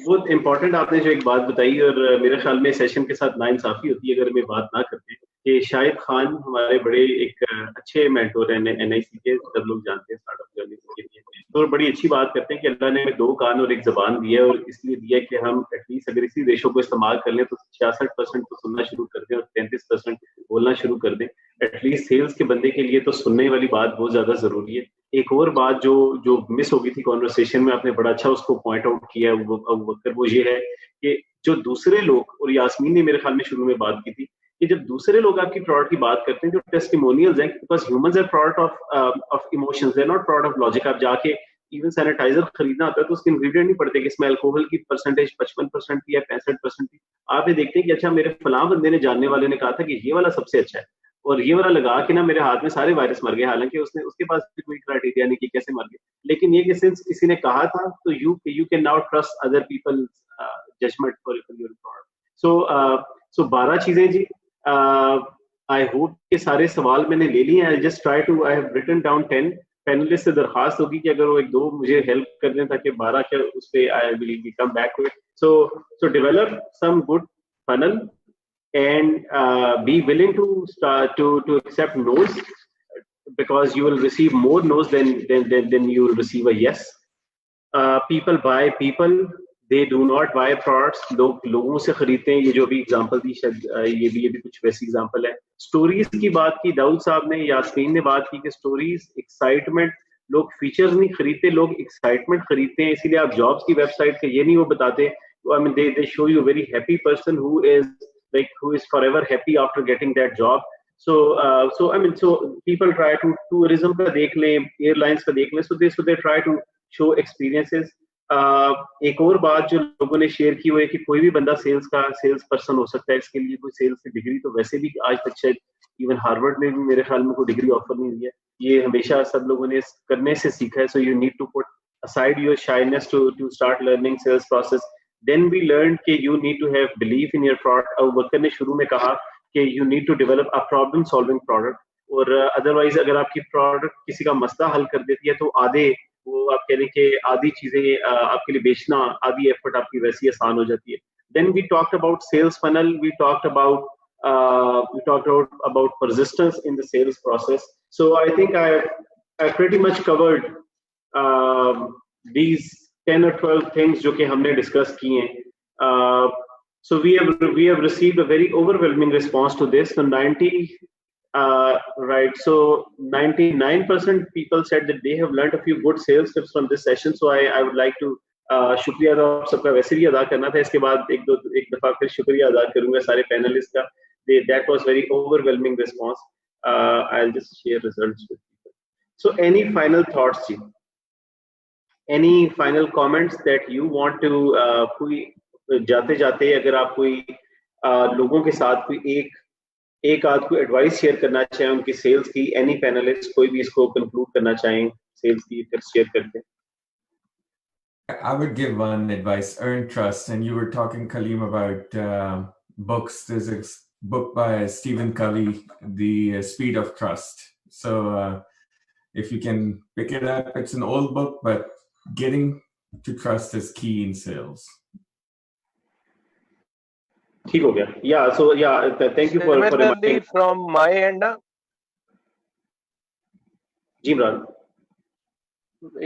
बहुत इम्पोर्टेंट आपने जो एक बात बताई, और मेरे ख्याल में सेशन के साथ नाइंसाफी होती है अगर मैं बात ना करते कि शाहिद खान हमारे बड़े एक अच्छे मेंटोर हैं NIC के, सब लोग जानते हैं स्टार्टअप जर्नी के लिए, तो बड़ी अच्छी बात करते हैं कि अल्लाह ने हमें 2 कान और 1 ज़बान दी है, और इसलिए दिया है कि हम एटलीस्ट अगर इसी रेशो को इस्तेमाल कर लें तो 66% तो सुनना शुरू कर दें और 33% बोलना शुरू कर दें. एटलीस्ट सेल्स के बंदे के लिए तो सुनने वाली बात बहुत ज्यादा जरूरी है. एक और बात जो मिस हो गई थी कॉन्वर्सेशन में, आपने बड़ा अच्छा उसको पॉइंट आउट किया वो ये है कि जो दूसरे लोग, और यास्मीन ने मेरे ख्याल में शुरू में बात की थी कि जब दूसरे लोग आपकी प्रोडक्ट की बात करते हैं, जो टेस्टिमोनियल्स हैं, because humans are product of emotions, they are not product of logic. आप जाके इवन सैनिटाइजर खरीदना होता है तो उसके इंग्रेडिएंट नहीं पड़ते कि इसमें अल्कोहल की परसेंटेज 55% की है, 65% की। आप ये देखते हैं कि अच्छा मेरे फलां बंदे ने, जानने वाले ने कहा था कि ये वाला सबसे अच्छा है, और ये वाला लगा के ना मेरे हाथ में सारे वायरस मर गए, हालांकि उसने, उसके पास भी कोई क्राइटेरिया नहीं कि कैसे मर गए, लेकिन ये कि सिंस किसी ने कहा था तो you can now trust other people judgement for your product. So 12 चीजें जी। आई होप के सारे सवाल मैंने ले लिए हैं। I just try to, I have written down 10। Panelist से दरखास्त होगी कि अगर वो एक दो मुझे हेल्प कर दें ताकि 12 के उस पे I will come back to it. So develop some good funnel and be willing to start to accept no's, because you will receive more no's than you will receive a yes. People buy people, they do not buy products. लोगों से खरीदते हैं। ये जो भी example दी, शायद ये भी कुछ वैसी एग्जांपल है। स्टोरीज की बात की दाऊद साहब ने, यास्मीन ने बात की कि स्टोरीज, एक्साइटमेंट, लोग फीचर्स नहीं खरीदते, लोग एक्साइटमेंट खरीदते हैं। इसीलिए आप जॉब्स की वेबसाइट पे ये नहीं वो बताते, I mean they show you a very happy person who is forever happy after getting that job. So I mean, so people try to tourism का देख लें, airlines का देख लें, so they try to show experiences. एक और बात जो लोगों ने शेयर की वो है कि कोई भी बंदा सेल्स पर्सन हो सकता है। इसके लिए कोई सेल्स की डिग्री तो वैसे भी आज तक शायद इवन हार्वर्ड में भी मेरे ख्याल में कोई डिग्री ऑफर नहीं हुई है। ये हमेशा सब लोगों ने करने से सीखा है। So you need to put aside your shyness to start learning sales process. Then we learned कि you need to have belief in your product. Abubakar ने शुरू में कहा कि you need to develop a problem solving product, और otherwise अगर आपकी product किसी का मसला हल कर देती है तो आधे वो आप कह रहे कि आधी चीजें आपके लिए बेचना, आधी एफर्ट आपकी वैसी आसान हो जाती है। Then we talked about sales funnel. We talked about persistence in the sales process. So I think I pretty much covered these 10 or 12 things जो कि हमने डिस्कस किए हैं। So we have received a very overwhelming response to this. So 99% people said that they have learned a few good sales tips from this session. So I would like to शुक्रिया आप सबका वैसे भी अदा करना था। इसके बाद एक दफा फिर शुक्रिया अदा करूंगा सारे पैनलिस्ट का। That was very overwhelming response. I'll just share results with people. So any final thoughts, ji? Any final comments that you want to कोई जाते जाते अगर आप कोई लोगों के साथ कोई एक आध कोई एडवाइस शेयर करना चाहें उनकी सेल्स की, एनी पैनलिस्ट कोई भी इसको कंक्लूड करना चाहें सेल्स की, फिर शेयर करते हैं। I would give one advice: earn trust. And you were talking, Kaleem, about books. There's a book by Stephen Covey, The Speed of Trust. So if you can pick it up, it's an old book, but getting to trust is key in sales. ठीक हो गया। Yeah, so yeah, thank you for reminding. From my end, जी इमरान,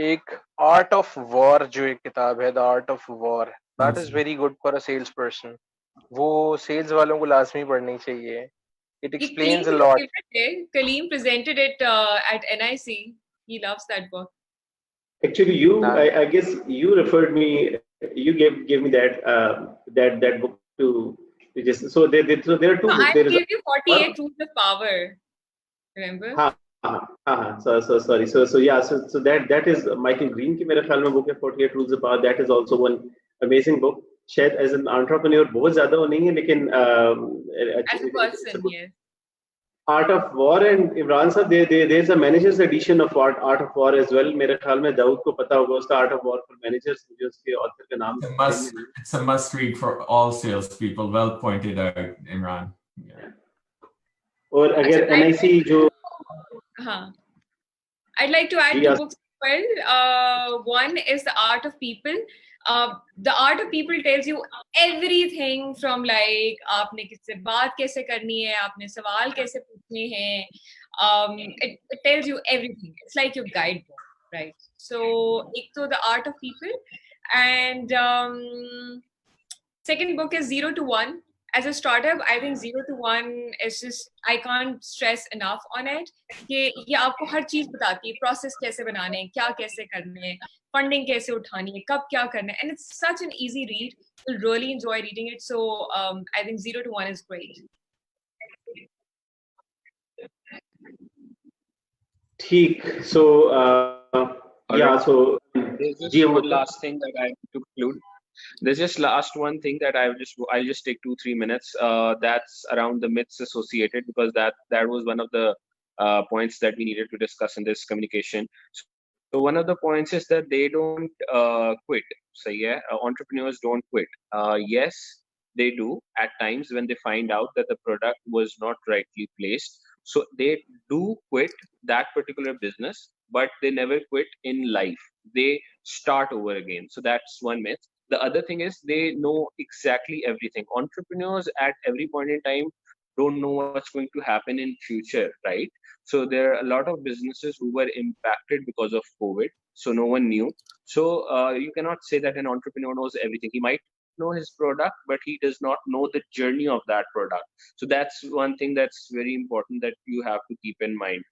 एक art of war जो एक किताब है, the art of war, that is very good for a sales person. वो sales वालों को लाजमी पढ़नी चाहिए। It explains a lot. Kaleem presented it at NIC. He loves that book. Actually, I guess you referred me. You gave me that book to just. So there are two. No, books. I gave you 48 Rules of Power. Remember? So sorry. So yeah. So that is Michael Green की मेरे ख्याल में book है 48 Rules of Power. That is also one amazing book. शायद as an entrepreneur बहुत ज़्यादा वो नहीं है, लेकिन as a person, yes. Art of War, and Imran sir, there's a manager's edition of Art of War as well. मेरे ख्याल में दाऊद को पता होगा उसका Art of War for managers, मुझे उसके author का नाम। It's a must read for all sales people. Well pointed out, Imran. Yeah. और अगर NIC जो I'd like to add 2 books as well. One is The Art of People. The Art of People tells you everything from like आपने किससे बात कैसे करनी है, आपने सवाल कैसे पूछने हैं. It tells you everything. It's like your guidebook, right? So एक तो The Art of People, and second book is 0 to 1. As a startup, I think 0 to 1 is just, I can't stress enough on it. कि ये आपको हर चीज बताती है, process कैसे बनाने हैं, क्या कैसे करने हैं, फंडिंग कैसे उठानी है, कब क्या करना है, and it's such an easy read. You'll really enjoy reading it. So I think 0 to 1 is great. ठीक. So yeah, so there's ji just one Abubakar. last thing that I have to conclude. There's just last one thing that I'll just take 2-3 minutes. That's around the myths associated, because that was one of the points that we needed to discuss in this communication. So one of the points is that they don't quit. So yeah, entrepreneurs don't quit. Yes, they do at times when they find out that the product was not rightly placed. So they do quit that particular business, but they never quit in life. They start over again. So that's one myth. The other thing is they know exactly everything. Entrepreneurs at every point in time don't know what's going to happen in future, right? So there are a lot of businesses who were impacted because of COVID. So no one knew. So you cannot say that an entrepreneur knows everything. He might know his product, but he does not know the journey of that product. So that's one thing that's very important that you have to keep in mind.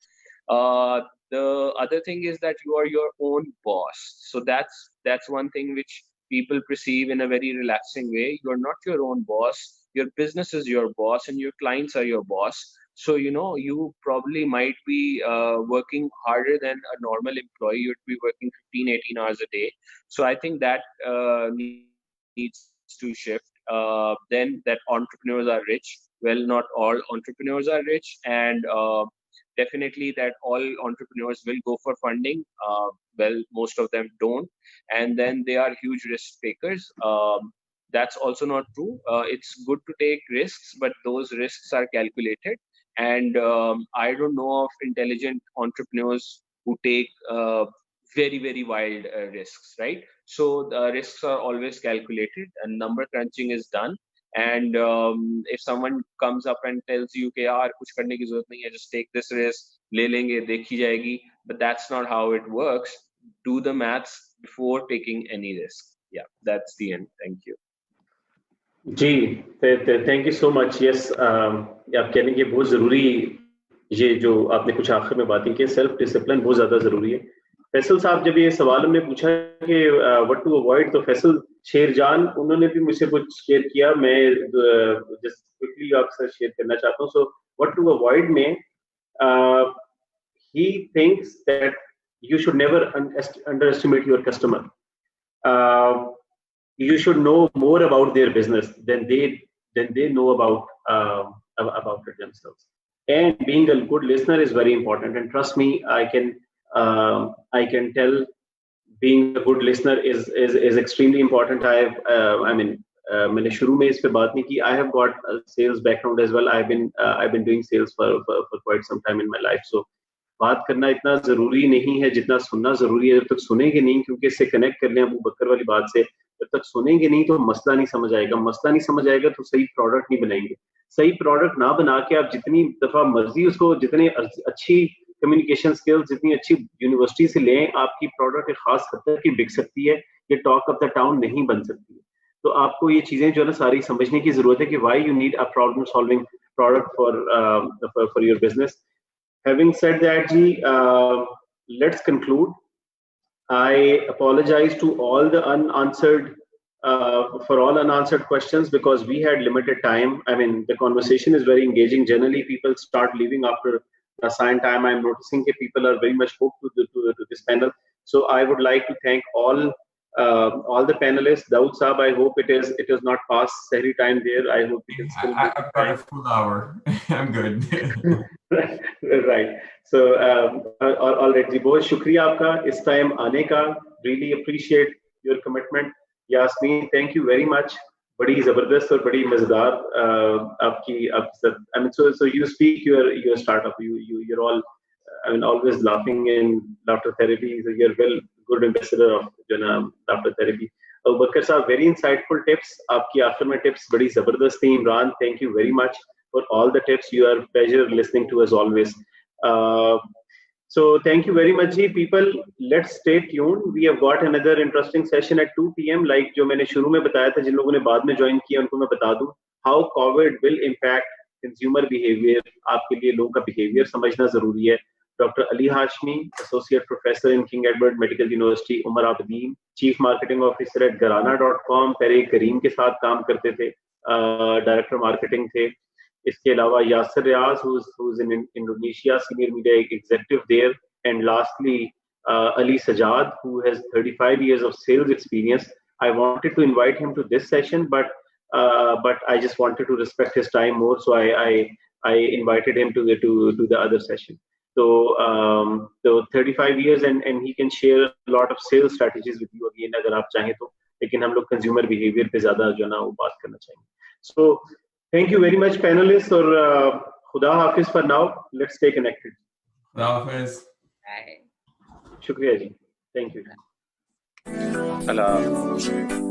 The other thing is that you are your own boss. So that's one thing which people perceive in a very relaxing way. You're not your own boss. Your business is your boss, and your clients are your boss. So you probably might be working harder than a normal employee. You'd be working 15-18 hours a day. So I think that needs to shift. Then that entrepreneurs are rich. Well, not all entrepreneurs are rich, and definitely that all entrepreneurs will go for funding. Well, most of them don't, and then they are huge risk takers. That's also not true. It's good to take risks, but those risks are calculated. And I don't know of intelligent entrepreneurs who take very, very wild risks, right? So the risks are always calculated, and number crunching is done. And if someone comes up and tells you कि यार कुछ करने की जरूरत नहीं है, just take this risk, ले लेंगे, देखी जाएगी, but that's not how it works. Do the maths before taking any risk. Yeah, that's the end. Thank you. जी thank you so much. Yes आप कहने के बहुत ज़रूरी, ये जो आपने कुछ आखिर में बातें की, सेल्फ डिसिप्लिन बहुत ज़्यादा ज़रूरी है. फैसल साहब जब ये सवाल हमने पूछा कि व्हाट टू अवॉइड, तो फैसल शेरजान उन्होंने भी मुझसे कुछ शेयर किया. मैं जस्ट क्विकली आपसे शेयर करना चाहता हूँ. सो व्हाट टू अवॉइड में he thinks that you should never underestimate your customer. You should know more about their business than they know about it themselves. And being a good listener is very important. And trust me, I can tell being a good listener is extremely important. मैंने शुरू में इस पे बात नहीं की. I have got a sales background as well. I've been doing sales for quite some time in my life. So बात करना इतना जरूरी नहीं है जितना सुनना जरूरी है. जब तक सुनेंगे नहीं, क्योंकि इससे कनेक्ट कर लें अबू बकर वाली बात से, जब तक सुनेंगे नहीं तो मसला नहीं समझ आएगा. मसला नहीं समझ आएगा तो सही प्रोडक्ट नहीं बनाएंगे. सही प्रोडक्ट ना बना के आप जितनी दफा मर्जी उसको, जितनी अच्छी कम्युनिकेशन स्किल्स, जितनी अच्छी यूनिवर्सिटी से लें, आपकी प्रोडक्ट एक खास हद तक की बिक सकती है. ये टॉक ऑफ द टाउन नहीं बन सकती है. तो आपको ये चीजें जो है ना सारी समझने की जरूरत है कि why you need a problem solving product for your business. Having said that, let's conclude. I apologize to all the for all unanswered questions, because we had limited time. I mean, the conversation is very engaging. Generally, people start leaving after a assigned time. I'm noticing that people are very much hooked to this panel. So I would like to thank all the panelists. Daud Saab, I hope it is not past Sahri time there. I hope we can still. I've got a full hour. I'm good. Right. So all right जी, बहुत शुक्रिया आपका इस time आने का. Really appreciate your commitment. Yasmeen, thank you very much. बड़ी जबरदस्त और बड़ी मजेदार आपकी I mean, so you speak your startup. You're all, I mean, always laughing in laughter therapy. So you're good ambassador of laughter therapy. Abubakar साहब, very insightful tips. आपकी आखिर में tips बड़ी जबरदस्त थी. Imran, thank you very much for all the tips. You are a pleasure listening to us always. So thank you very much, people. Let's stay tuned. We have got another interesting session at 2 p.m. Like जो मैंने शुरू में बताया था, जिन लोगों ने बाद में ज्वाइन किया उनको मैं बता दूं, how COVID will impact consumer behavior. आपके लिए लोगों का behavior समझना जरूरी है. Dr. Ali Hashmi, Associate Professor in King Edward Medical University, Umar Abdeen, Chief Marketing Officer at Garana.com, पहले करीम के साथ काम करते थे, Director Marketing थे. इसके अलावा यासर रियाज, who's in Indonesia, Senior Media Executive there, And lastly, Ali Sajjad, who has 35 years of sales experience. I wanted to invite him to this session, but I just wanted to respect his time more, so I invited him to the other session. So 35 years, and he can share a lot of sales strategies with you again अगर आप चाहें तो, लेकिन हम लोग consumer behavior पे ज़्यादा जो ना वो बात करना चाहेंगे. So thank you very much panelists, और खुदा हाफिज for now. Let's stay connected. खुदा हाफिज. Bye. शुक्रिया जी. Thank you. Allah.